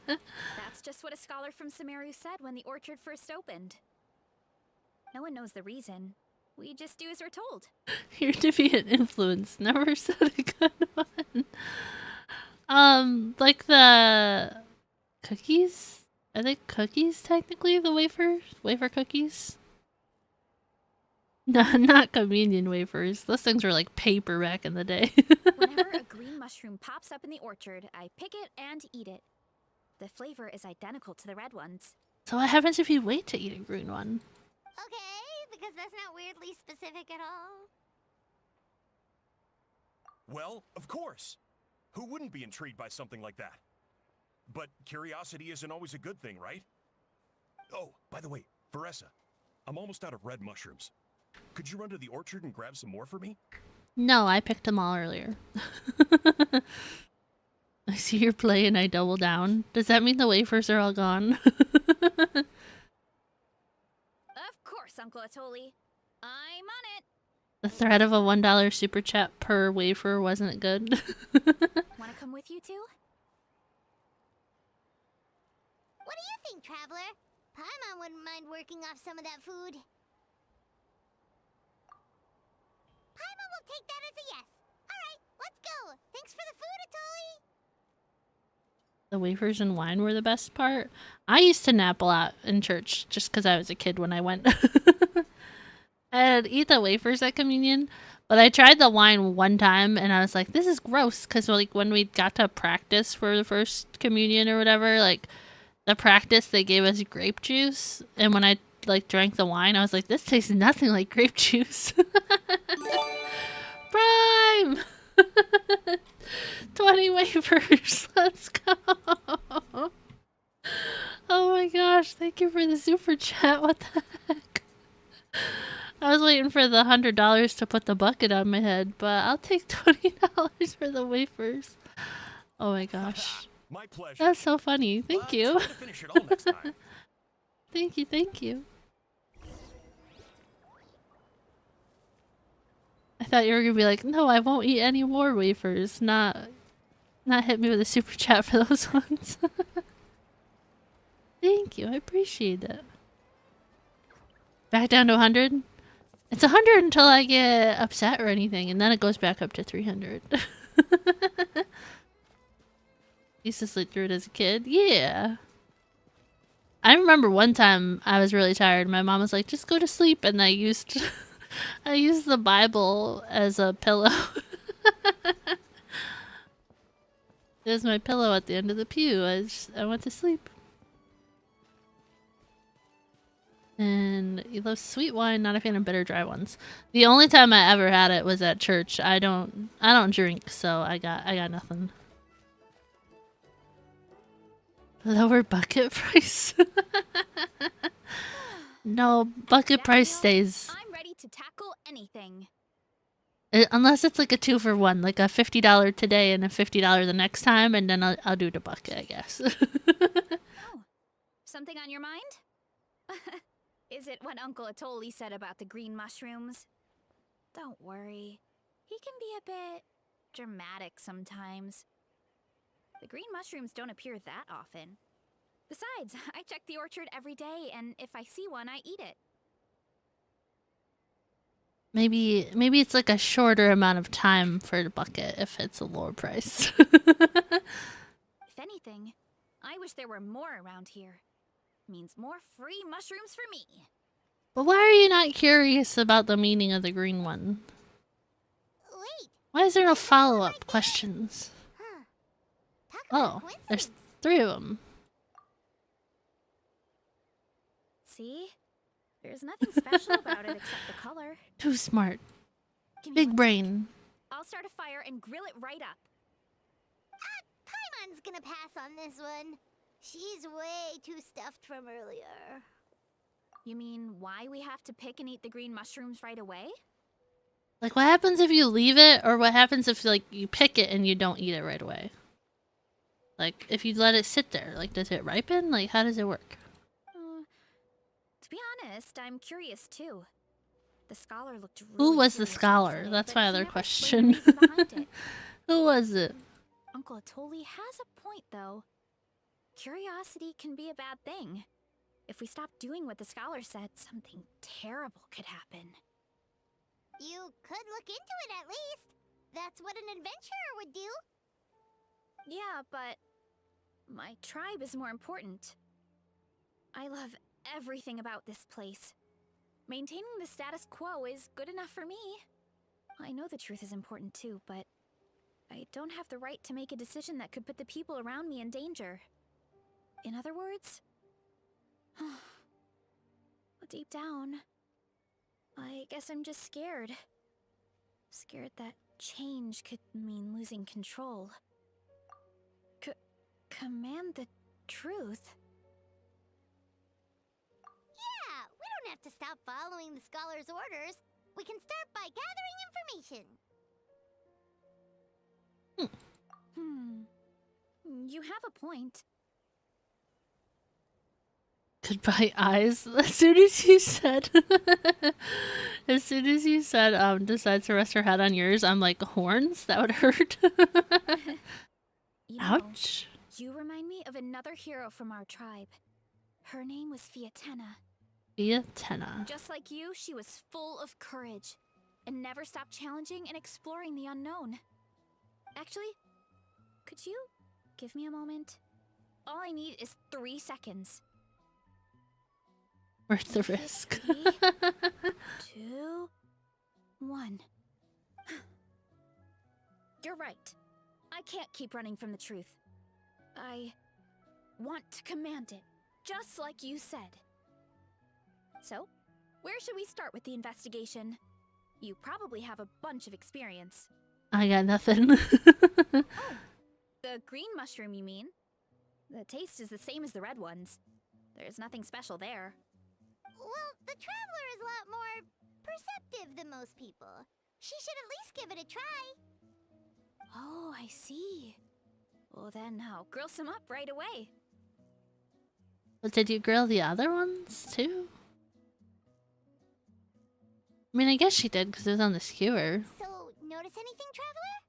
That's just what a scholar from Sumeru said when the orchard first opened. No one knows the reason. We just do as we're told. Here to be an influence. Never said a good one. Like the cookies? Are they cookies technically, the wafers? Wafer cookies? No, not communion wafers. Those things were like paper back in the day. Whenever a green mushroom pops up in the orchard, I pick it and eat it. The flavor is identical to the red ones. So what happens if you wait to eat a green one? Okay, because that's not weirdly specific at all. Well, of course. Who wouldn't be intrigued by something like that? But curiosity isn't always a good thing, right? Oh, by the way, Varesa, I'm almost out of red mushrooms. Could you run to the orchard and grab some more for me? No, I picked them all earlier. I see you're playing, I double down. Does that mean the wafers are all gone? Of course, Uncle Atoli. I'm on it. The threat of a $1 super chat per wafer wasn't good. Wanna come with you too? What do you think, Traveler? Paimon wouldn't mind working off some of that food. Paimon will take that as a yes. Alright, let's go. Thanks for the food, Atoli. The wafers and wine were the best part. I used to nap a lot in church just because I was a kid when I went. I'd eat the wafers at communion, but I tried the wine one time and I was like, this is gross, because like when we got to practice for the first communion or whatever, like the practice they gave us grape juice, and when I like drank the wine I was like, this tastes nothing like grape juice. Prime. 20 wafers. Let's go. Oh my gosh, thank you for the super chat. What the heck? I was waiting for the $100 to put the bucket on my head, but I'll take $20 for the wafers. Oh my gosh. My pleasure. That's so funny. Thank you. Try to finish it all next time. Thank you, thank you. I thought you were gonna be like, no, I won't eat any more wafers. Not hit me with a super chat for those ones. Thank you, I appreciate it. Back down to 100? It's 100 until I get upset or anything, and then it goes back up to 300. Used to sleep through it as a kid. Yeah. I remember one time I was really tired. My mom was like, just go to sleep, and I used I used the Bible as a pillow. It was my pillow at the end of the pew. I went to sleep. And you love sweet wine, not a fan of bitter dry ones. The only time I ever had it was at church. I don't drink, so I got nothing. Lower bucket price. No, bucket price stays. I'm ready to tackle anything. Unless it's like a 2-for-1, like a $50 today and a $50 the next time, and then I'll do the bucket, I guess. Oh, something on your mind? Is it what Uncle Atoli said about the green mushrooms? Don't worry. He can be a bit dramatic sometimes. The green mushrooms don't appear that often. Besides, I check the orchard every day, and if I see one, I eat it. Maybe it's like a shorter amount of time for the bucket if it's a lower price. If anything, I wish there were more around here. Means more free mushrooms for me. But why are you not curious about the meaning of the green one? Wait. Why is there no follow-up questions? Huh. Talk about Oh, coincidence. there's 3 of them. See? There's nothing special about it except the color. Too smart. Give me Big one brain. I'll start a fire and grill it right up. Paimon's gonna pass on this one. She's way too stuffed from earlier. You mean why we have to pick and eat the green mushrooms right away? Like, what happens if you leave it, or what happens if, like, you pick it and you don't eat it right away? Like, if you let it sit there, like, does it ripen? Like, how does it work? To be honest, I'm curious too. The scholar looked really Who was the serious scholar? yesterday, That's but my he other never explained question. the reason behind it. Who was it? Uncle Atoli has a point, though. Curiosity can be a bad thing. If we stop doing what the scholar said, something terrible could happen. You could look into it at least. That's what an adventurer would do. Yeah, but my tribe is more important. I love everything about this place. Maintaining the status quo is good enough for me. I know the truth is important too, but I don't have the right to make a decision that could put the people around me in danger. In other words, deep down, I guess I'm just scared. Scared that change could mean losing control. Command the truth? Yeah, we don't have to stop following the scholar's orders. We can start by gathering information. You have a point. Goodbye, eyes. As soon as you said, decides to rest her head on yours, I'm like, horns? That would hurt. You know, Ouch. you remind me of another hero from our tribe. Her name was Fiatena. Fiatena. Just like you, she was full of courage and never stopped challenging and exploring the unknown. Actually, could you give me a moment? All I need is 3 seconds. Worth the risk. 3, 2, 1. You're right. I can't keep running from the truth. I want to command it, just like you said. So, where should we start with the investigation? You probably have a bunch of experience. I got nothing. Oh, the green mushroom, you mean? The taste is the same as the red ones. There's nothing special there. Well, the traveler is a lot more perceptive than most people. She should at least give it a try. Oh, I see. Well then, I'll grill some up right away. But did you grill the other ones too? I mean, I guess she did because it was on the skewer. So, notice anything, traveler?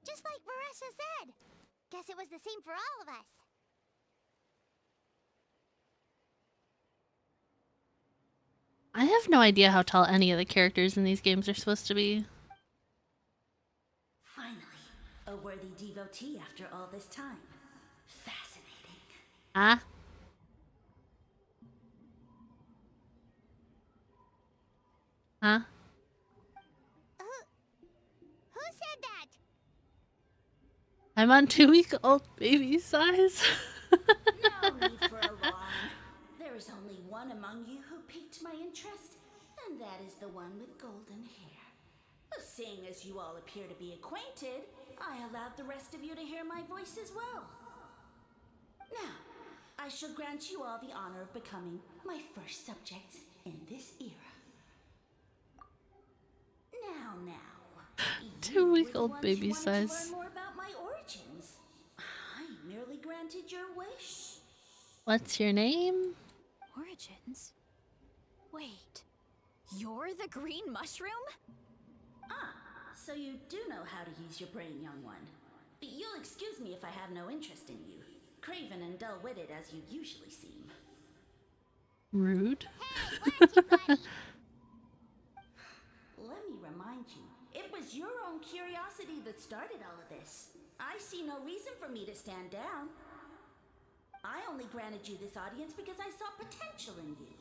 Just like Varesa said. Guess it was the same for all of us. I have no idea how tall any of the characters in these games are supposed to be. Finally, a worthy devotee after all this time. Fascinating. Ah? Huh? Who said that? I'm on 2-week-old baby size. No need for alarm. There is only one among you who piqued my interest, and that is the one with golden hair. Seeing as you all appear to be acquainted, I allowed the rest of you to hear my voice as well. Now, I shall grant you all the honor of becoming my first subjects in this era. Now. 2-week-old baby size. To learn more about my origins. I merely granted your wish. What's your name? Origins? Wait, you're the green mushroom? Ah, so you do know how to use your brain, young one. But you'll excuse me if I have no interest in you, craven and dull-witted as you usually seem. Rude. Hey, why aren't you buddy? Let me remind you, it was your own curiosity that started all of this. I see no reason for me to stand down. I only granted you this audience because I saw potential in you.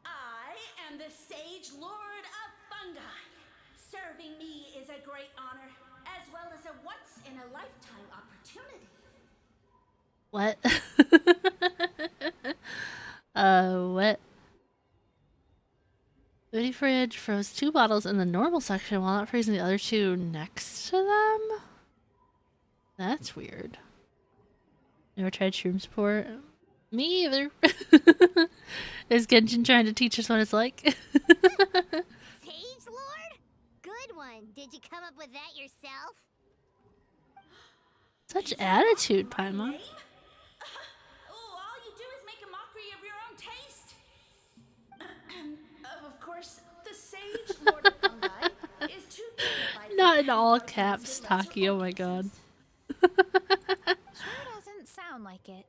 I am the Sage Lord of Fungi. Serving me is a great honor, as well as a once-in-a-lifetime opportunity. What? What? Foodie fridge froze 2 bottles in the normal section while not freezing the other 2 next to them? That's weird. Never tried shroom support? Me either. Is Genshin trying to teach us what it's like? Sage Lord? Good one. Did you come up with that yourself? Such attitude, Paimon. Name? Oh, all you do is make a mockery of your own taste. Of course, the Sage Lord of Fungi is too dignified. Not in all caps, Taki, oh my god. Sure doesn't sound like it.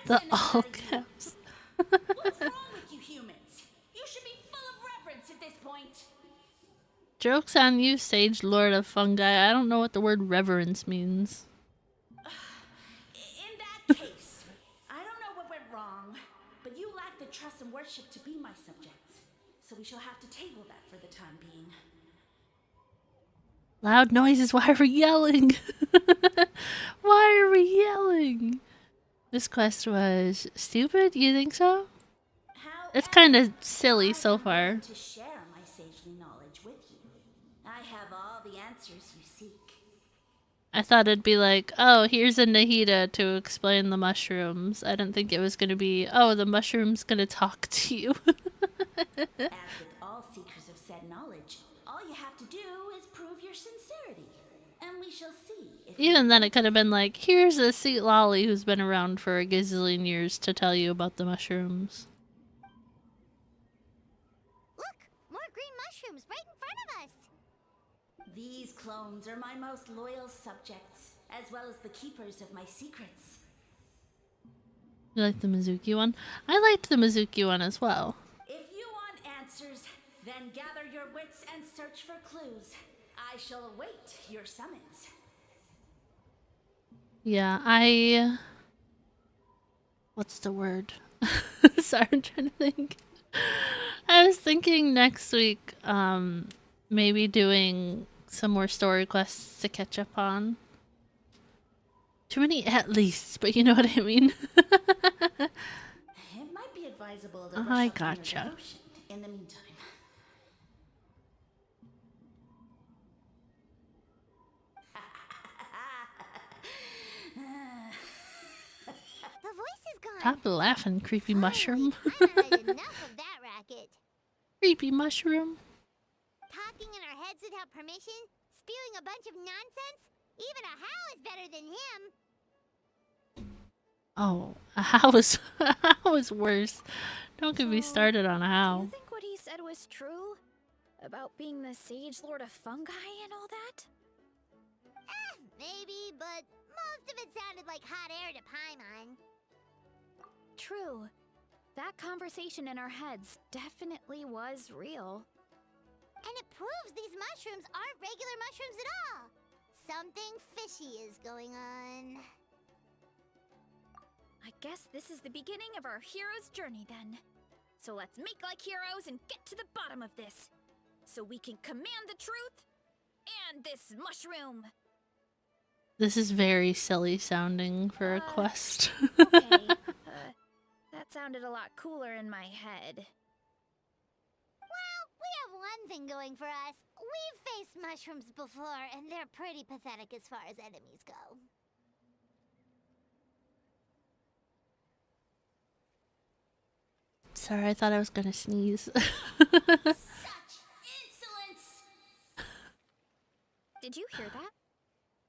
The all caps. What's wrong with you humans? You should be full of reverence at this point. Joke's on you, Sage Lord of Fungi. I don't know what the word reverence means. In that case, I don't know what went wrong, but you lack the trust and worship to be my subjects. So we shall have to table that for the time being. Loud noises, why are we yelling? Why are we yelling? This quest was stupid, you think so? It's kind of silly so far. To share my sagely knowledge with you. have all the answers you seek. I thought it'd be like, oh, here's a Nahida to explain the mushrooms. I didn't think it was gonna be, oh, the mushroom's gonna talk to you. As with all seekers of said knowledge, all you have to do is prove your sincerity. And we shall see if Even then, it could have been like, here's a sweet lolly who's been around for a gazillion years to tell you about the mushrooms. Look, more green mushrooms right in front of us. these clones are my most loyal subjects, as well as the keepers of my secrets. You like the Mizuki one? I liked the Mizuki one as well. If you want answers, then gather your wits and search for clues. I shall await your summons. Yeah, what's the word? Sorry, I'm trying to think. I was thinking next week, maybe doing some more story quests to catch up on. Too many at least, but you know what I mean. It might be advisable to brush I up on your gotcha. devotion in the meantime. The voice is gone. Stop laughing, creepy mushroom. Finally, I've had enough of that racket. Creepy mushroom. Talking in our heads without permission, spewing a bunch of nonsense. Even a how is better than him. Oh, a house. A how is worse. Don't get me started on a Do how. you think what he said was true? About being the Sage Lord of Fungi and all that? Maybe, but most of it sounded like hot air to Paimon. True. That conversation in our heads definitely was real. And it proves these mushrooms aren't regular mushrooms at all. Something fishy is going on. I guess this is the beginning of our hero's journey then. So let's make like heroes and get to the bottom of this. So we can command the truth and this mushroom. This is very silly sounding for a quest. Okay. That sounded a lot cooler in my head. Well, we have one thing going for us. We've faced mushrooms before, and they're pretty pathetic as far as enemies go. Sorry, I thought I was gonna sneeze. Such insolence! Did you hear that?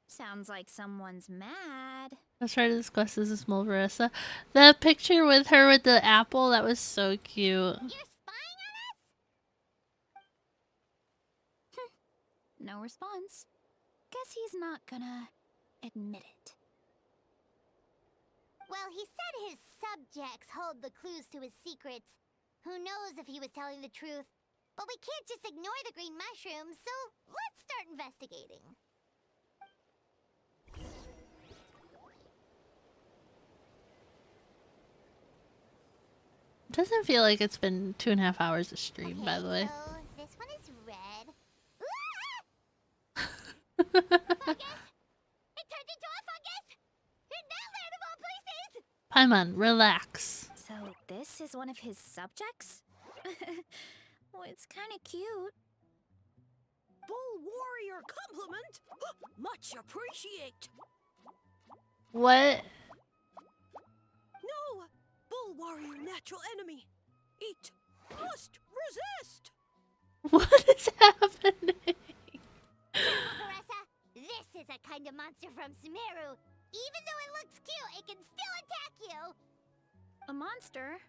Sounds like someone's mad. Let's try to discuss this is small Varesa. The picture with her with the apple, that was so cute. You're spying on us? No response. Guess he's not gonna admit it. Well, he said his subjects hold the clues to his secrets. Who knows if he was telling the truth? But we can't just ignore the green mushrooms, so let's start investigating. Doesn't feel like it's been 2.5 hours of stream, by the way. So this one is red. Fungus! It turned into a fungus! In that land of all places! Paimon, relax. So this is one of his subjects? Well, it's kind of cute. Bull warrior compliment! Much appreciate! What? No! Bull warrior natural enemy! Eat! Must resist! What is happening? Varesa, this is a kind of monster from Sumeru. Even though it looks cute, it can still attack you! A monster?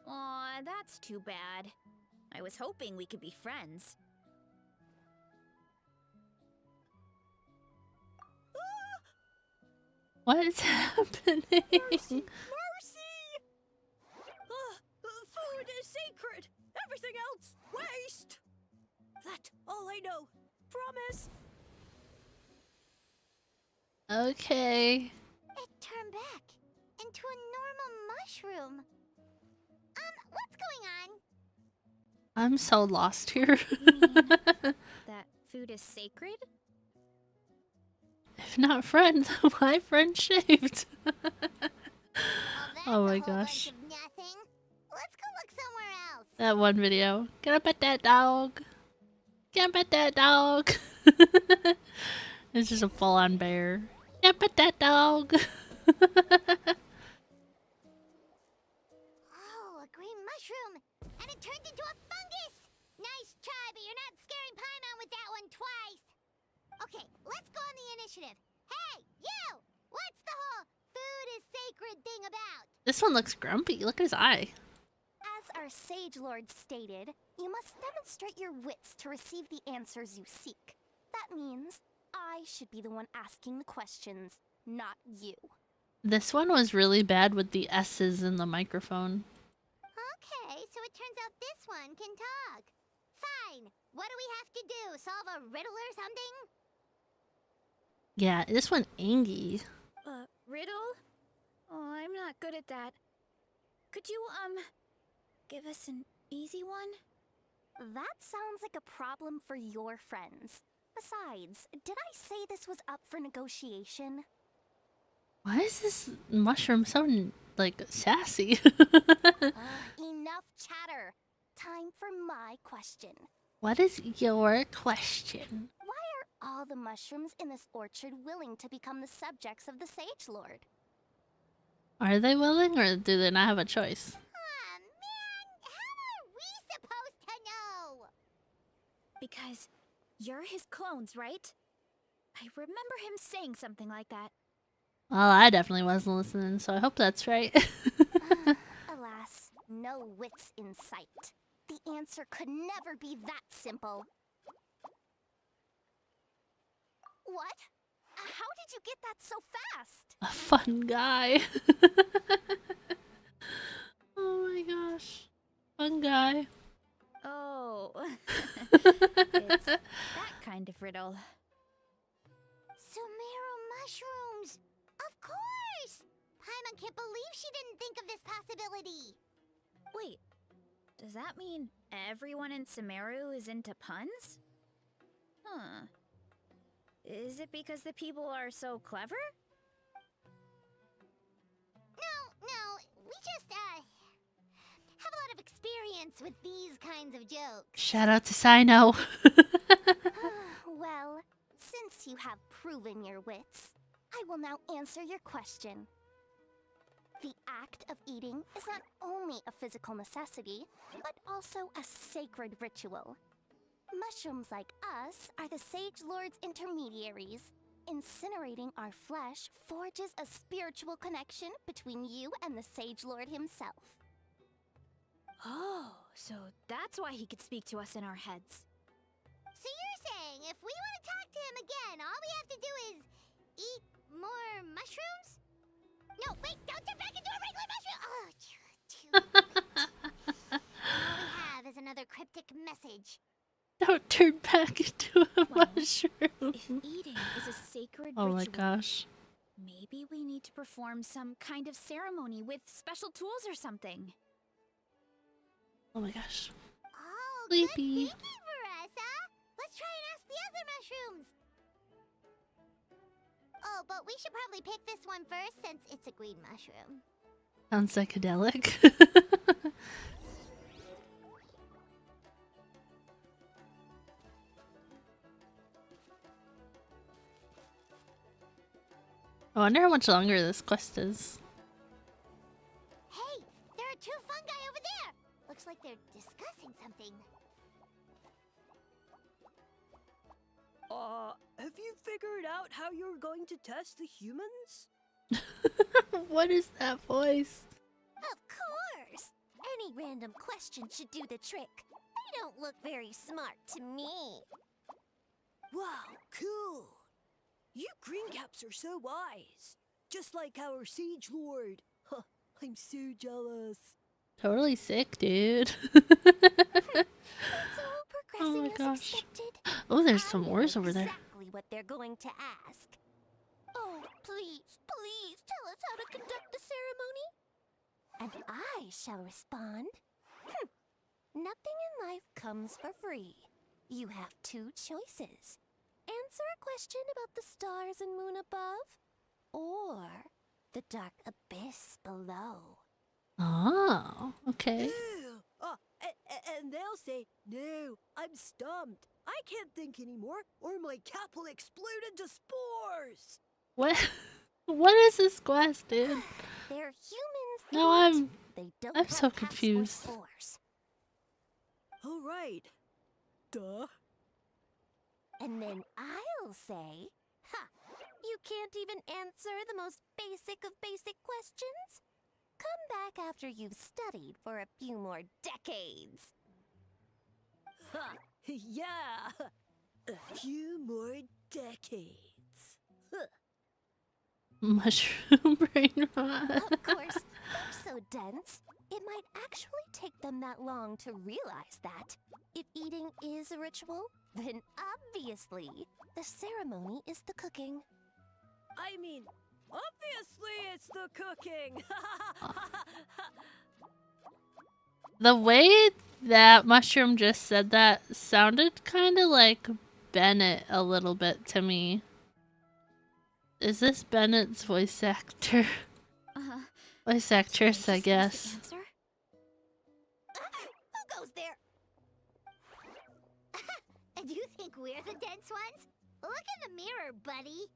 Aw, that's too bad. I was hoping we could be friends. What is happening? Mercy! Food is sacred! Everything else, waste! That all I know. Promise! Okay. It turned back into a normal mushroom. What's going on? I'm so lost here. That food is sacred? If not friend, why friend shaped? Well, that's Oh my a whole gosh. bunch of nothing. Let's go look somewhere else. That one video. Get up at that dog. Get up at that dog. It's just a full-on bear. Yeah, but that dog. Oh, a green mushroom! And it turned into a fungus! Nice try, but you're not scaring Paimon with that one twice! Okay, let's go on the initiative. Hey, you! What's the whole food is sacred thing about? This one looks grumpy. Look at his eye. As our Sage Lord stated, you must demonstrate your wits to receive the answers you seek. That means I should be the one asking the questions, not you. This one was really bad with the S's in the microphone. Okay, so it turns out this one can talk. Fine. What do we have to do? Solve a riddle or something? Yeah, this one Angie. Riddle? Oh, I'm not good at that. Could you, give us an easy one? That sounds like a problem for your friends. Besides, did I say this was up for negotiation? Why is this mushroom so, like, sassy? Enough chatter. Time for my question. What is your question? Why are all the mushrooms in this orchard willing to become the subjects of the Sage Lord? Are they willing, or do they not have a choice? Aw, man! How are we supposed to know? Because you're his clones, right? I remember him saying something like that. Well, I definitely wasn't listening, so I hope that's right. Alas, no wits in sight. The answer could never be that simple. What? How did you get that so fast? A fun guy. Oh my gosh. Fun guy. Oh. It's that kind of riddle. Sumeru mushrooms! Of course! Paimon can't believe she didn't think of this possibility. Wait, does that mean everyone in Sumeru is into puns? Huh. Is it because the people are so clever? No, we just, have a lot of experience with these kinds of jokes. Shout out to Sino. Well, since you have proven your wits, I will now answer your question. The act of eating is not only a physical necessity, but also a sacred ritual. Mushrooms like us are the Sage Lord's intermediaries. Incinerating our flesh forges a spiritual connection between you and the Sage Lord himself. Oh, so that's why he could speak to us in our heads. So you're saying if we want to talk to him again, all we have to do is eat more mushrooms? No, wait, don't turn back into a regular mushroom! Oh, too late. All we have is another cryptic message. Don't turn back into a mushroom. If eating is a sacred Oh my ritual, gosh. maybe we need to perform some kind of ceremony with special tools or something. Oh my gosh. Oh, Sleepy. good thinking, Varesa. Let's try and ask the other mushrooms. Oh, but we should probably pick this one first since it's a green mushroom. Sounds psychedelic. I wonder how much longer this quest is. Hey, there are two fungi over there. Looks like they're discussing something. Have you figured out how you're going to test the humans? What is that voice? Of course! Any random question should do the trick. They don't look very smart to me. Wow, cool! You green caps are so wise. Just like our Sage Lord. Huh, I'm so jealous. Totally sick, dude. It's all Oh progressing my as gosh. expected. Oh, there's I some know ores over there. Exactly what they're going to ask. Oh, please, please tell us how to conduct the ceremony. And I shall respond. Nothing in life comes for free. You have two choices. Answer a question about the stars and moon above, or the dark abyss below. Oh, okay. Ew. And then they'll say, no, I'm stumped. I can't think anymore, or my cap will explode into spores. What? What is this quest, dude? They're humans. No, idiot. They don't I'm have so caps or confused. spores. All right. Duh. And then I'll say, ha, you can't even answer the most basic of basic questions? Come back after you've studied for a few more decades. Ha! Yeah! A few more decades. Huh. Mushroom brain rot. Of course, they're so dense, it might actually take them that long to realize that. If eating is a ritual, then obviously, the ceremony is the cooking. I mean, obviously it's the cooking. The way that Mushroom just said that sounded kind of like Bennett a little bit to me. Is this Bennett's voice actor? Voice actress, I guess. Who goes there? And you think we're the dense ones? Look in the mirror, buddy.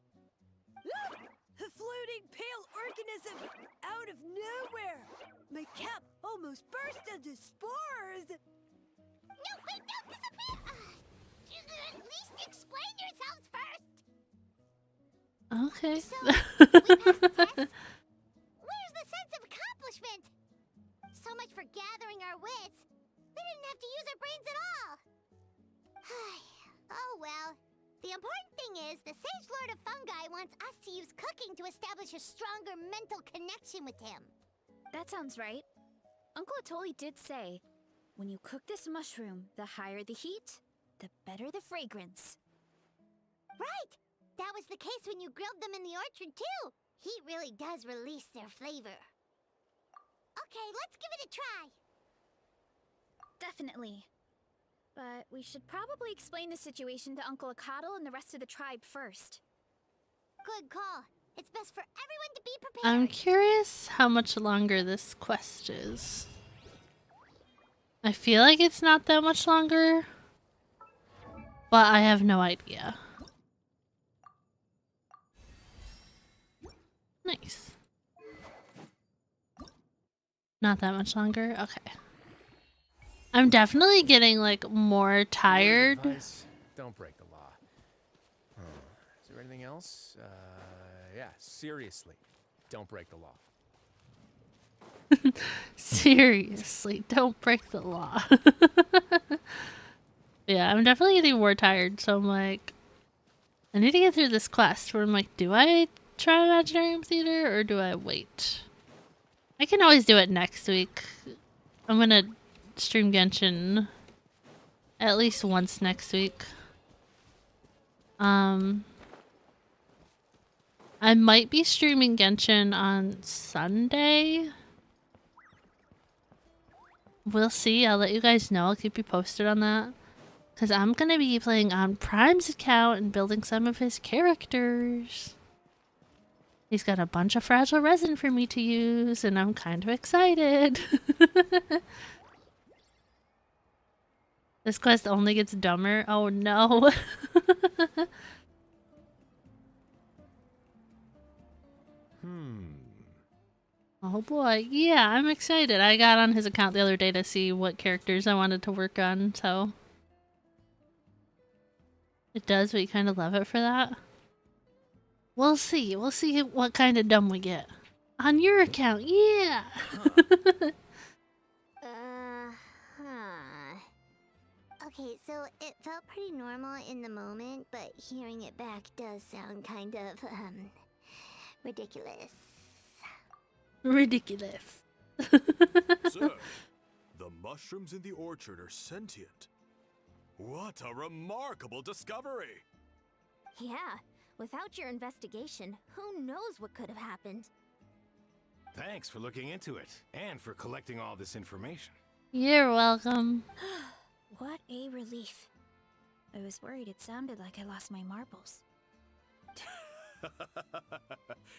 A floating pale organism out of nowhere. My cap almost burst into spores. No, wait, no, disappear! At least explain yourselves first. Okay. So, we passed the test? Where's the sense of accomplishment? So much for gathering our wits. We didn't have to use our brains at all. Oh well. The important thing is the Sage Lord of Fungi wants us to use cooking to establish a stronger mental connection with him. That sounds right. Uncle Atoli did say, when you cook this mushroom, the higher the heat, the better the fragrance. Right! That was the case when you grilled them in the orchard too. Heat really does release their flavor. Okay, let's give it a try. Definitely. But we should probably explain the situation to Uncle Akatl and the rest of the tribe first. Good call. It's best for everyone to be prepared. I'm curious how much longer this quest is. I feel like it's not that much longer, but I have no idea. Nice. Not that much longer? Okay. I'm definitely getting, like, more tired. Advice, don't break the law. Is there anything else? Yeah, seriously, don't break the law. Seriously, don't break the law. Yeah, I'm definitely getting more tired, so I'm like, I need to get through this quest where I'm like, do I try Imaginarium Theater or do I wait? I can always do it next week. I'm gonna stream Genshin at least once next week. I might be streaming Genshin on Sunday. We'll see. I'll let you guys know. I'll keep you posted on that. Because I'm going to be playing on Prime's account and building some of his characters. He's got a bunch of fragile resin for me to use, and I'm kind of excited. This quest only gets dumber. Oh no. Oh boy. Yeah, I'm excited. I got on his account the other day to see what characters I wanted to work on, so. It does, but you kind of love it for that. We'll see. We'll see what kind of dumb we get. On your account, yeah! Okay, so it felt pretty normal in the moment, but hearing it back does sound kind of, ridiculous. Ridiculous. So, the mushrooms in the orchard are sentient. What a remarkable discovery! Yeah, without your investigation, who knows what could have happened? Thanks for looking into it, and for collecting all this information. You're welcome. What a relief. I was worried it sounded like I lost my marbles.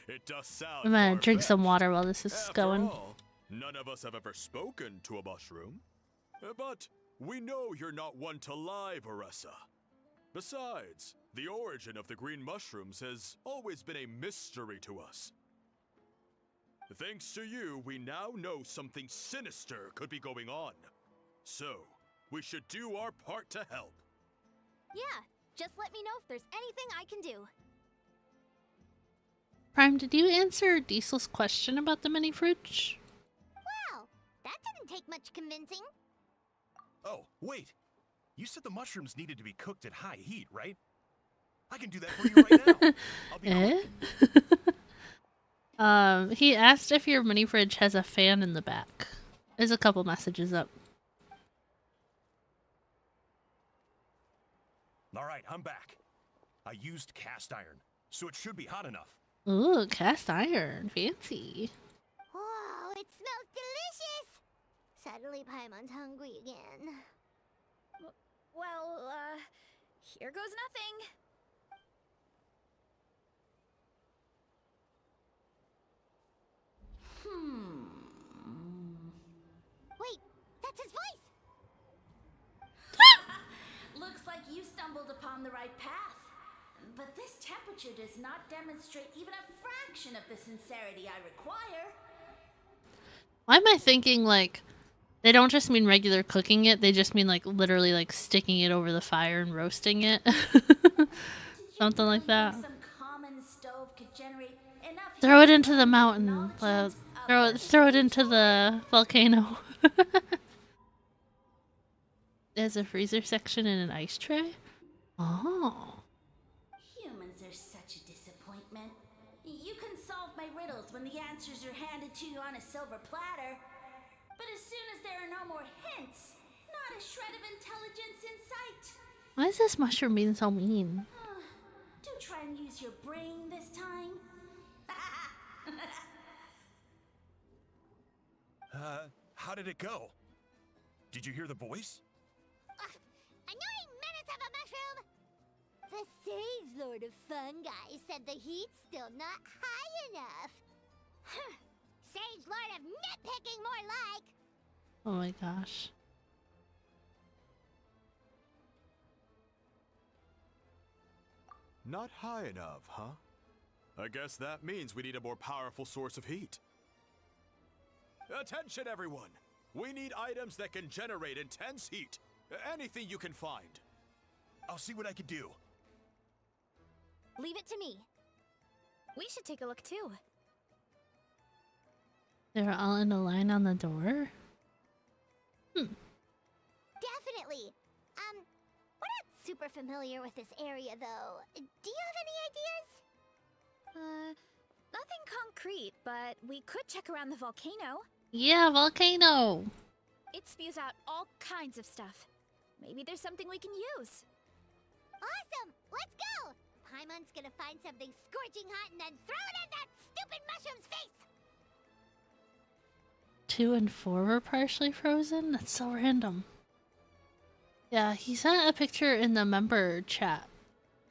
It does sound I'm gonna drink some far-fetched. water while this is After going. all, none of us have ever spoken to a mushroom. But We know you're not one to lie, Varesa. Besides, the origin of the green mushrooms has always been a mystery to us. Thanks to you, we now know something sinister could be going on. So, we should do our part to help. Yeah, just let me know if there's anything I can do. Prime, did you answer Diesel's question about the mini fridge? Wow, that didn't take much convincing. Oh, wait. You said the mushrooms needed to be cooked at high heat, right? I can do that for you right now. I'll be quick. He asked if your mini fridge has a fan in the back. There's a couple messages up. Alright, I'm back. I used cast iron, so it should be hot enough. Ooh, cast iron. Fancy. Whoa, it smells delicious! Suddenly Paimon's hungry again. Well, here goes nothing. Wait, that's his voice! Looks like you stumbled upon the right path. But this temperature does not demonstrate even a fraction of the sincerity I require. Why am I thinking, like, they don't just mean regular cooking it, they just mean, like, literally, like, sticking it over the fire and roasting it? Something like that. Some common stove could generate enough Throw it heat into the to mountain. acknowledge Throw it into the volcano. There's a freezer section and an ice tray? Oh. Humans are such a disappointment. You can solve my riddles when the answers are handed to you on a silver platter. But as soon as there are no more hints, not a shred of intelligence in sight. Why is this mushroom being so mean? Do try and use your brain this time. How did it go? Did you hear the voice? Annoying menace of a mushroom! The Sage Lord of Fungi said the heat's still not high enough. Sage Lord of Nitpicking, more like! Oh my gosh. Not high enough, huh? I guess that means we need a more powerful source of heat. Attention, everyone! We need items that can generate intense heat. Anything you can find. I'll see what I can do. Leave it to me. We should take a look too. They're all in a line on the door? Definitely. We're not super familiar with this area, though. Do you have any ideas? Nothing concrete, but we could check around the volcano. Yeah, volcano! It spews out all kinds of stuff. Maybe there's something we can use. Awesome! Let's go! Paimon's gonna find something scorching hot and then throw it in that stupid mushroom's face! 2 and 4 were partially frozen? That's so random. Yeah, he sent a picture in the member chat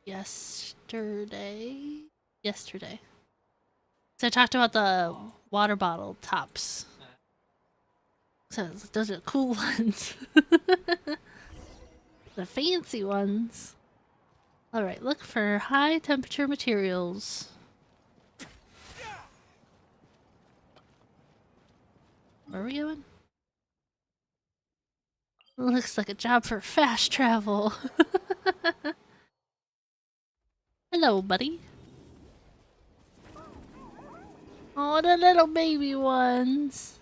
yesterday. So I talked about the water bottle tops. So those are cool ones. The fancy ones. Alright, look for high temperature materials. Where are we going? Looks like a job for fast travel. Hello, buddy. Oh, the little baby ones.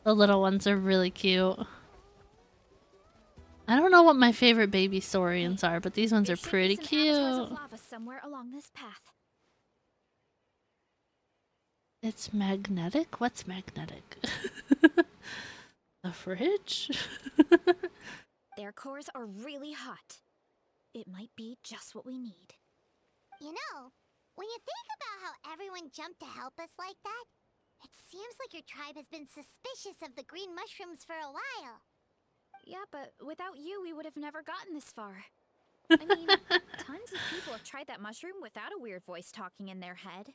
The little ones are really cute. I don't know what my favorite baby saurians are, but these ones are pretty cute. Lava somewhere along this path. It's magnetic? What's magnetic? The fridge? Their cores are really hot. It might be just what we need. You know, when you think about how everyone jumped to help us like that, it seems like your tribe has been suspicious of the green mushrooms for a while. Yeah, but without you, we would have never gotten this far. I mean, tons of people have tried that mushroom without a weird voice talking in their head.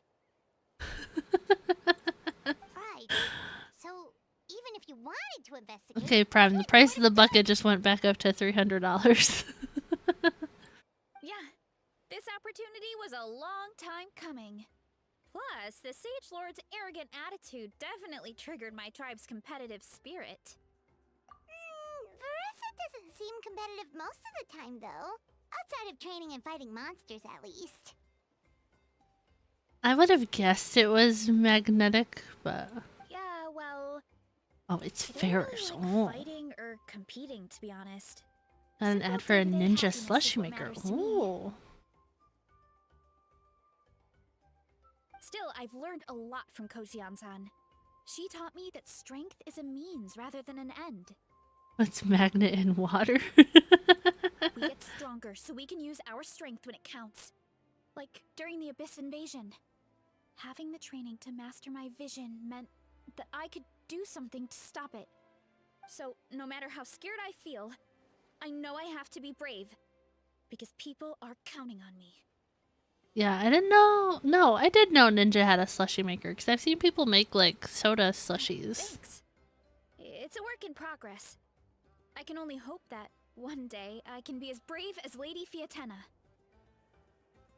Right. So, even if you wanted to investigate. Okay, Prime, the price of the bucket just went back up to $300. Yeah, this opportunity was a long time coming. Plus, the Sage Lord's arrogant attitude definitely triggered my tribe's competitive spirit. Varesa doesn't seem competitive most of the time, though. Outside of training and fighting monsters, at least. I would have guessed it was magnetic, but... Yeah, well... Oh, it's I don't Ferris. really Oh. like fighting or competing, to be honest. Got an Simple ad for a day-to-day ninja happiness is slushy what maker. matters to me. Ooh. Still, I've learned a lot from Kojian-san. She taught me that strength is a means rather than an end. What's magnet in water? We get stronger so we can use our strength when it counts. Like during the Abyss invasion. Having the training to master my vision meant that I could do something to stop it. So, no matter how scared I feel, I know I have to be brave. Because people are counting on me. Yeah, I didn't know. No, I did know Ninja had a slushy maker because I've seen people make like soda slushies. Thanks. It's a work in progress. I can only hope that one day I can be as brave as Lady Fiatena.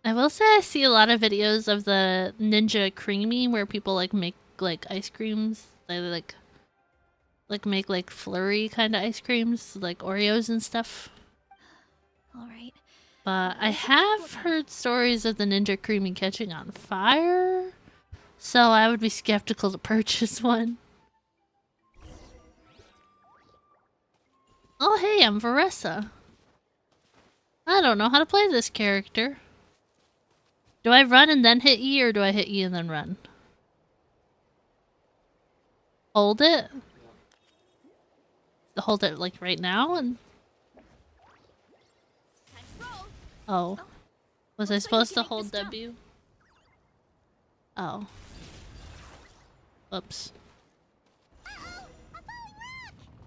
I will say I see a lot of videos of the Ninja Creamy where people like make like ice creams. They like make like flurry kind of ice creams, like Oreos and stuff. Alright. But I have heard stories of the Ninja Creamy catching on fire, so I would be skeptical to purchase one. Oh hey, I'm Varesa. I don't know how to play this character. Do I run and then hit E, or do I hit E and then run? Hold it? Hold it like right now and... Oh. Was I supposed to hold W? Oh. Whoops.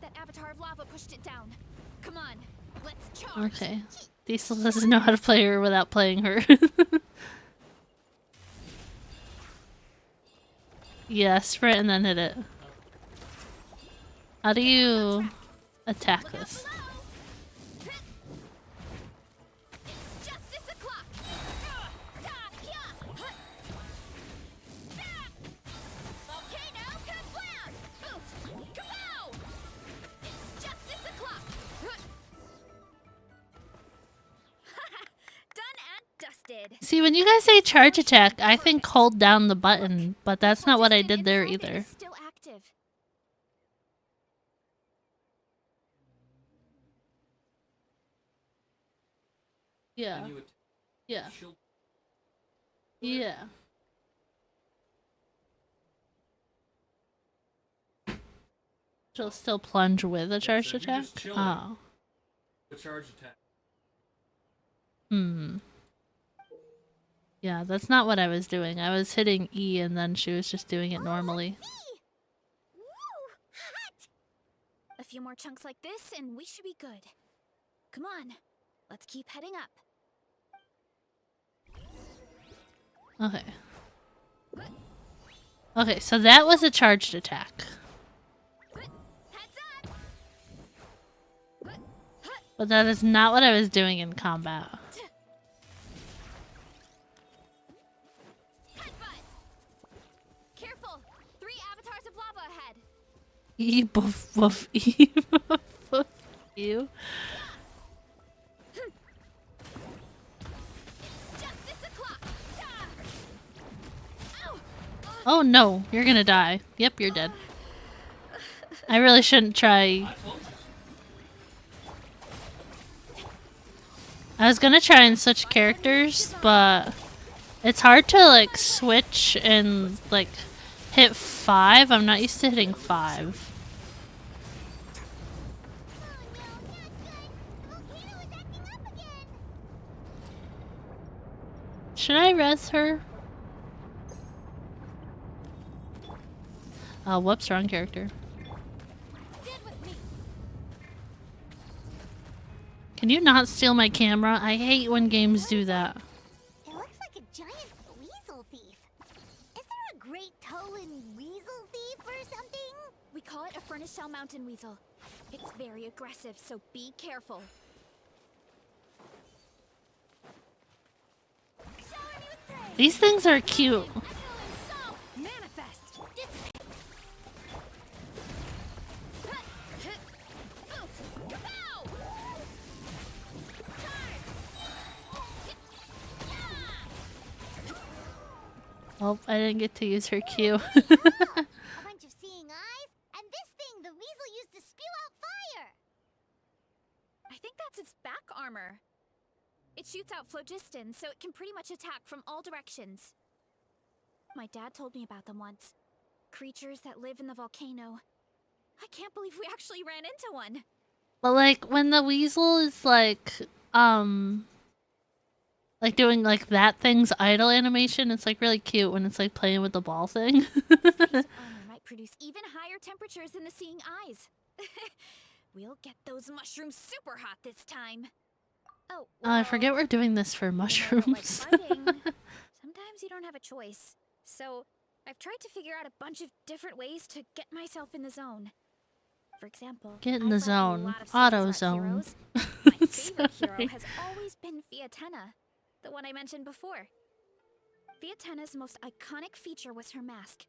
That avatar of lava pushed it down. Come on, let's charge. Okay. Diesel doesn't know how to play her without playing her. Yeah, sprint and then hit it. How do you attack this? See, when you guys say charge attack, I think hold down the button, but that's not what I did there either. Still active. Yeah. Yeah. Yeah. She'll still plunge with a charge attack? Oh. The charge attack. Hmm. Yeah, that's not what I was doing. I was hitting E and then she was just doing it normally. A few more chunks like this and we should be good. Come on, let's keep heading up. Okay. Okay, so that was a charged attack. But that is not what I was doing in combat. Careful! 3 avatars of lava ahead. E boof woof E boof woof you. Oh no, you're gonna die. Yep, you're dead. I really shouldn't try. I was gonna try and switch characters, but it's hard to like switch and like hit 5. I'm not used to hitting 5. Should I res her? Oh, whoops, wrong character. Can you not steal my camera? I hate when games do that. It looks like a giant weasel thief. Is there a great toe and weasel thief or something? We call call it a furnace shell mountain weasel. It's very aggressive, so be careful. These things are cute. Manifest. Oh, I didn't get to use her cue. A bunch of seeing eyes, and this thing the weasel used to spew out fire. I think that's its back armor. It shoots out phlogiston, so it can pretty much attack from all directions. My dad told me about them once. Creatures that live in the volcano. I can't believe we actually ran into one. But like when the weasel is like doing like that thing's idle animation, it's like really cute when it's like playing with the ball thing. Space armor might produce even higher temperatures than the seeing eyes. We'll get those mushrooms super hot this time. Oh, well, I forget we're doing this for mushrooms. Like fighting, sometimes you don't have a choice. So I've tried to figure out a bunch of different ways to get myself in the zone. For example, Get in the I've read a zone. lot of Auto stories about zone. heroes. My favorite hero Sorry. has always been Fiatenna, the one I mentioned before. Fiatenna's most iconic feature was her mask.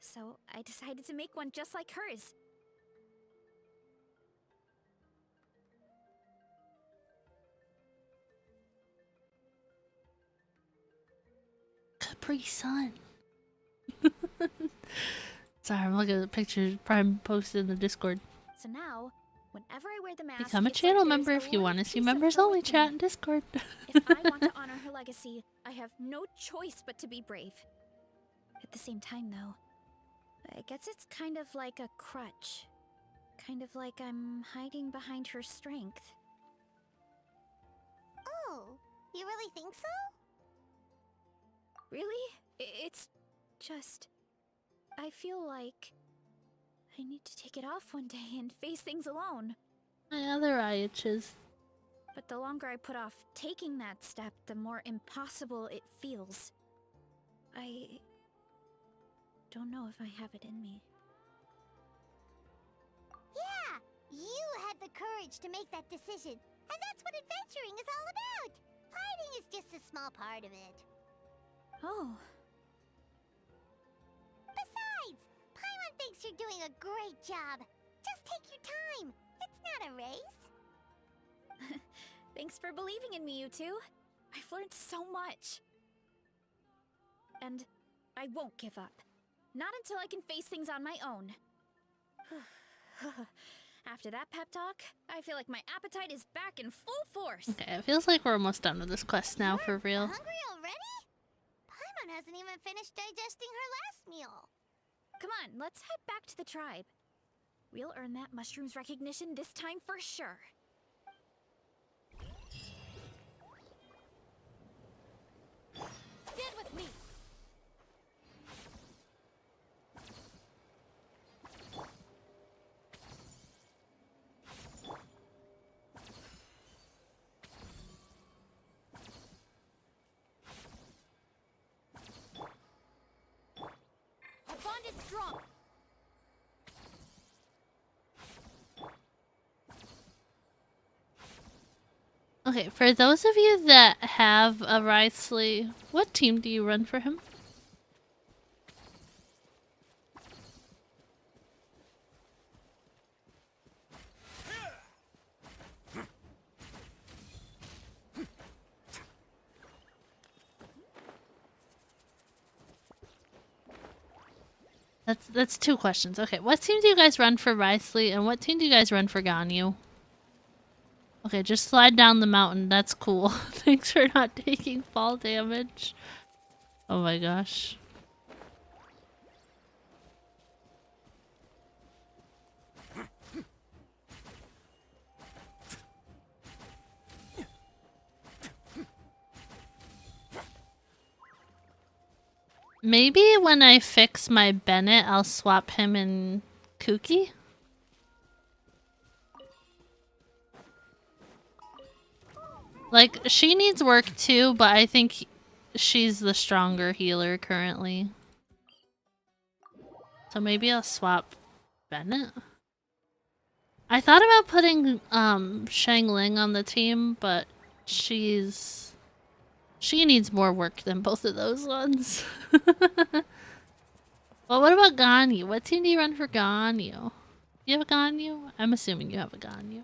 So I decided to make one just like hers. Capri Sun. Sorry, I'm looking at the picture Prime posted in the Discord. So now, whenever I wear the mask, Become a it's channel like member there's if a you little want to see piece of members her only with chat me. in Discord. If I want to honor her legacy, I have no choice but to be brave. At the same time, though, I guess it's kind of like a crutch. Kind of like I'm hiding behind her strength. Oh, you really think so? Really? It's just... I feel like I need to take it off one day and face things alone. My other eye itches. But the longer I put off taking that step, the more impossible it feels. I don't know if I have it in me. Yeah, you had the courage to make that decision. And that's what adventuring is all about. Fighting is just a small part of it. Oh. Besides, Paimon thinks you're doing a great job. Just take your time. It's not a race. Thanks for believing in me, you two. I've learned so much. And I won't give up. Not until I can face things on my own. After that pep talk, I feel like my appetite is back in full force. Okay, it feels like we're almost done with this quest now, for real. Hungry already? Paimon hasn't even finished digesting her last meal. Come on, let's head back to the tribe. We'll earn that mushroom's recognition this time for sure. Stand with me! Our bond is strong. Okay, for those of you that have a Wriothesley, what team do you run for him? That's two questions. Okay, what team do you guys run for Wriothesley, and what team do you guys run for Ganyu? Okay, just slide down the mountain. That's cool. Thanks for not taking fall damage. Oh my gosh. Maybe when I fix my Bennett, I'll swap him in Kuki? Like, she needs work too, but I think she's the stronger healer currently. So maybe I'll swap Bennett? I thought about putting Shangling on the team, but she needs more work than both of those ones. Well, what about Ganyu? What team do you run for Ganyu? You have a Ganyu? I'm assuming you have a Ganyu.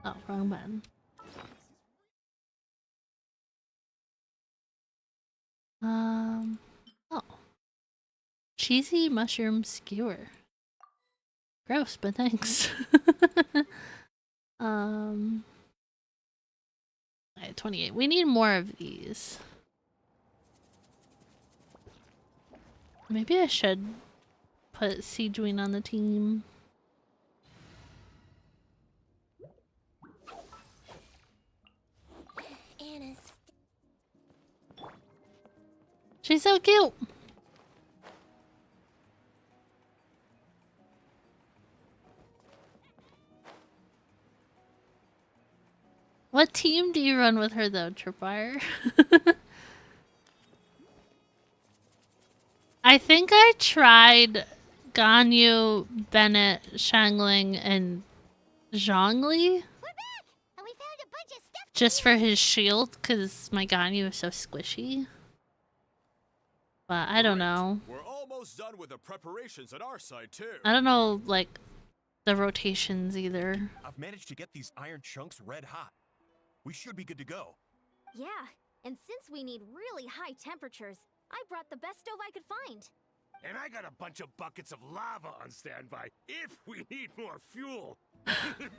Oh, wrong button. Oh. Cheesy mushroom skewer. Gross, but thanks. Okay, 28. We need more of these. Maybe I should put Seedween on the team. Anna's. She's so cute. What team do you run with her though, Tripwire? I think I tried Ganyu, Bennett, Shangling, and Zhongli. We're back, and we found a bunch of stuff. Just for his shield, because my Ganyu is so squishy. But I don't know. We're almost done with the preparations on our side too. I don't know, like, the rotations either. I've managed to get these iron chunks red hot. We should be good to go. Yeah, and since we need really high temperatures, I brought the best stove I could find. And I got a bunch of buckets of lava on standby if we need more fuel.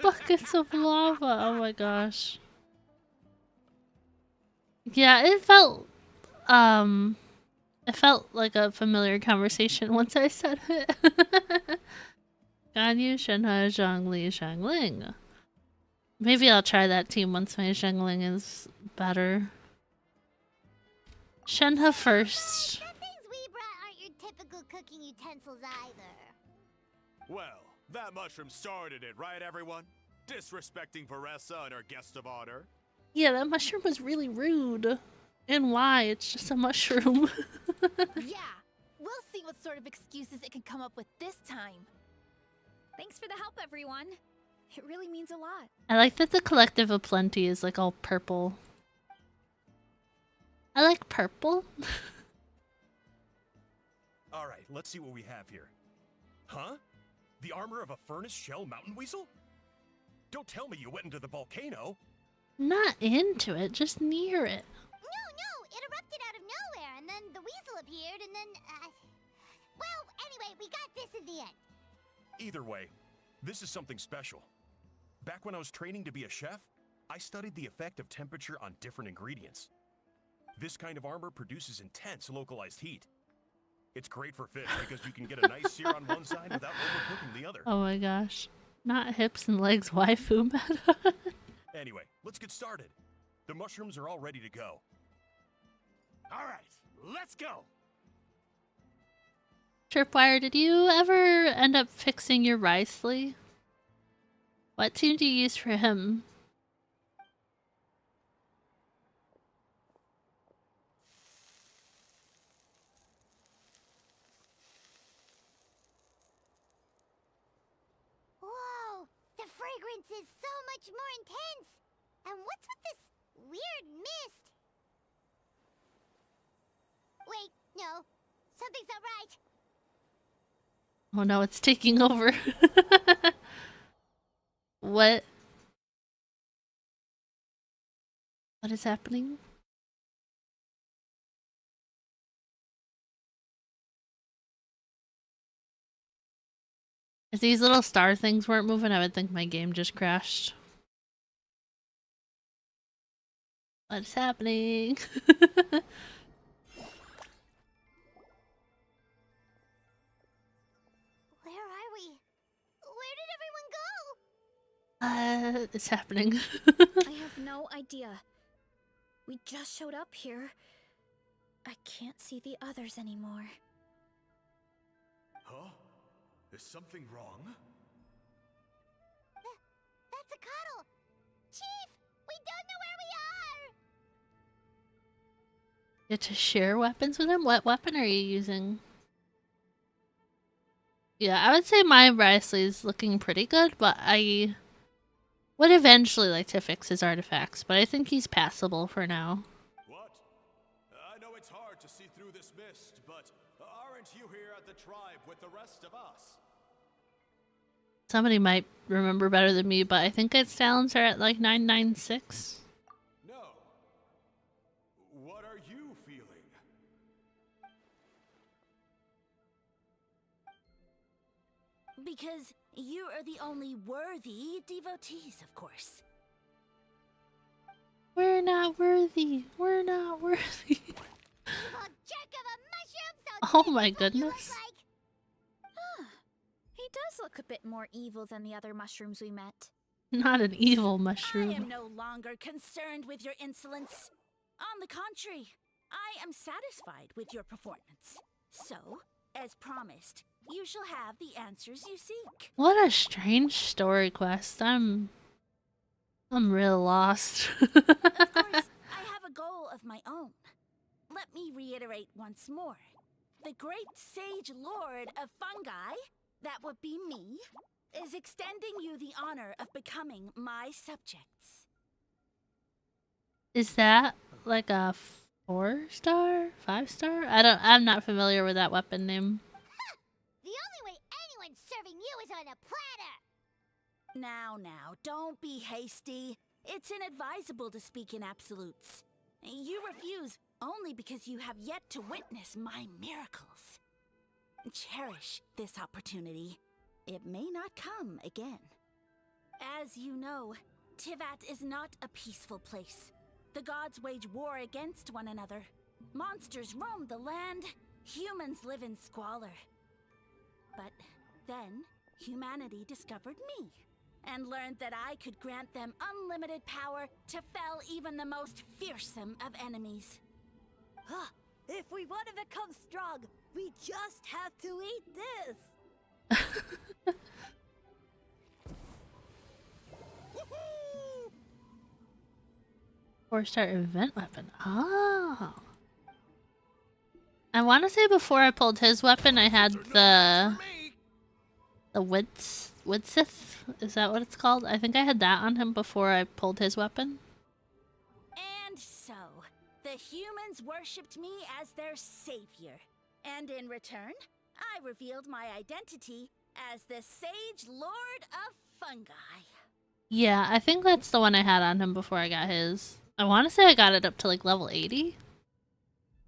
Buckets of lava, oh my gosh. Yeah, it felt like a familiar conversation once I said it. Ganyu, Shenhe, Zhongli, Shangling. Maybe I'll try that team once my Shangling is better. Shenhe first. The things we brought aren't your typical cooking utensils either. Well, that mushroom started it, right everyone? Disrespecting Varesa and her guest of honor. Yeah, that mushroom was really rude. And why? It's just a mushroom. Yeah, we'll see what sort of excuses it can come up with this time. Thanks for the help, everyone. It really means a lot. I like that the collective of plenty is like all purple. I like purple. Alright, let's see what we have here. Huh? The armor of a furnace shell mountain weasel? Don't tell me you went into the volcano. Not into it, just near it. No, it erupted out of nowhere, and then the weasel appeared, and then, well, anyway, we got this in the end. Either way, this is something special. Back when I was training to be a chef, I studied the effect of temperature on different ingredients. This kind of armor produces intense localized heat. It's great for fish because you can get a nice sear on one side without overcooking the other. Oh my gosh. Not hips and legs waifu meta. Anyway, let's get started. The mushrooms are all ready to go. Alright, let's go! Tripwire, did you ever end up fixing your Risley? What team do you use for him? Whoa, the fragrance is so much more intense. And what's with this weird mist? Wait, no, something's not right. Oh no, it's taking over. What? What is happening? If these little star things weren't moving, I would think my game just crashed. What is happening? Where are we? Where did everyone go? It's happening. I have no idea. We just showed up here. I can't see the others anymore. Huh? Is something wrong? That's a cuddle. Chief, we don't know where we are. Get to share weapons with him? What weapon are you using? Yeah, I would say my Braincell's looking pretty good, but I would eventually like to fix his artifacts, but I think he's passable for now. What? I know it's hard to see through this mist, but aren't you here at the tribe with the rest of us? Somebody might remember better than me, but I think its talents are at like 996. No. What are you feeling? Because you are the only worthy devotees, of course. We're not worthy. We're not worthy. Evil jerk of a mushroom, so Oh this my is what you look goodness. like. He does look a bit more evil than the other mushrooms we met. Not an evil I am mushroom. no longer concerned with your insolence. On the contrary, I am satisfied with your performance. So, as promised, you shall have the answers you seek. What a strange story quest. I'm real lost. Of course, I have a goal of my own. Let me reiterate once more. The great sage lord of fungi, that would be me, is extending you the honor of becoming my subjects. Is that like a 4-star? 5-star? I'm not familiar with that weapon name. The only way anyone's serving you is on a platter. Now, don't be hasty. It's inadvisable to speak in absolutes. You refuse only because you have yet to witness my miracles. Cherish this opportunity. It may not come again. As you know, Tivat is not a peaceful place. The gods wage war against one another. Monsters roam the land. Humans live in squalor. But then, humanity discovered me and learned that I could grant them unlimited power to fell even the most fearsome of enemies. Huh. If we want to become strong, we just have to eat this. 4-star event weapon. Oh. I want to say before I pulled his weapon, I had the Widsith. Is that what it's called? I think I had that on him before I pulled his weapon. And so, the humans worshipped me as their savior. And in return, I revealed my identity as the Sage Lord of Fungi. Yeah, I think that's the one I had on him before I got his. I want to say I got it up to like level 80.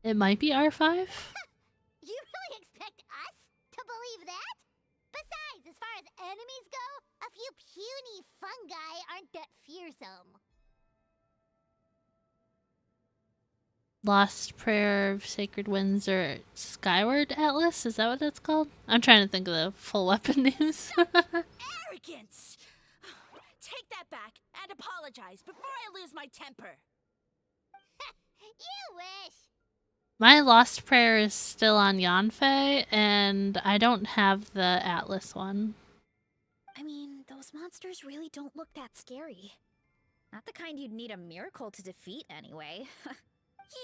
It might be R5. You really expect us to believe that? Besides, as far as enemies go, a few puny fungi aren't that fearsome. Lost Prayer of Sacred Winds or Skyward Atlas? Is that what it's called? I'm trying to think of the full weapon names. Arrogance! Take that back and apologize before I lose my temper. You wish. My Lost Prayer is still on Yanfei, and I don't have the Atlas one. I mean, those monsters really don't look that scary. Not the kind you'd need a miracle to defeat anyway.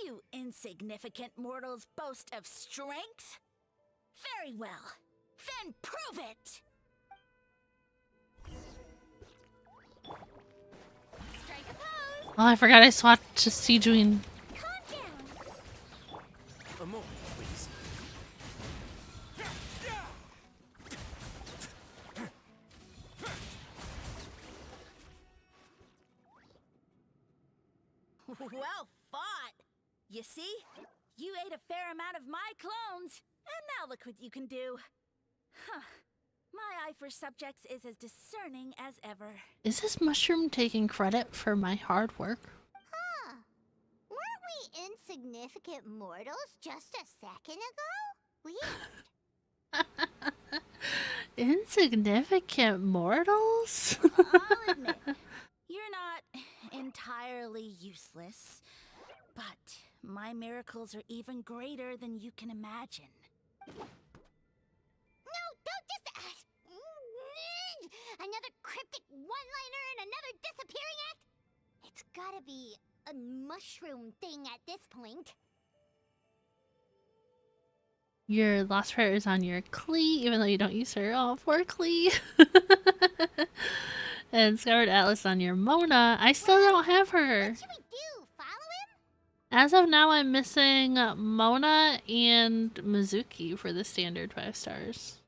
You insignificant mortals boast of strength? Very well. Then prove it! Strike a pose. Oh, I forgot I swapped to Sijuin. Calm down. A moment, please. Well fought! You see? You ate a fair amount of my clones, and now look what you can do. Huh. My eye for subjects is as discerning as ever. Is this mushroom taking credit for my hard work? Huh. Weren't we insignificant mortals just a second ago? Weird. Insignificant mortals? I'll admit, you're not entirely useless, but my miracles are even greater than you can imagine. No, don't just... another cryptic one-liner and another disappearing act? It's gotta be a mushroom thing at this point. Your lost prayer is on your Klee, even though you don't use her. Oh, poor Klee. And Scoured Atlas on your Mona. I still don't have her. What should we do? Follow him? As of now, I'm missing Mona and Mizuki for the standard 5 stars.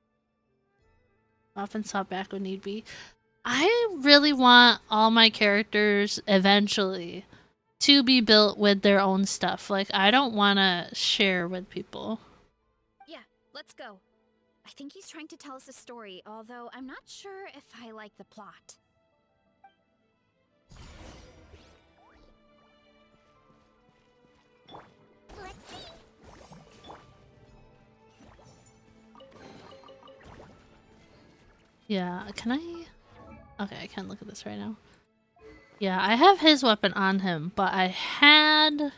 Often swap back when need be. I really want all my characters eventually to be built with their own stuff. Like, I don't want to share with people. Yeah, let's go. I think he's trying to tell us a story, although I'm not sure if I like the plot. Let's see. Yeah, can I? Okay, I can't look at this right now. Yeah, I have his weapon on him, but I had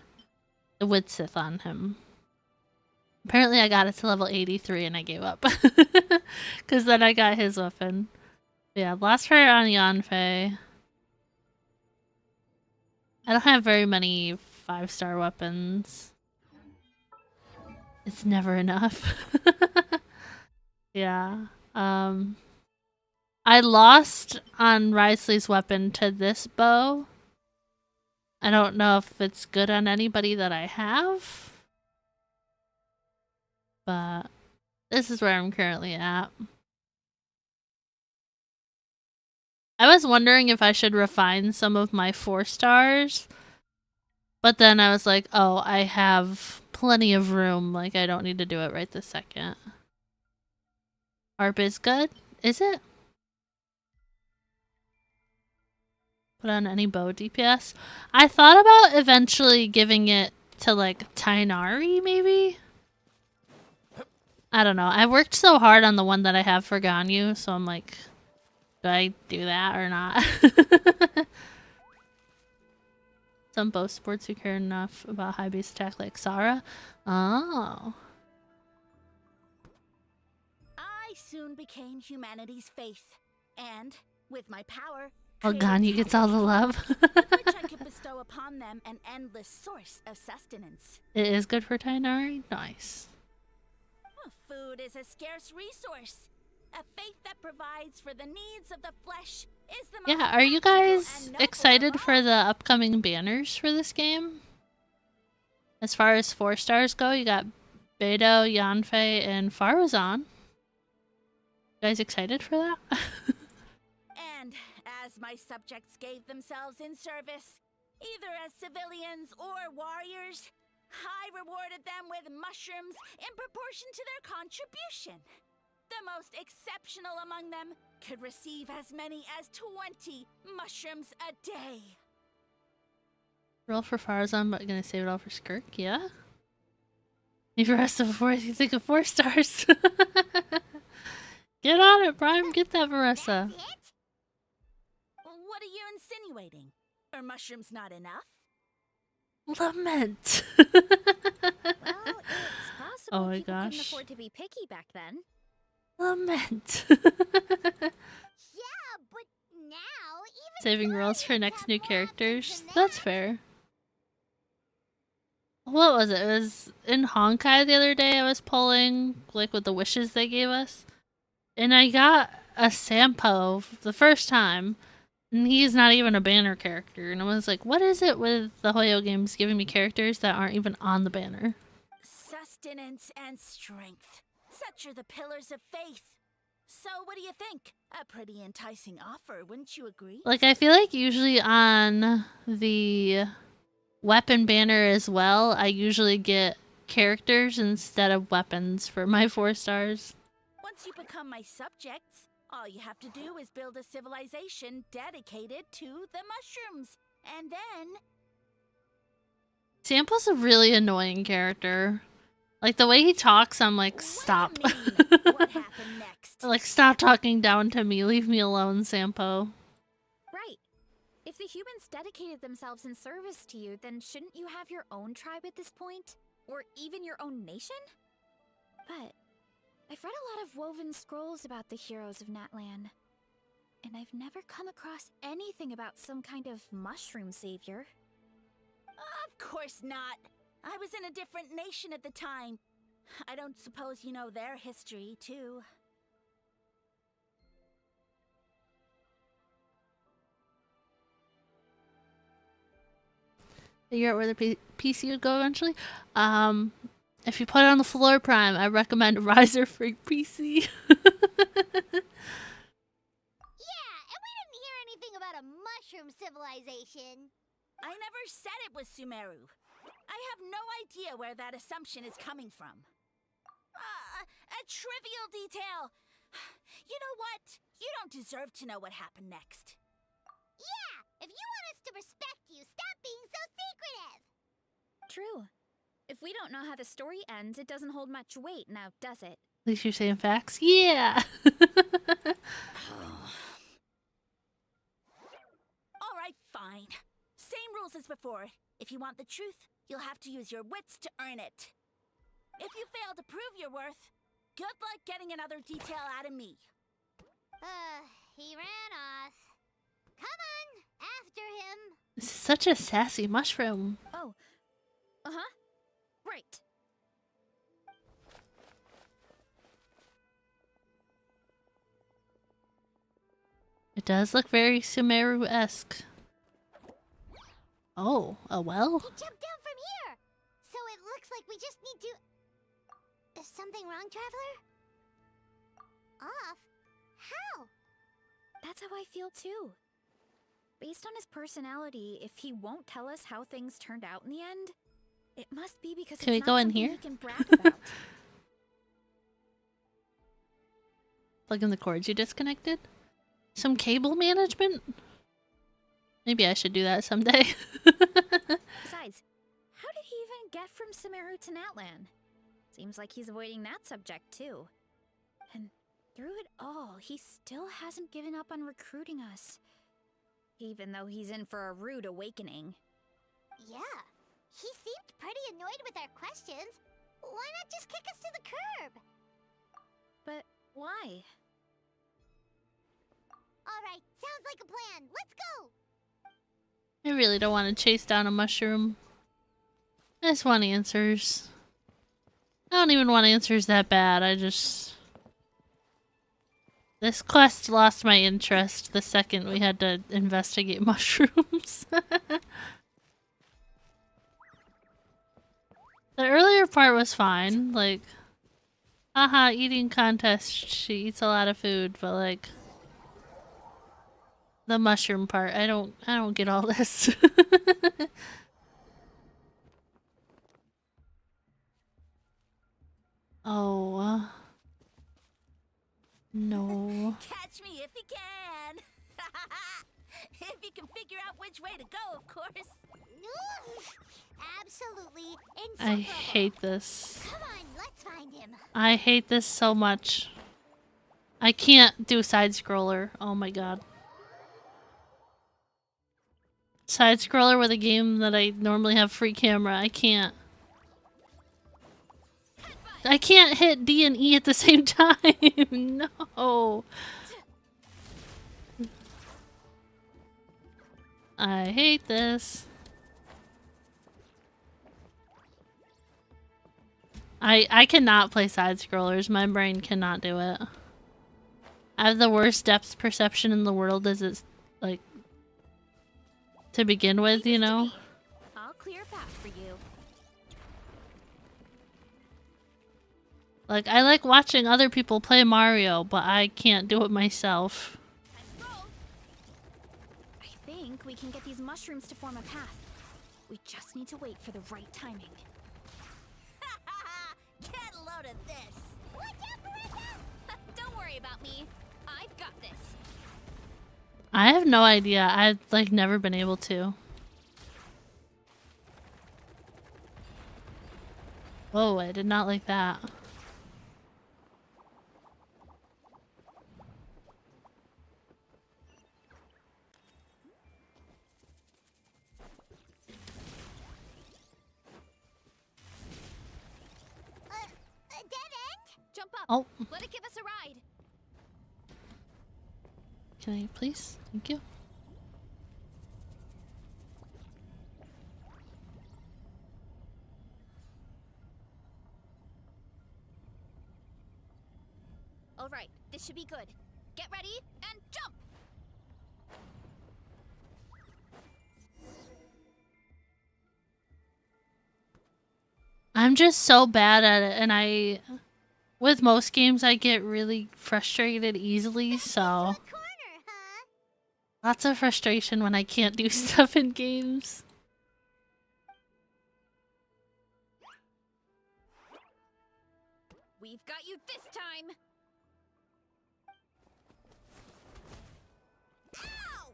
the Widsith on him. Apparently I got it to level 83 and I gave up. Because then I got his weapon. Yeah, Blast Prayer on Yanfei. I don't have very many 5-star weapons. It's never enough. Yeah. I lost on Risley's weapon to this bow. I don't know if it's good on anybody that I have. But this is where I'm currently at. I was wondering if I should refine some of my 4 stars. But then I was like, oh, I have plenty of room. Like, I don't need to do it right this second. ARP is good? Is it? Put on any bow DPS. I thought about eventually giving it to, like, Tainari, maybe? I don't know. I worked so hard on the one that I have for Ganyu, so I'm like, do I do that or not? Some bow sports who care enough about high base attack like Sarah. Oh. I soon became humanity's faith, and with my power, Oh, Ganyu gets all the love. with which I could bestow upon them an endless source of sustenance. It is good for Tainari? Nice. Well, food is a scarce resource. A faith that provides for the needs of the flesh is the most Yeah, are you practical guys and noble excited of for all. the upcoming banners for this game? As far as 4 stars go, you got Beidou, Yanfei, and Faruzan. You guys excited for that? And as my subjects gave themselves in service, either as civilians or warriors, I rewarded them with mushrooms in proportion to their contribution. The most exceptional among them could receive as many as 20 mushrooms a day. Roll for Faruzan, but gonna save it all for Skirk, yeah? Need the rest of 4, you think of 4 stars. Get on it, Prime, get that Varesa. That's it? What are you insinuating? Are mushrooms not enough? Lament. Well, it's possible Oh my people couldn't gosh. afford to be picky back then. Lament. Yeah, but now even Saving rolls foreigners for next have new more characters. options than That's that. fair. What was it? It was in Honkai the other day I was pulling, like, with the wishes they gave us. And I got a Sampo the first time. And he's not even a banner character. And I was like, what is it with the Hoyo games giving me characters that aren't even on the banner? Sustenance and strength. Such are the pillars of faith. So what do you think? A pretty enticing offer, wouldn't you agree? Like, I feel like usually on the weapon banner as well, I usually get characters instead of weapons for my 4 stars. Once you become my subjects, all you have to do is build a civilization dedicated to the mushrooms. And then... Sample's a really annoying character. Like, the way he talks, I'm like, stop. What do you mean? What happened next? Like, stop talking down to me. Leave me alone, Sampo. Right. If the humans dedicated themselves in service to you, then shouldn't you have your own tribe at this point? Or even your own nation? But I've read a lot of woven scrolls about the heroes of Natlan, and I've never come across anything about some kind of mushroom savior. Of course not. I was in a different nation at the time. I don't suppose you know their history, too. Figure out where the PC would go eventually. If you put it on the floor prime, I recommend a riser for your PC. Yeah, and we didn't hear anything about a mushroom civilization. I never said it was Sumeru. I have no idea where that assumption is coming from. A trivial detail. You know what? You don't deserve to know what happened next. Yeah, if you want us to respect you, stop being so secretive. True. If we don't know how the story ends, it doesn't hold much weight now, does it? At least you're saying facts. Yeah. All right, fine. Same rules as before. If you want the truth, you'll have to use your wits to earn it. If you fail to prove your worth, good luck getting another detail out of me. He ran off. Come on, after him. This is such a sassy mushroom. Oh. Uh-huh. Right. It does look very Sumeru-esque. Oh, a well? He jumped down from here. So it looks like we just need to... Is something wrong, Traveler? Off? How? That's how I feel too. Based on his personality, if he won't tell us how things turned out in the end, it must be because Can we it's go not in something here? he can brag about. Plug in the cords you disconnected? Some cable management? Maybe I should do that someday. Besides, how did he even get from Sumeru to Natlan? Seems like he's avoiding that subject too. And through it all, he still hasn't given up on recruiting us. Even though he's in for a rude awakening. Yeah. He seemed pretty annoyed with our questions. Why not just kick us to the curb? But why? Alright, sounds like a plan. Let's go! I really don't want to chase down a mushroom. I just want answers. I don't even want answers that bad. I just... This quest lost my interest the second we had to investigate mushrooms. The earlier part was fine. Like, haha, eating contest. She eats a lot of food, but like... The mushroom part, I don't get all this. Oh. No. Catch me if you can. If you can figure out which way to go, of course. Absolutely I insufferable. hate this. Come on, let's find him. I hate this so much. I can't do side scroller. Oh my god. Side scroller with a game that I normally have free camera. I can't. I can't hit D and E at the same time. No. I hate this. I cannot play side scrollers. My brain cannot do it. I have the worst depth perception in the world as it's like to begin with, you know? I'll clear a path for you. Like, I like watching other people play Mario, but I can't do it myself. I think we can get these mushrooms to form a path. We just need to wait for the right timing. Get a load of this. Watch out, Varesa! Don't worry about me. I've got this. I have no idea. I've, like, never been able to. Whoa, I did not like that. A dead end? Jump up. Oh. Let it give us a ride. Can I please? Thank you. Alright, this should be good. Get ready and jump! I'm just so bad at it, and with most games, I get really frustrated easily, so... Corner, huh? Lots of frustration when I can't do stuff in games. We've got you this time! Ow!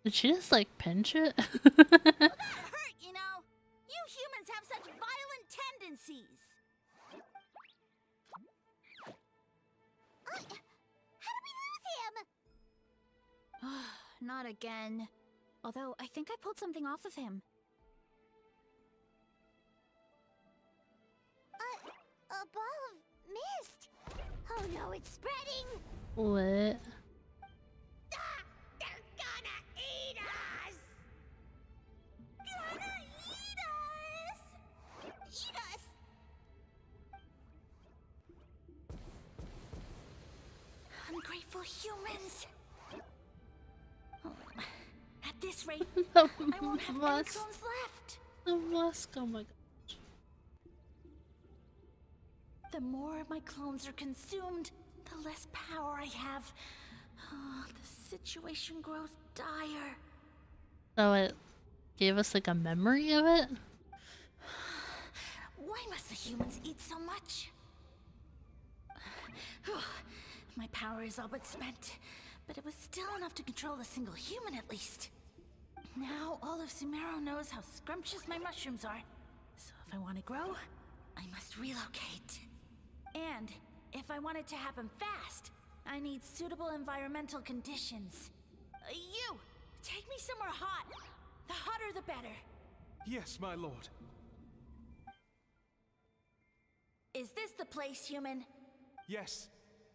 Did she just, like, pinch it? Well, that hurt, you know. You humans have such violent tendencies. How did we lose him? Not again. Although, I think I pulled something off of him. A ball of mist. Oh no, it's spreading. What? They're gonna eat us. Gonna eat us. Eat us. Ungrateful humans. Oh, at this rate, The I won't have any musk. clones left. The musk, oh my god. The more my clones are consumed, the less power I have. Oh, the situation grows dire. So it gave us, like, a memory of it? Why must the humans eat so much? My power is all but spent, but it was still enough to control a single human at least. Now all of Sumeru knows how scrumptious my mushrooms are. So if I want to grow, I must relocate. And if I want it to happen fast, I need suitable environmental conditions. You! Take me somewhere hot. The hotter the better. Yes, my lord. Is this the place, human? Yes.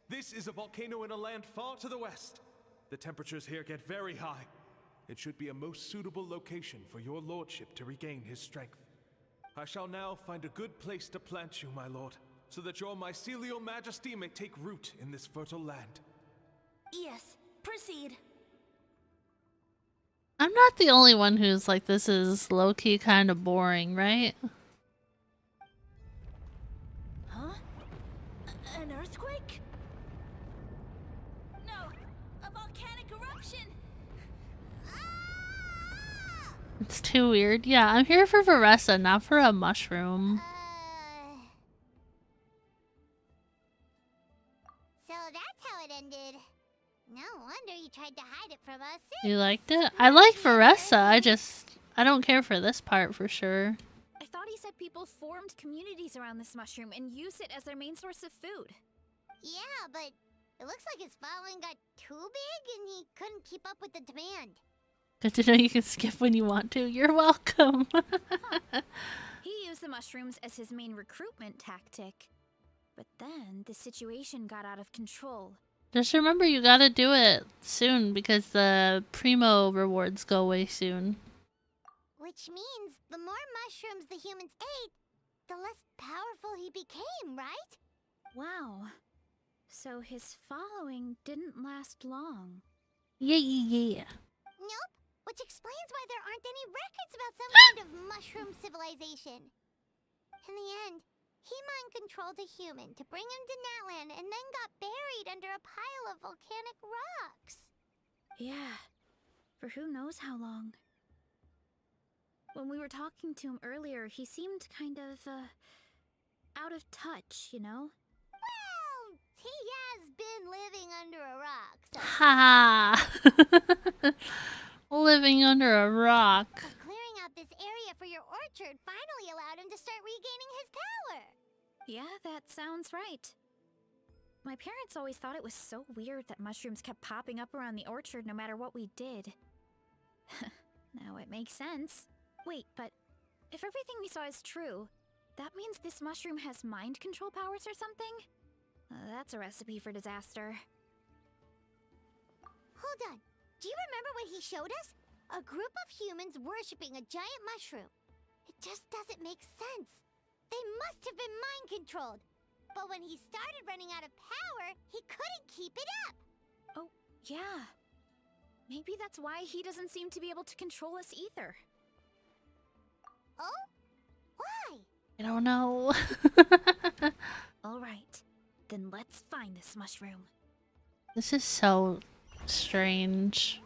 This is a volcano in a land far to the west. The temperatures here get very high. It should be a most suitable location for your lordship to regain his strength. I shall now find a good place to plant you, my lord, so that your mycelial majesty may take root in this fertile land. Yes, proceed. I'm not the only one who's like, this is low-key kind of boring, right? Huh? An earthquake? No, a volcanic eruption. Ah! It's too weird. Yeah, I'm here for Varesa, not for a mushroom. So that's how it ended. No wonder you tried to hide it from us. You liked it? I like Varesa, I don't care for this part for sure. I thought he said people formed communities around this mushroom and used it as their main source of food. Yeah, but it looks like his following got too big and he couldn't keep up with the demand. Good to know you can skip when you want to. You're welcome. He used the mushrooms as his main recruitment tactic. But then the situation got out of control. Just remember you gotta do it soon because the primo rewards go away soon. Which means the more mushrooms the humans ate, the less powerful he became, right? Wow. So his following didn't last long. Yeah. Nope. Which explains why there aren't any records about some kind of mushroom civilization. In the end, he mind-controlled a human to bring him to Natlan and then got buried under a pile of volcanic rocks. Yeah. For who knows how long. When we were talking to him earlier, he seemed kind of, out of touch, you know? Well, he has been living under a rock, so... Ha! Living under a rock. But clearing out this area for your orchard finally allowed him to start regaining his power. Yeah, that sounds right. My parents always thought it was so weird that mushrooms kept popping up around the orchard no matter what we did. Now it makes sense. Wait, but if everything we saw is true, that means this mushroom has mind control powers or something? That's a recipe for disaster. Hold on. Do you remember what he showed us? A group of humans worshipping a giant mushroom. It just doesn't make sense. They must have been mind-controlled. But when he started running out of power, he couldn't keep it up. Oh, yeah. Maybe that's why he doesn't seem to be able to control us either. Oh? Why? I don't know. All right, then let's find this mushroom. This is so strange.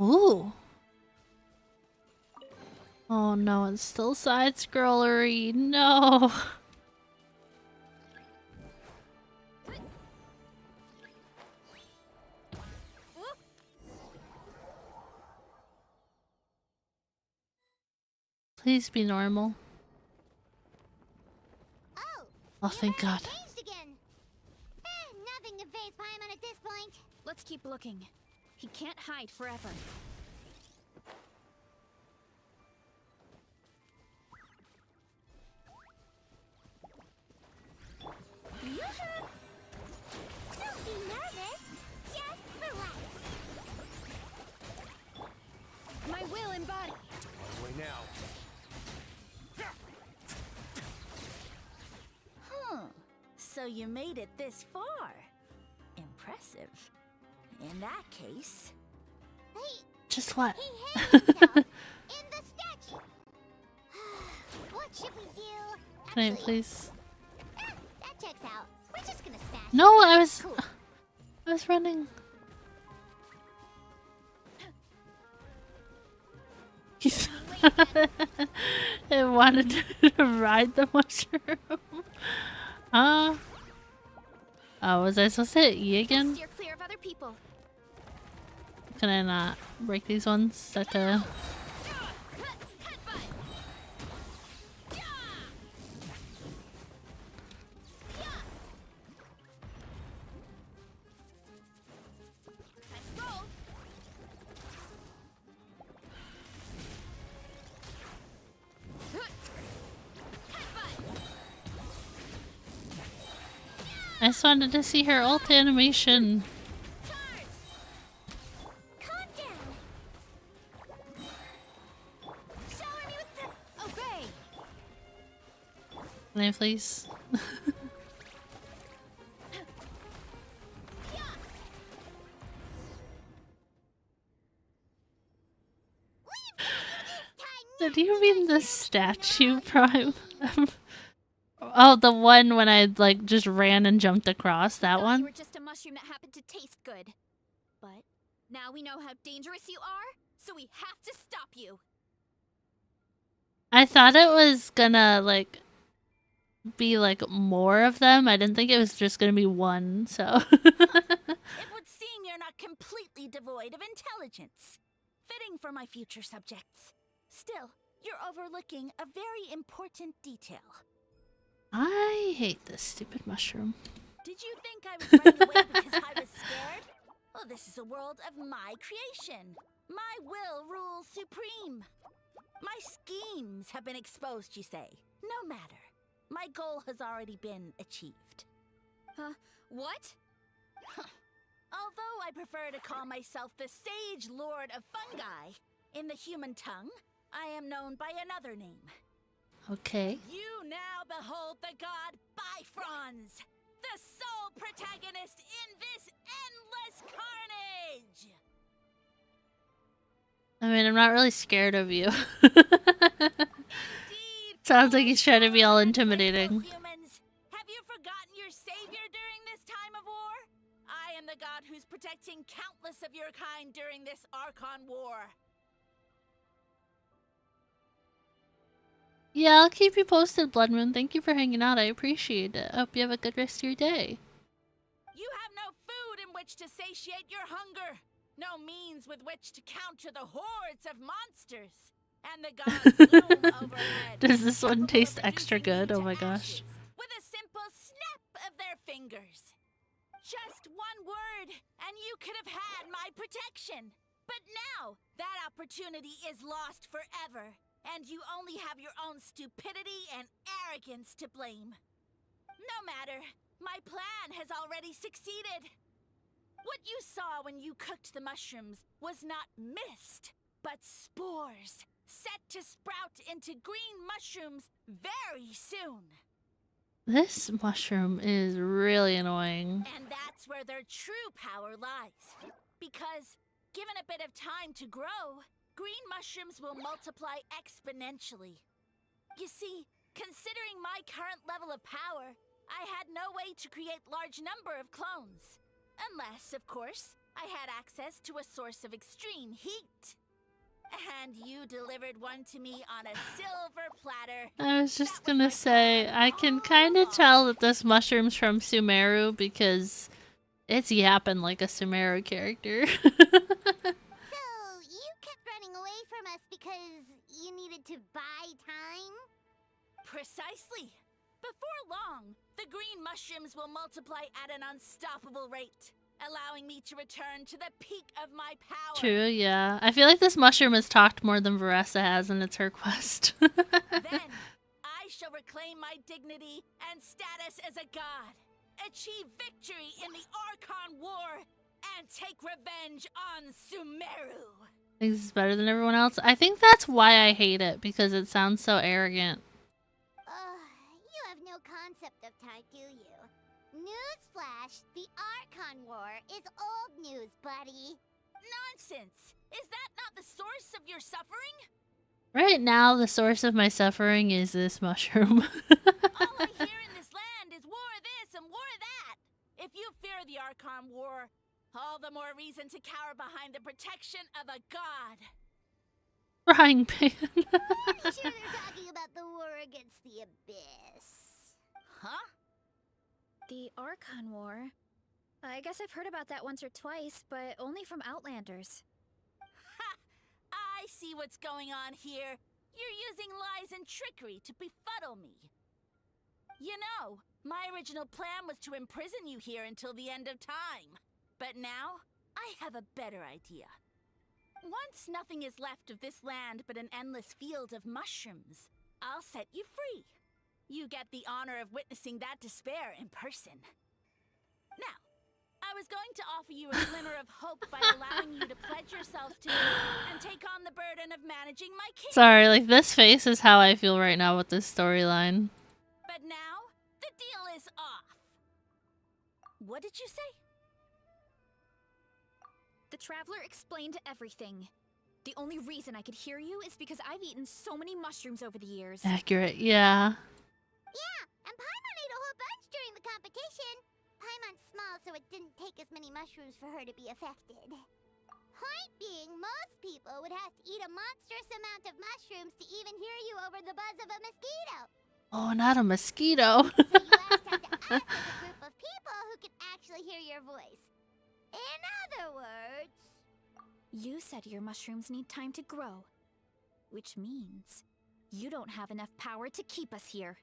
Ooh. Oh no, it's still side-scrollery. No. Please be normal. Oh, thank God. Changed again. Nothing to phase Paimon at this point. Let's keep looking. He can't hide forever. Don't be nervous. Just relax. My will embody. On the way now. So you made it this far. Impressive. In that case... Just what? He hid himself in the statue. What should we do? Can I Actually, please? that checks out. We're just gonna smash No, it. I was Cool. running. It wanted to ride the mushroom. Oh, was I supposed to hit E again? Steer clear of other people. Can I not break these ones? Start to... I just wanted to see her ult animation. Calm down. Shower me with the obey. Can I please? Did you mean the statue, Prime? Oh, the one when I like just ran and jumped across, that You one? were just a mushroom that happened to taste good. But now we know how dangerous you are, so we have to stop you. I thought it was gonna like be like more of them. I didn't think it was just gonna be one, so It would seem you're not completely devoid of intelligence. Fitting for my future subjects. Still, you're overlooking a very important detail. I hate this stupid mushroom. Did you think I was running away because I was scared? Well, this is a world of my creation. My will rules supreme. My schemes have been exposed, you say. No matter. My goal has already been achieved. What? Although I prefer to call myself the Sage Lord of Fungi, in the human tongue, I am known by another name. Okay. You now behold the god Bifrons, the sole protagonist in this endless carnage! I mean, I'm not really scared of you. Indeed, Sounds like he's trying to be all intimidating. humans, have you forgotten your savior during this time of war? I am the god who's protecting countless of your kind during this Archon war. Yeah, I'll keep you posted, Blood Moon. Thank you for hanging out. I appreciate it. I hope you have a good rest of your day. You have no food in which to satiate your hunger, no means with which to counter the hordes of monsters, and the gods loom overhead. Does this one capable of taste extra reducing good? you Oh to my gosh. ashes with a simple snap of their fingers. Just one word, and you could have had my protection. But now, that opportunity is lost forever, and you only have your own stupidity and arrogance to blame. No matter, my plan has already succeeded. What you saw when you cooked the mushrooms was not mist, but spores, set to sprout into green mushrooms very soon. This mushroom is really annoying. And that's where their true power lies. Because, given a bit of time to grow, green mushrooms will multiply exponentially. You see, considering my current level of power, I had no way to create large number of clones. Unless, of course, I had access to a source of extreme heat. And you delivered one to me on a silver platter. I was just gonna say, I can kind of tell that this mushroom's from Sumeru because it's yapping like a Sumeru character. So, you kept running away from us because you needed to buy time? Precisely. Before long, the green mushrooms will multiply at an unstoppable rate, allowing me to return to the peak of my power. True, yeah. I feel like this mushroom has talked more than Varesa has, and it's her quest. Then, I shall reclaim my dignity and status as a god, achieve victory in the Archon War, and take revenge on Sumeru. Thinks it's better than everyone else. I think that's why I hate it, because it sounds so arrogant. You have no concept of time, do you? Newsflash, the Archon War is old news, buddy. Nonsense! Is that not the source of your suffering? Right now, the source of my suffering is this mushroom. All I hear in this land is war this and war that. If you fear the Archon War, all the more reason to cower behind the protection of a god. Frying pan. Pretty sure they're talking about the war against the Abyss. Huh? The Archon War? I guess I've heard about that once or twice, but only from Outlanders. Ha! I see what's going on here. You're using lies and trickery to befuddle me. You know, my original plan was to imprison you here until the end of time. But now, I have a better idea. Once nothing is left of this land but an endless field of mushrooms, I'll set you free. You get the honor of witnessing that despair in person. Now, I was going to offer you a glimmer of hope by allowing you to pledge yourselves to me and take on the burden of managing my kingdom. Sorry, like this face is how I feel right now with this storyline. But now, the deal is off. What did you say? The Traveler explained everything. The only reason I could hear you is because I've eaten so many mushrooms over the years. Accurate, yeah. Yeah, and Paimon ate a whole bunch during the competition. Paimon's small, so it didn't take as many mushrooms for her to be affected. Point being, most people would have to eat a monstrous amount of mushrooms to even hear you over the buzz of a mosquito. Oh, not a mosquito. So you last have to us as a group of people who can actually hear your voice. In other words... You said your mushrooms need time to grow. Which means you don't have enough power to keep us here.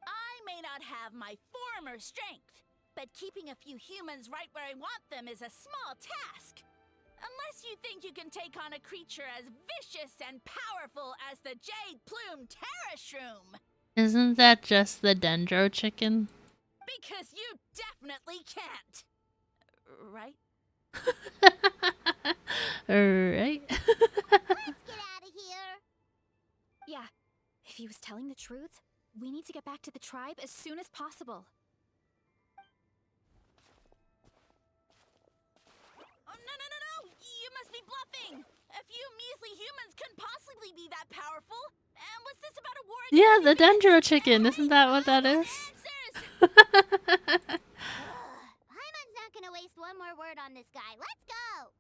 I may not have my former strength, but keeping a few humans right where I want them is a small task. Unless you think you can take on a creature as vicious and powerful as the jade-plumed terrashroom. Isn't that just the dendro chicken? Because you definitely can't. Right? Alright. Let's get out of here. Yeah, if he was telling the truth, we need to get back to the tribe as soon as possible. Oh, no! You must be bluffing! A few measly humans couldn't possibly be that powerful. And what's this about a war against Yeah, the humans? dendro chicken. Isn't that what that is? Paimon's not gonna waste one more word on this guy. Let's go!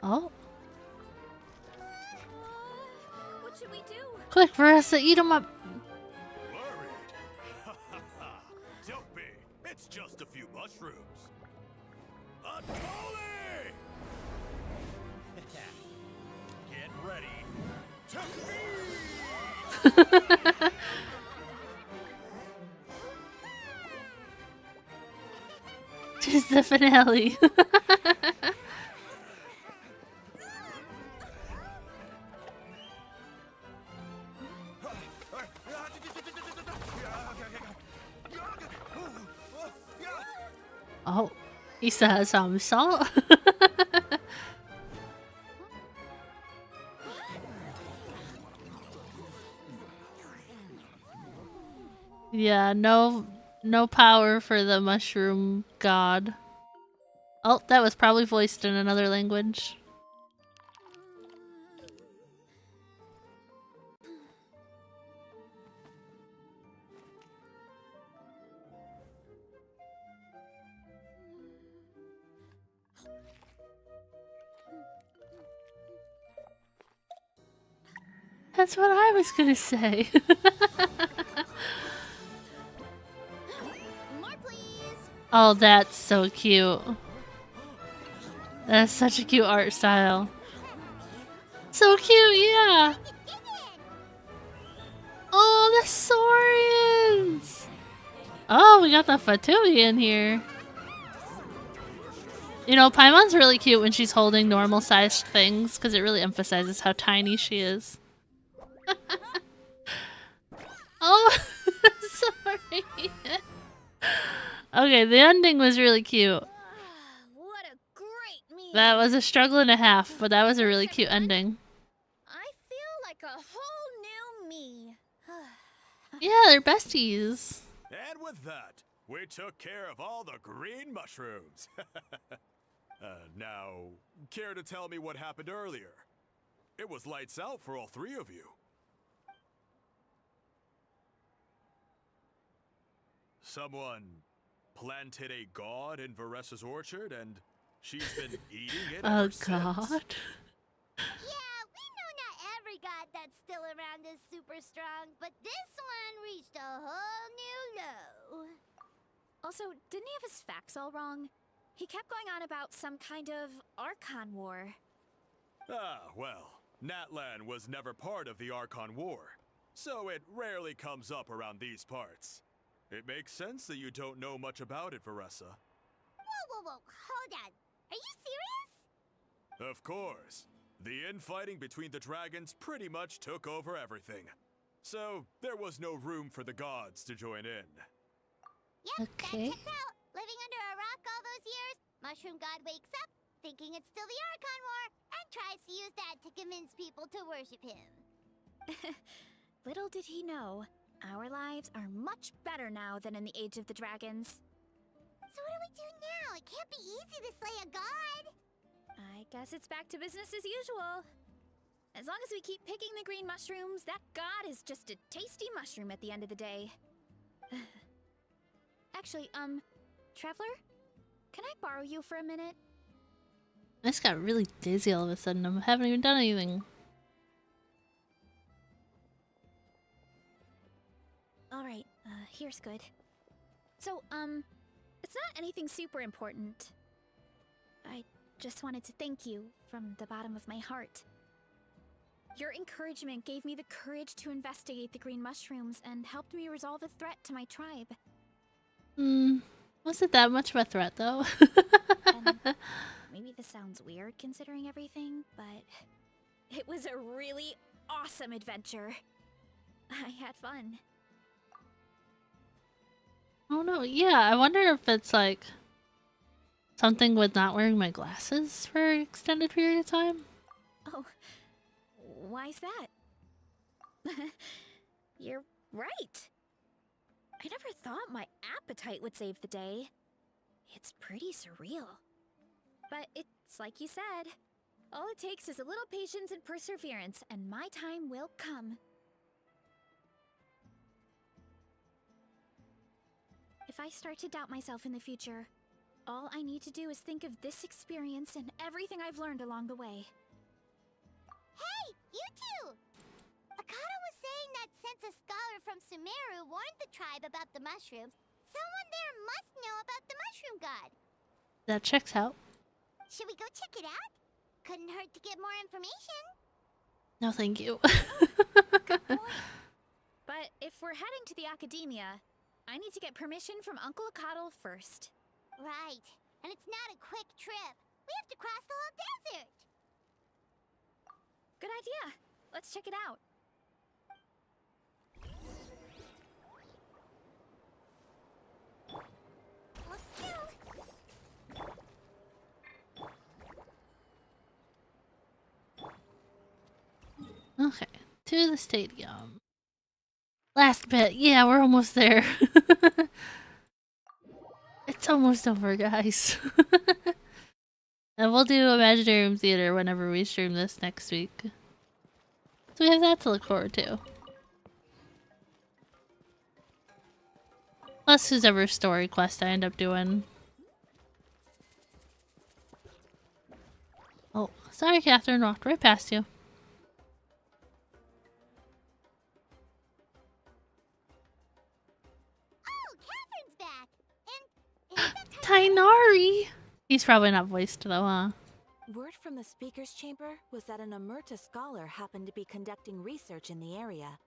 Oh, What should we do? quick, Varesa, eat them up. Worried? Don't be. It's just a few mushrooms. Unholy! Get ready to feed! Just the finale. He still has some salt. Yeah, no power for the mushroom god. Oh, that was probably voiced in another language. That's what I was gonna say. More, please. Oh, that's so cute. That's such a cute art style. So cute, yeah. Oh, the saurians. Oh, we got the Fatui in here. You know, Paimon's really cute when she's holding normal sized things because it really emphasizes how tiny she is. Oh, sorry. Okay, the ending was really cute. What a great meal. That was a struggle and a half, but that was a really cute ending. I feel like a whole new me. Yeah, they're besties. And with that, we took care of all the green mushrooms. Now, care to tell me what happened earlier? It was lights out for all three of you. Someone planted a god in Varesa's orchard, and she's been eating it Oh ever since. god. Yeah, we know not every god that's still around is super strong, but this one reached a whole new low. Also, didn't he have his facts all wrong? He kept going on about some kind of Archon War. Ah, well, Natlan was never part of the Archon War, so it rarely comes up around these parts. It makes sense that you don't know much about it, Varesa. Whoa, hold on. Are you serious? Of course. The infighting between the dragons pretty much took over everything. So, there was no room for the gods to join in. Yep, Okay. that checks out. Living under a rock all those years, Mushroom God wakes up, thinking it's still the Archon War, and tries to use that to convince people to worship him. Little did he know, our lives are much better now than in the Age of the Dragons. So what do we do now? It can't be easy to slay a god. I guess it's back to business as usual. As long as we keep picking the green mushrooms, that god is just a tasty mushroom at the end of the day. Actually, Traveler? Can I borrow you for a minute? I just got really dizzy all of a sudden. I haven't even done anything. Alright, here's good. So, it's not anything super important. I just wanted to thank you from the bottom of my heart. Your encouragement gave me the courage to investigate the green mushrooms and helped me resolve a threat to my tribe. Was it that much of a threat though? And maybe this sounds weird considering everything, but it was a really awesome adventure. I had fun. Oh no, yeah, I wonder if it's like something with not wearing my glasses for an extended period of time. Oh, why's that? You're right. I never thought my appetite would save the day. It's pretty surreal. But it's like you said. All it takes is a little patience and perseverance, and my time will come. If I start to doubt myself in the future, all I need to do is think of this experience and everything I've learned along the way. Hey, you two! Akata was saying that since a scholar from Sumeru warned the tribe about the mushrooms, someone there must know about the mushroom god. That checks out. Should we go check it out? Couldn't hurt to get more information. No, thank you. Good point. But if we're heading to the academia, I need to get permission from Uncle Akatl first. Right. And it's not a quick trip. We have to cross the whole desert. Good idea. Let's check it out. Let's go. To the stadium. Last bit. Yeah, we're almost there. It's almost over, guys. And we'll do Imaginarium Theater whenever we stream this next week. So we have that to look forward to. Plus whoever story quest I end up doing. Oh, sorry Catherine, walked right past you. Oh, Catherine's back! And is that Tainari! He's probably not voiced though, huh? Word from the speaker's chamber was that an Emerta scholar happened to be conducting research in the area.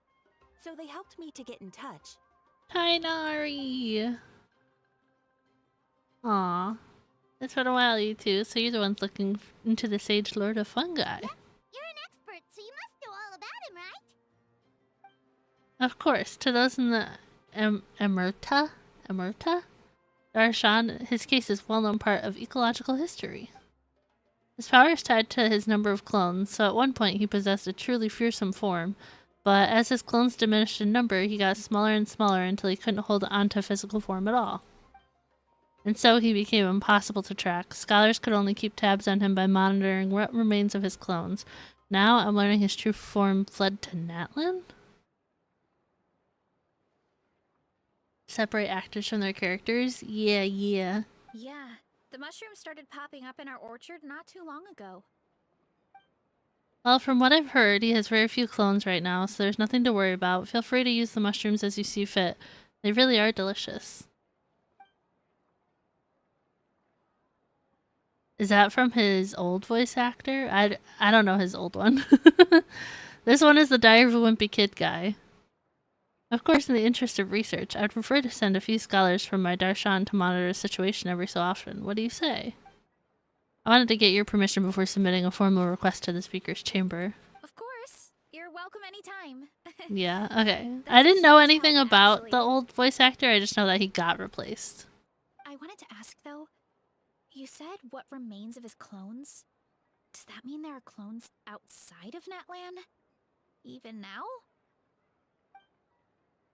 So they helped me to get in touch. Tainari! Aw. It's been a while, you two, so you're the ones looking into the Sage Lord of Fungi. Yep, you're an expert, so you must know all about him, right? Of course, to those in the Emerta? Darshan, his case is a well-known part of ecological history. His power is tied to his number of clones, so at one point he possessed a truly fearsome form, but as his clones diminished in number, he got smaller and smaller until he couldn't hold on to physical form at all. And so he became impossible to track. Scholars could only keep tabs on him by monitoring what remains of his clones. Now I'm learning his true form fled to Natlan? Separate actors from their characters? Yeah. Yeah, the mushrooms started popping up in our orchard not too long ago. Well, from what I've heard, he has very few clones right now, so there's nothing to worry about. Feel free to use the mushrooms as you see fit. They really are delicious. Is that from his old voice actor? I don't know his old one. This one is the Diary of a Wimpy Kid guy. Of course, in the interest of research, I'd prefer to send a few scholars from my Darshan to monitor the situation every so often. What do you say? I wanted to get your permission before submitting a formal request to the speaker's chamber. Of course. You're welcome anytime. Yeah, okay. That's I a didn't know huge anything help, about actually. the old voice actor, I just know that he got replaced. I wanted to ask, though, you said what remains of his clones? Does that mean there are clones outside of Natlan? Even now?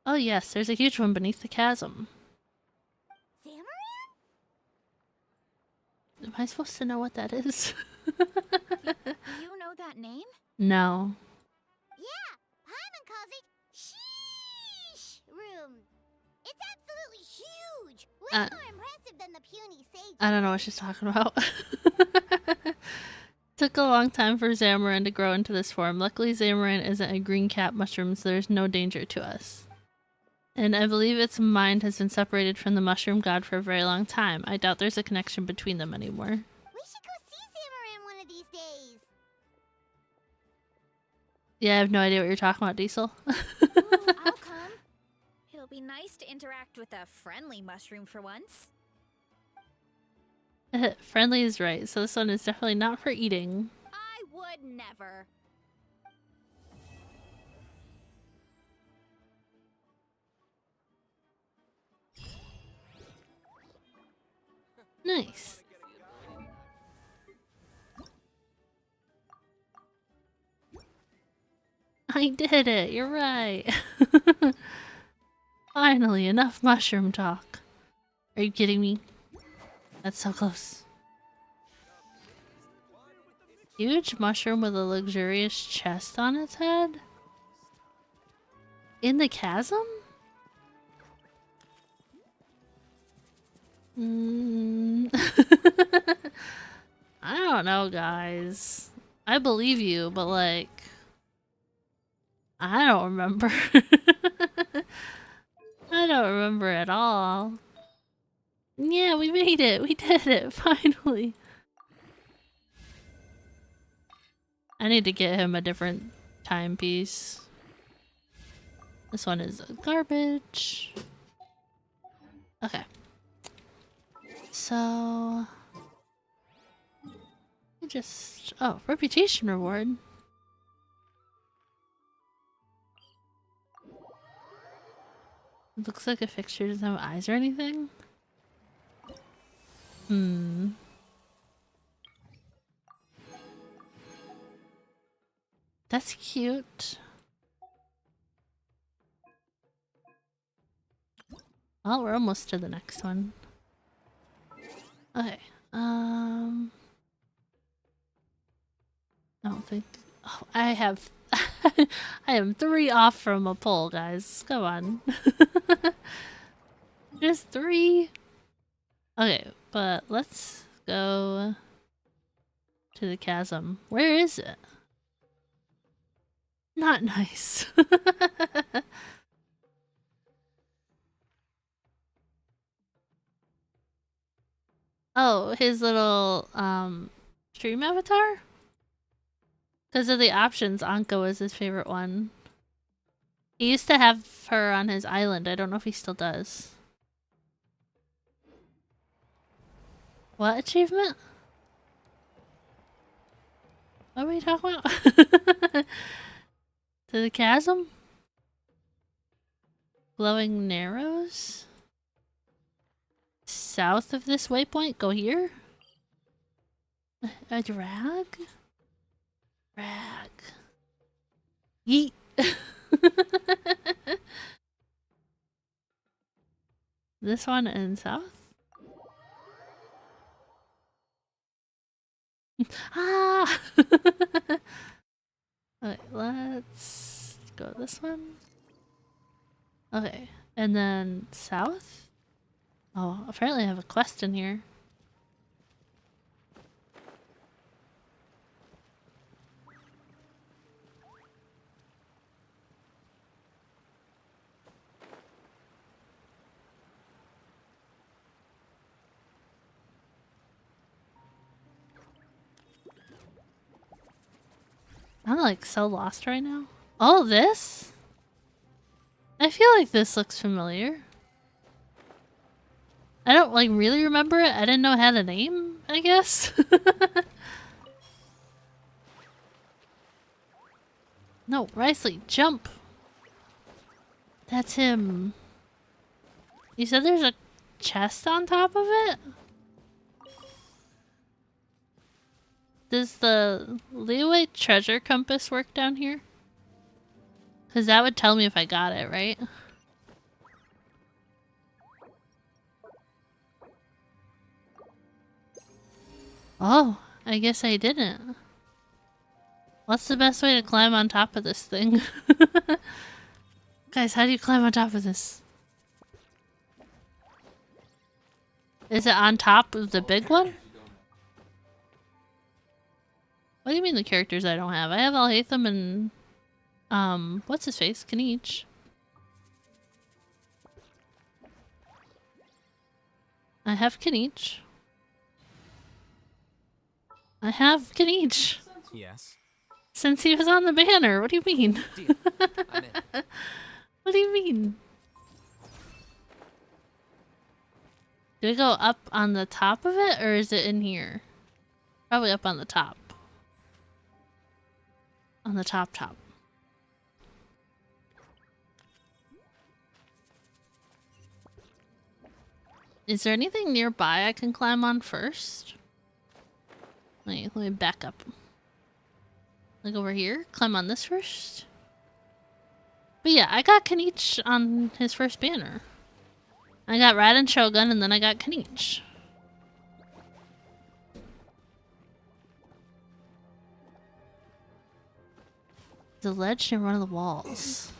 Oh yes, there's a huge one beneath the chasm. Samaran? Am I supposed to know what that is? You know that name? No. Yeah, Paimon calls it Sheesh Room. It's absolutely huge! Way more impressive than the puny sage. I don't know what she's talking about. Took a long time for Zamarin to grow into this form. Luckily, Zamarin isn't a green cap mushroom, so there's no danger to us. And I believe its mind has been separated from the mushroom god for a very long time. I doubt there's a connection between them anymore. We should go see Samaran one of these days. Yeah, I have no idea what you're talking about, Diesel. Ooh, I'll come. It'll be nice to interact with a friendly mushroom for once. Friendly is right, so this one is definitely not for eating. I would never. Nice. I did it, you're right. Finally, enough mushroom talk. Are you kidding me? That's so close. Huge mushroom with a luxurious chest on its head? In the chasm? I don't know, guys. I believe you, but like... I don't remember. I don't remember at all. Yeah, we made it. We did it, finally. I need to get him a different timepiece. This one is garbage. Okay. So... just... oh, reputation reward. It looks like a fixture doesn't have eyes or anything. That's cute. Well, we're almost to the next one. Okay. I don't think. Oh, I have. I am 3 off from a poll, guys. Come on. Just 3. Okay, but let's go to the chasm. Where is it? Not nice. Oh, his little stream avatar? Because of the options, Anko was his favorite one. He used to have her on his island. I don't know if he still does. What achievement? What are we talking about? To the chasm? Glowing narrows? South of this waypoint? Go here? A drag? Drag. Yeet. This one in south? Ah! Okay, let's go this one. Okay, and then south? Oh, apparently I have a quest in here. I'm like so lost right now. Oh, this? I feel like this looks familiar. I don't like really remember it. I didn't know it had a name, I guess. No, Risley, jump. That's him. You said there's a chest on top of it? Does the Leeway treasure compass work down here? Because that would tell me if I got it, right? Oh, I guess I didn't. What's the best way to climb on top of this thing? Guys, how do you climb on top of this? Is it on top of the big one? What do you mean the characters I don't have? I have Alhaitham and what's his face? Kaniche. I have Kaniche. I have Kaniche. Yes. Since he was on the banner. What do you mean? Deal. I'm in. What do you mean? Do we go up on the top of it or is it in here? Probably up on the top. On the top. Is there anything nearby I can climb on first? Let me back up. Like over here? Climb on this first? But yeah, I got Kaniche on his first banner. I got Raiden Shogun and then I got Kaniche. The ledge near one of the walls.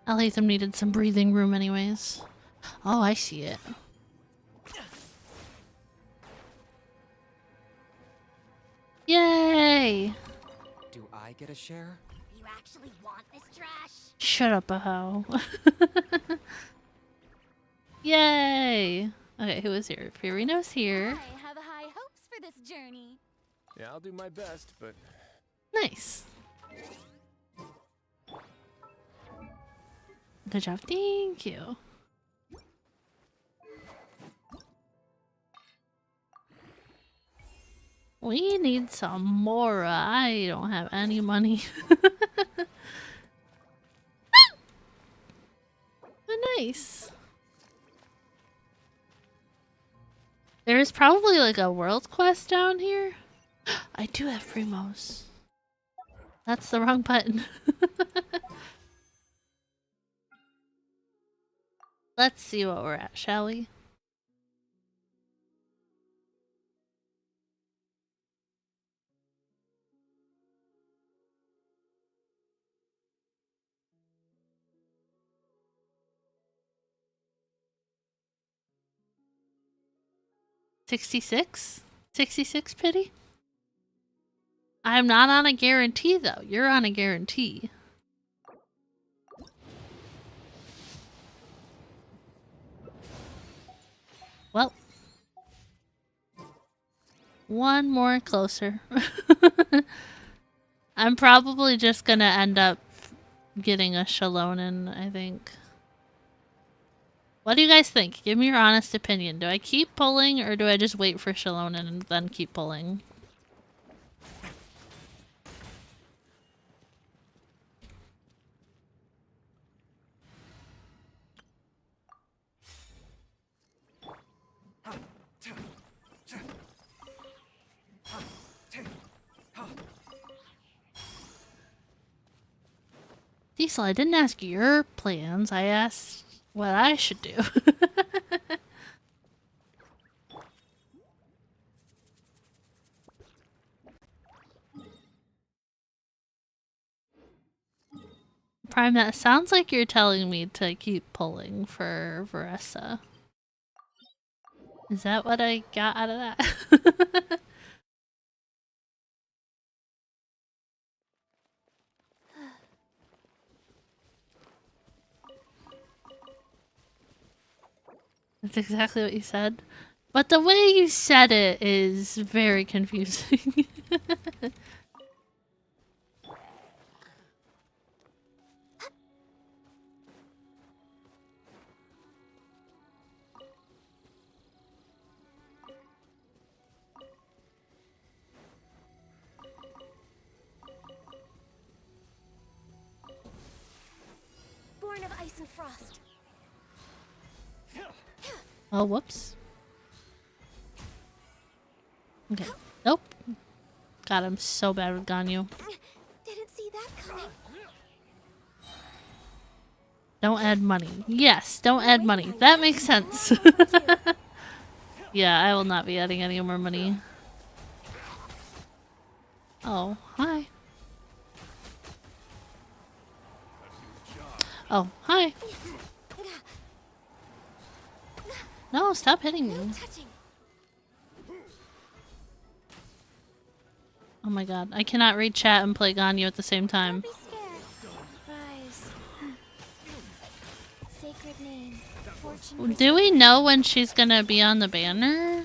Alhaitham needed some breathing room anyways. Oh, I see it. Yay! Do I get a share? You actually want this trash? Shut up, Aho. Yay! Okay, who is here? Fiorino's here. I have high hopes for this journey. Yeah, I'll do my best, but... Nice. Good job. Thank you. We need some more. I don't have any money. Oh, nice. There's probably like a world quest down here. I do have Primos. That's the wrong button. Let's see what we're at, shall we? $66? 66 pity? I'm not on a guarantee though. You're on a guarantee. Well, one more closer. I'm probably just gonna end up getting a Shalonen, I think. What do you guys think? Give me your honest opinion. Do I keep pulling or do I just wait for Shalonen and then keep pulling? Diesel, I didn't ask your plans. I asked what I should do. Prime, that sounds like you're telling me to keep pulling for Varesa. Is that what I got out of that? That's exactly what you said. But the way you said it is very confusing. Born of ice and frost. Oh, whoops. Okay. Nope. God, I'm so bad with Ganyu. Didn't see that coming. Don't add money. Yes, don't add money. That makes sense. Yeah, I will not be adding any more money. Oh, hi. Oh, hi. No, stop hitting me. Oh my god, I cannot read chat and play Ganyu at the same time. Do we know when she's gonna be on the banner?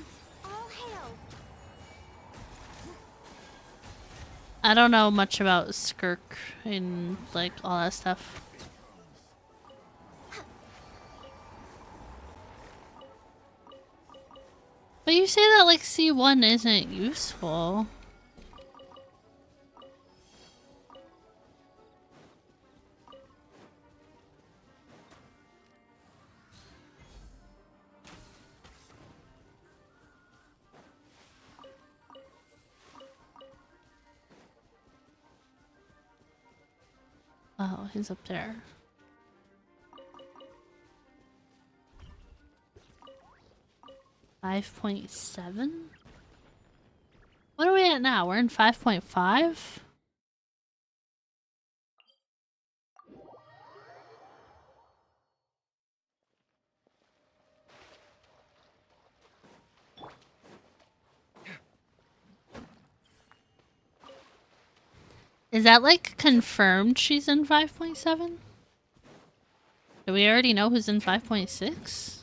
I don't know much about Skirk and like all that stuff. But you say that like C1 isn't useful. Oh, he's up there. $5.7? What are we at now? We're in 5.5? Is that like confirmed she's in 5.7? Do we already know who's in 5.6?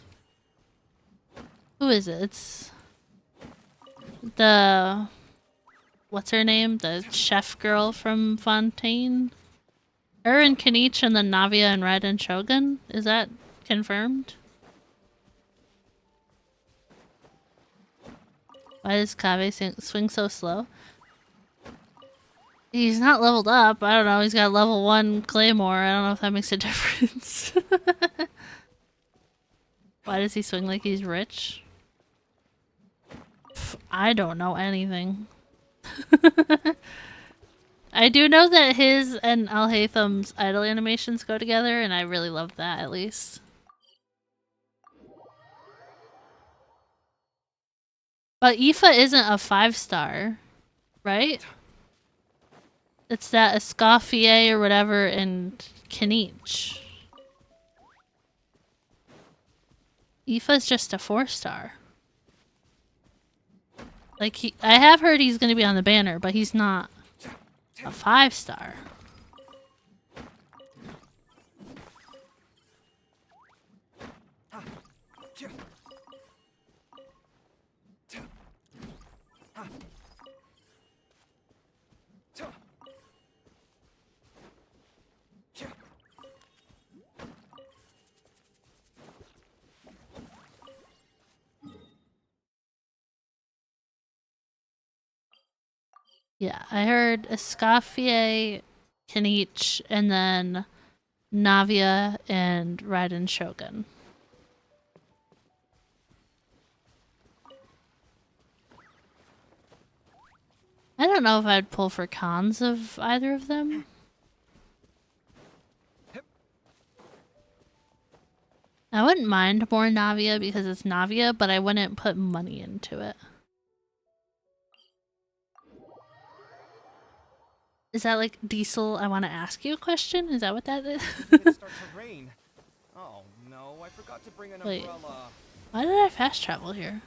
Who is it? It's the... What's her name? The chef girl from Fontaine? Her and Kanich and then Navia and Red and Shogun? Is that confirmed? Why does Kave swing so slow? He's not leveled up. I don't know. He's got level 1 Claymore. I don't know if that makes a difference. Why does he swing like he's rich? I don't know anything. I do know that his and Alhaitham's idle animations go together, and I really love that, at least. But Aoife isn't a 5-star, right? It's that Escoffier or whatever in Kinich. Aoife's just a 4-star. Like, I have heard he's gonna be on the banner, but he's not a 5-star. Yeah, I heard Escoffier, Kinich, and then Navia and Raiden Shogun. I don't know if I'd pull for cons of either of them. I wouldn't mind more Navia because it's Navia, but I wouldn't put money into it. Is that like Diesel? I want to ask you a question. Is that what that is? It starts to rain. Oh no, I forgot to bring an umbrella. Why did I fast travel here?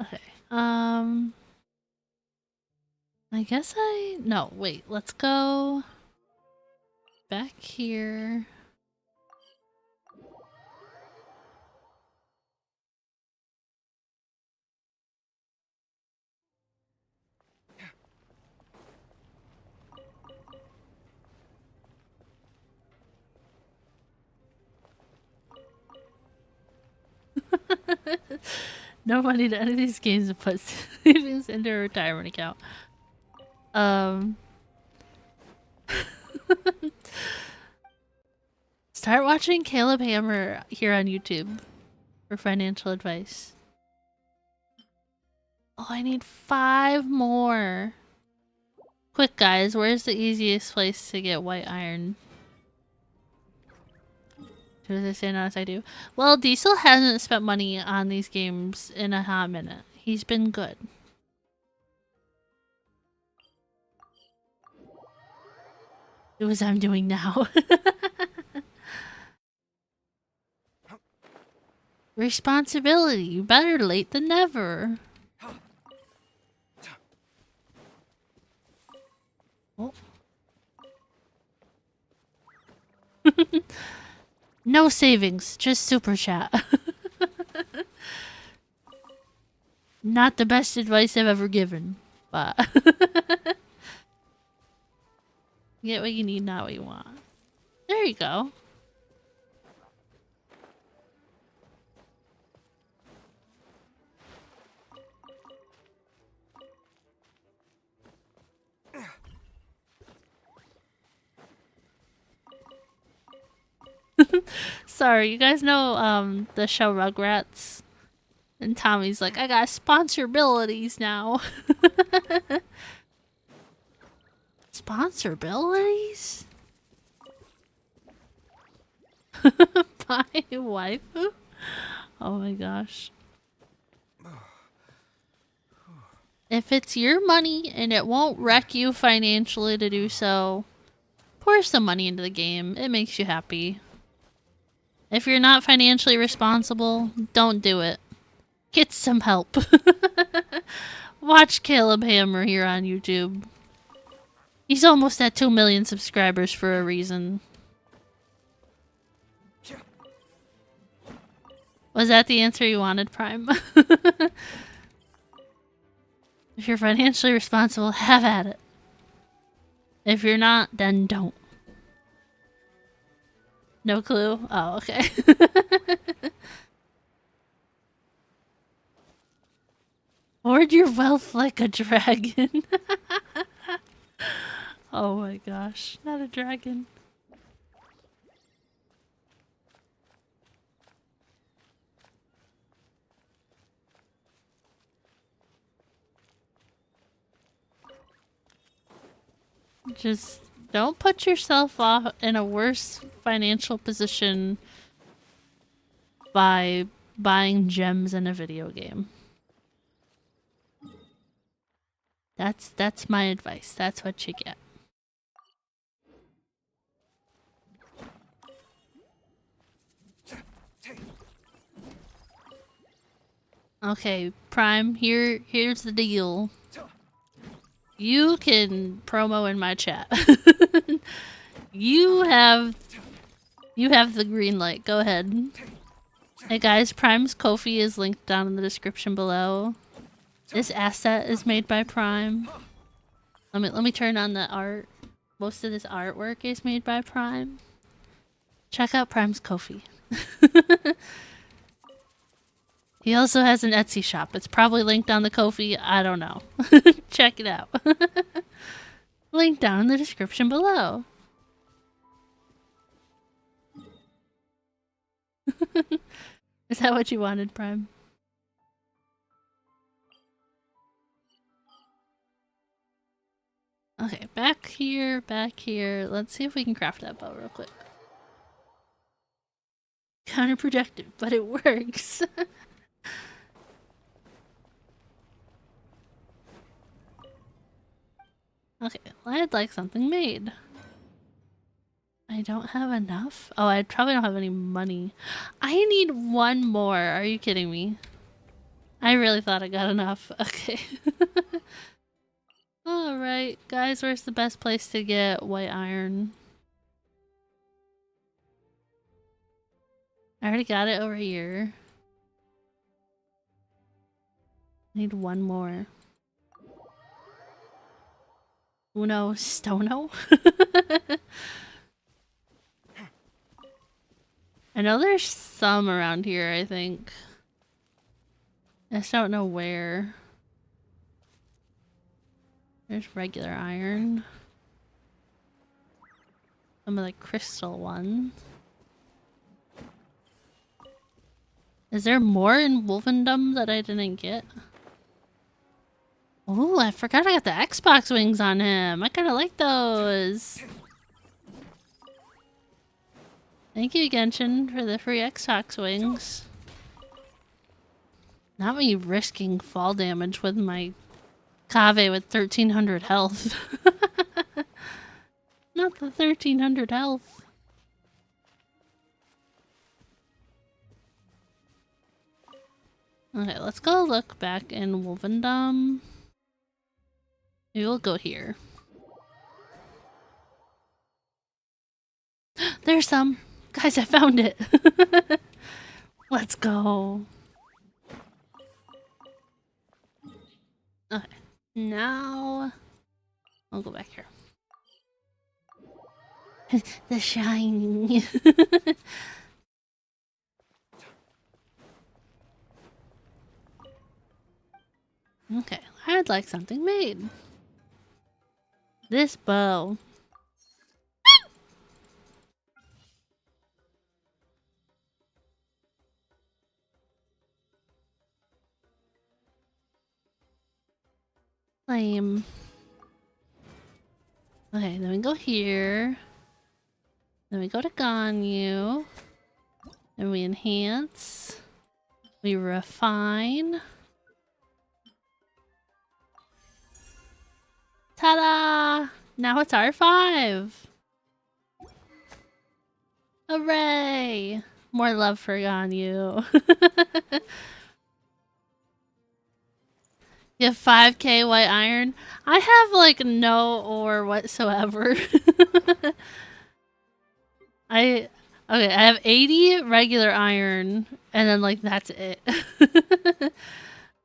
Okay. I guess no, wait, let's go back here. No money to any of these games to put savings into a retirement account. Start watching Caleb Hammer here on YouTube for financial advice. Oh, I need 5 more. Quick, guys, where's the easiest place to get white iron? As I say, not as I do. Well, Diesel hasn't spent money on these games in a hot minute. He's been good. Do as I'm doing now. Responsibility. Better late than never. Oh. No savings, just super chat. Not the best advice I've ever given, but get what you need, not what you want. There you go. Sorry, you guys know the show Rugrats? And Tommy's like, I got sponsorabilities now. Sponsorabilities? By waifu? Oh my gosh. If it's your money and it won't wreck you financially to do so, pour some money into the game. It makes you happy. If you're not financially responsible, don't do it. Get some help. Watch Caleb Hammer here on YouTube. He's almost at 2 million subscribers for a reason. Was that the answer you wanted, Prime? If you're financially responsible, have at it. If you're not, then don't. No clue? Oh, okay. Hoard your wealth like a dragon. Oh my gosh, not a dragon. Just don't put yourself off in a worse financial position by buying gems in a video game. That's my advice. That's what you get. Okay, Prime, here's the deal. You can promo in my chat. You have the green light. Go ahead. Hey guys, Prime's Ko-fi is linked down in the description below. This asset is made by Prime. Let me turn on the art. Most of this artwork is made by Prime. Check out Prime's Ko-fi. He also has an Etsy shop. It's probably linked on the Ko-fi. I don't know. Check it out. Link down in the description below. Is that what you wanted, Prime? Okay, back here, back here. Let's see if we can craft that bow real quick. Counterproductive, but it works. Okay, I'd like something made. I don't have enough? Oh, I probably don't have any money. I need one more. Are you kidding me? I really thought I got enough. Okay. Alright, guys, where's the best place to get white iron? I already got it over here. Need one more. Uno Stono? I know there's some around here, I think. I just don't know where. There's regular iron. Some of the crystal ones. Is there more in Wolvendom that I didn't get? Oh, I forgot I got the Xbox wings on him. I kind of like those. Thank you, Genshin, for the free Xbox wings. Not me risking fall damage with my Kave with 1300 health. Not the 1300 health. Okay, let's go look back in Wolvendom. Maybe we'll go here. There's some! Guys, I found it! Let's go! Okay, now I'll go back here. The shiny! Okay, I'd like something made. This bow. Lame. Okay, then we go here. Then we go to Ganyu. Then we enhance. We refine. Ta-da! Now it's R5! Hooray! More love for Ganyu. You have 5k white iron? I have like no ore whatsoever. I have 80 regular iron and then like that's it.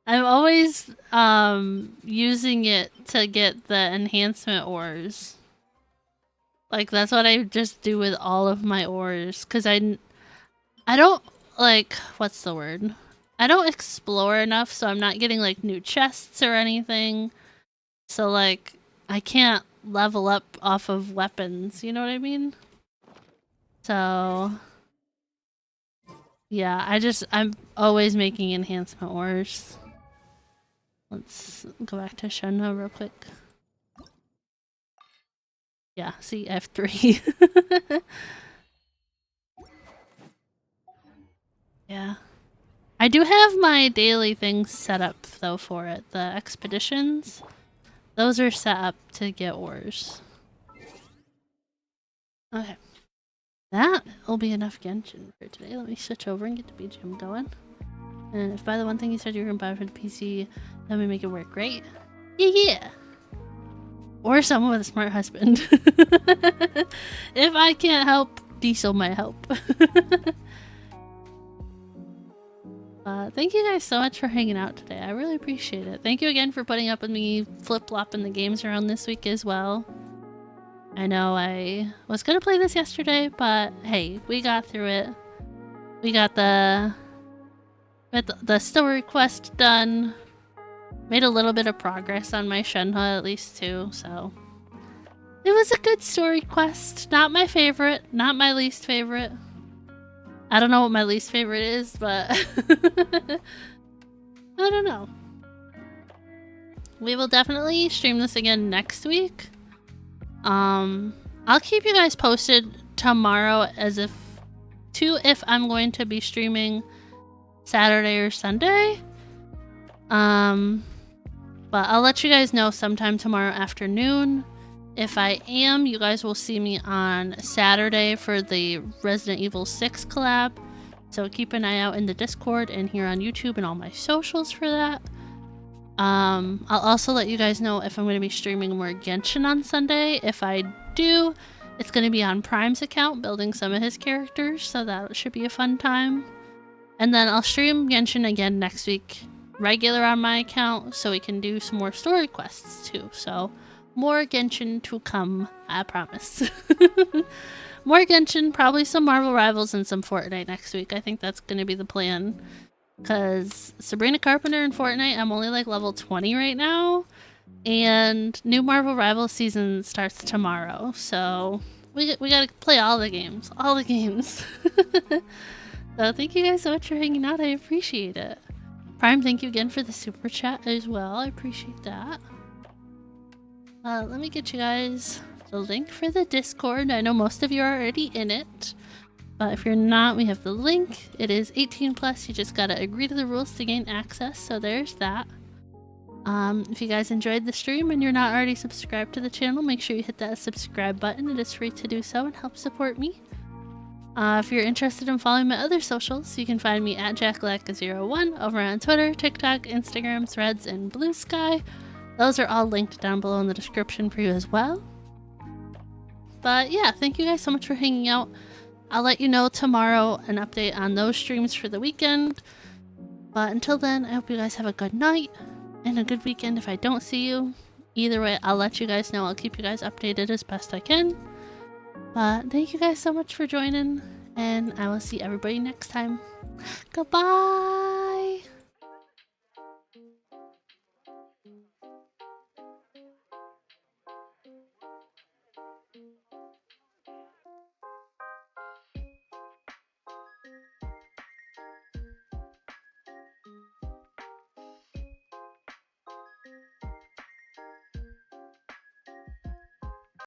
I'm always using it to get the enhancement ores. Like that's what I just do with all of my ores, cuz I don't like, what's the word? I don't explore enough, so I'm not getting like new chests or anything. So like I can't level up off of weapons, you know what I mean? So yeah, I'm always making enhancement ores. Let's go back to Shunna real quick. Yeah, see, I have 3. Yeah. I do have my daily things set up, though, for it. The expeditions. Those are set up to get ores. Okay. That will be enough Genshin for today. Let me switch over and get the BGM going. And if by the one thing you said you were going to buy for the PC, let me make it work, right? Yeah! Or someone with a smart husband. If I can't help, Diesel might help. Thank you guys so much for hanging out today. I really appreciate it. Thank you again for putting up with me flip-flopping the games around this week as well. I know I was gonna play this yesterday, but hey, we got through it. We got the story quest done. Made a little bit of progress on my Shenhe at least too, so it was a good story quest. Not my favorite, not my least favorite. I don't know what my least favorite is, but I don't know. We will definitely stream this again next week. I'll keep you guys posted tomorrow as if I'm going to be streaming Saturday or Sunday. But I'll let you guys know sometime tomorrow afternoon. If I am, you guys will see me on Saturday for the Resident Evil 6 collab. So keep an eye out in the Discord and here on YouTube and all my socials for that. I'll also let you guys know if I'm going to be streaming more Genshin on Sunday. If I do, it's going to be on Prime's account, building some of his characters, so that should be a fun time. And then I'll stream Genshin again next week, regular on my account, so we can do some more story quests too. So more Genshin to come, I promise. More Genshin, probably some Marvel Rivals and some Fortnite next week. I think that's going to be the plan. Because Sabrina Carpenter in Fortnite, I'm only like level 20 right now. And new Marvel Rivals season starts tomorrow. So we gotta play all the games. All the games. So thank you guys so much for hanging out. I appreciate it. Prime, thank you again for the super chat as well. I appreciate that. Let me get you guys the link for the Discord. I know most of you are already in it. But if you're not, we have the link. It is 18+. You just gotta agree to the rules to gain access. So there's that. If you guys enjoyed the stream and you're not already subscribed to the channel, make sure you hit that subscribe button. It is free to do so and help support me. If you're interested in following my other socials, you can find me at JackLack01 over on Twitter, TikTok, Instagram, Threads, and Blue Sky. Those are all linked down below in the description for you as well. But yeah, thank you guys so much for hanging out. I'll let you know tomorrow an update on those streams for the weekend. But until then, I hope you guys have a good night and a good weekend if I don't see you. Either way, I'll let you guys know. I'll keep you guys updated as best I can. But thank you guys so much for joining, and I will see everybody next time. Goodbye!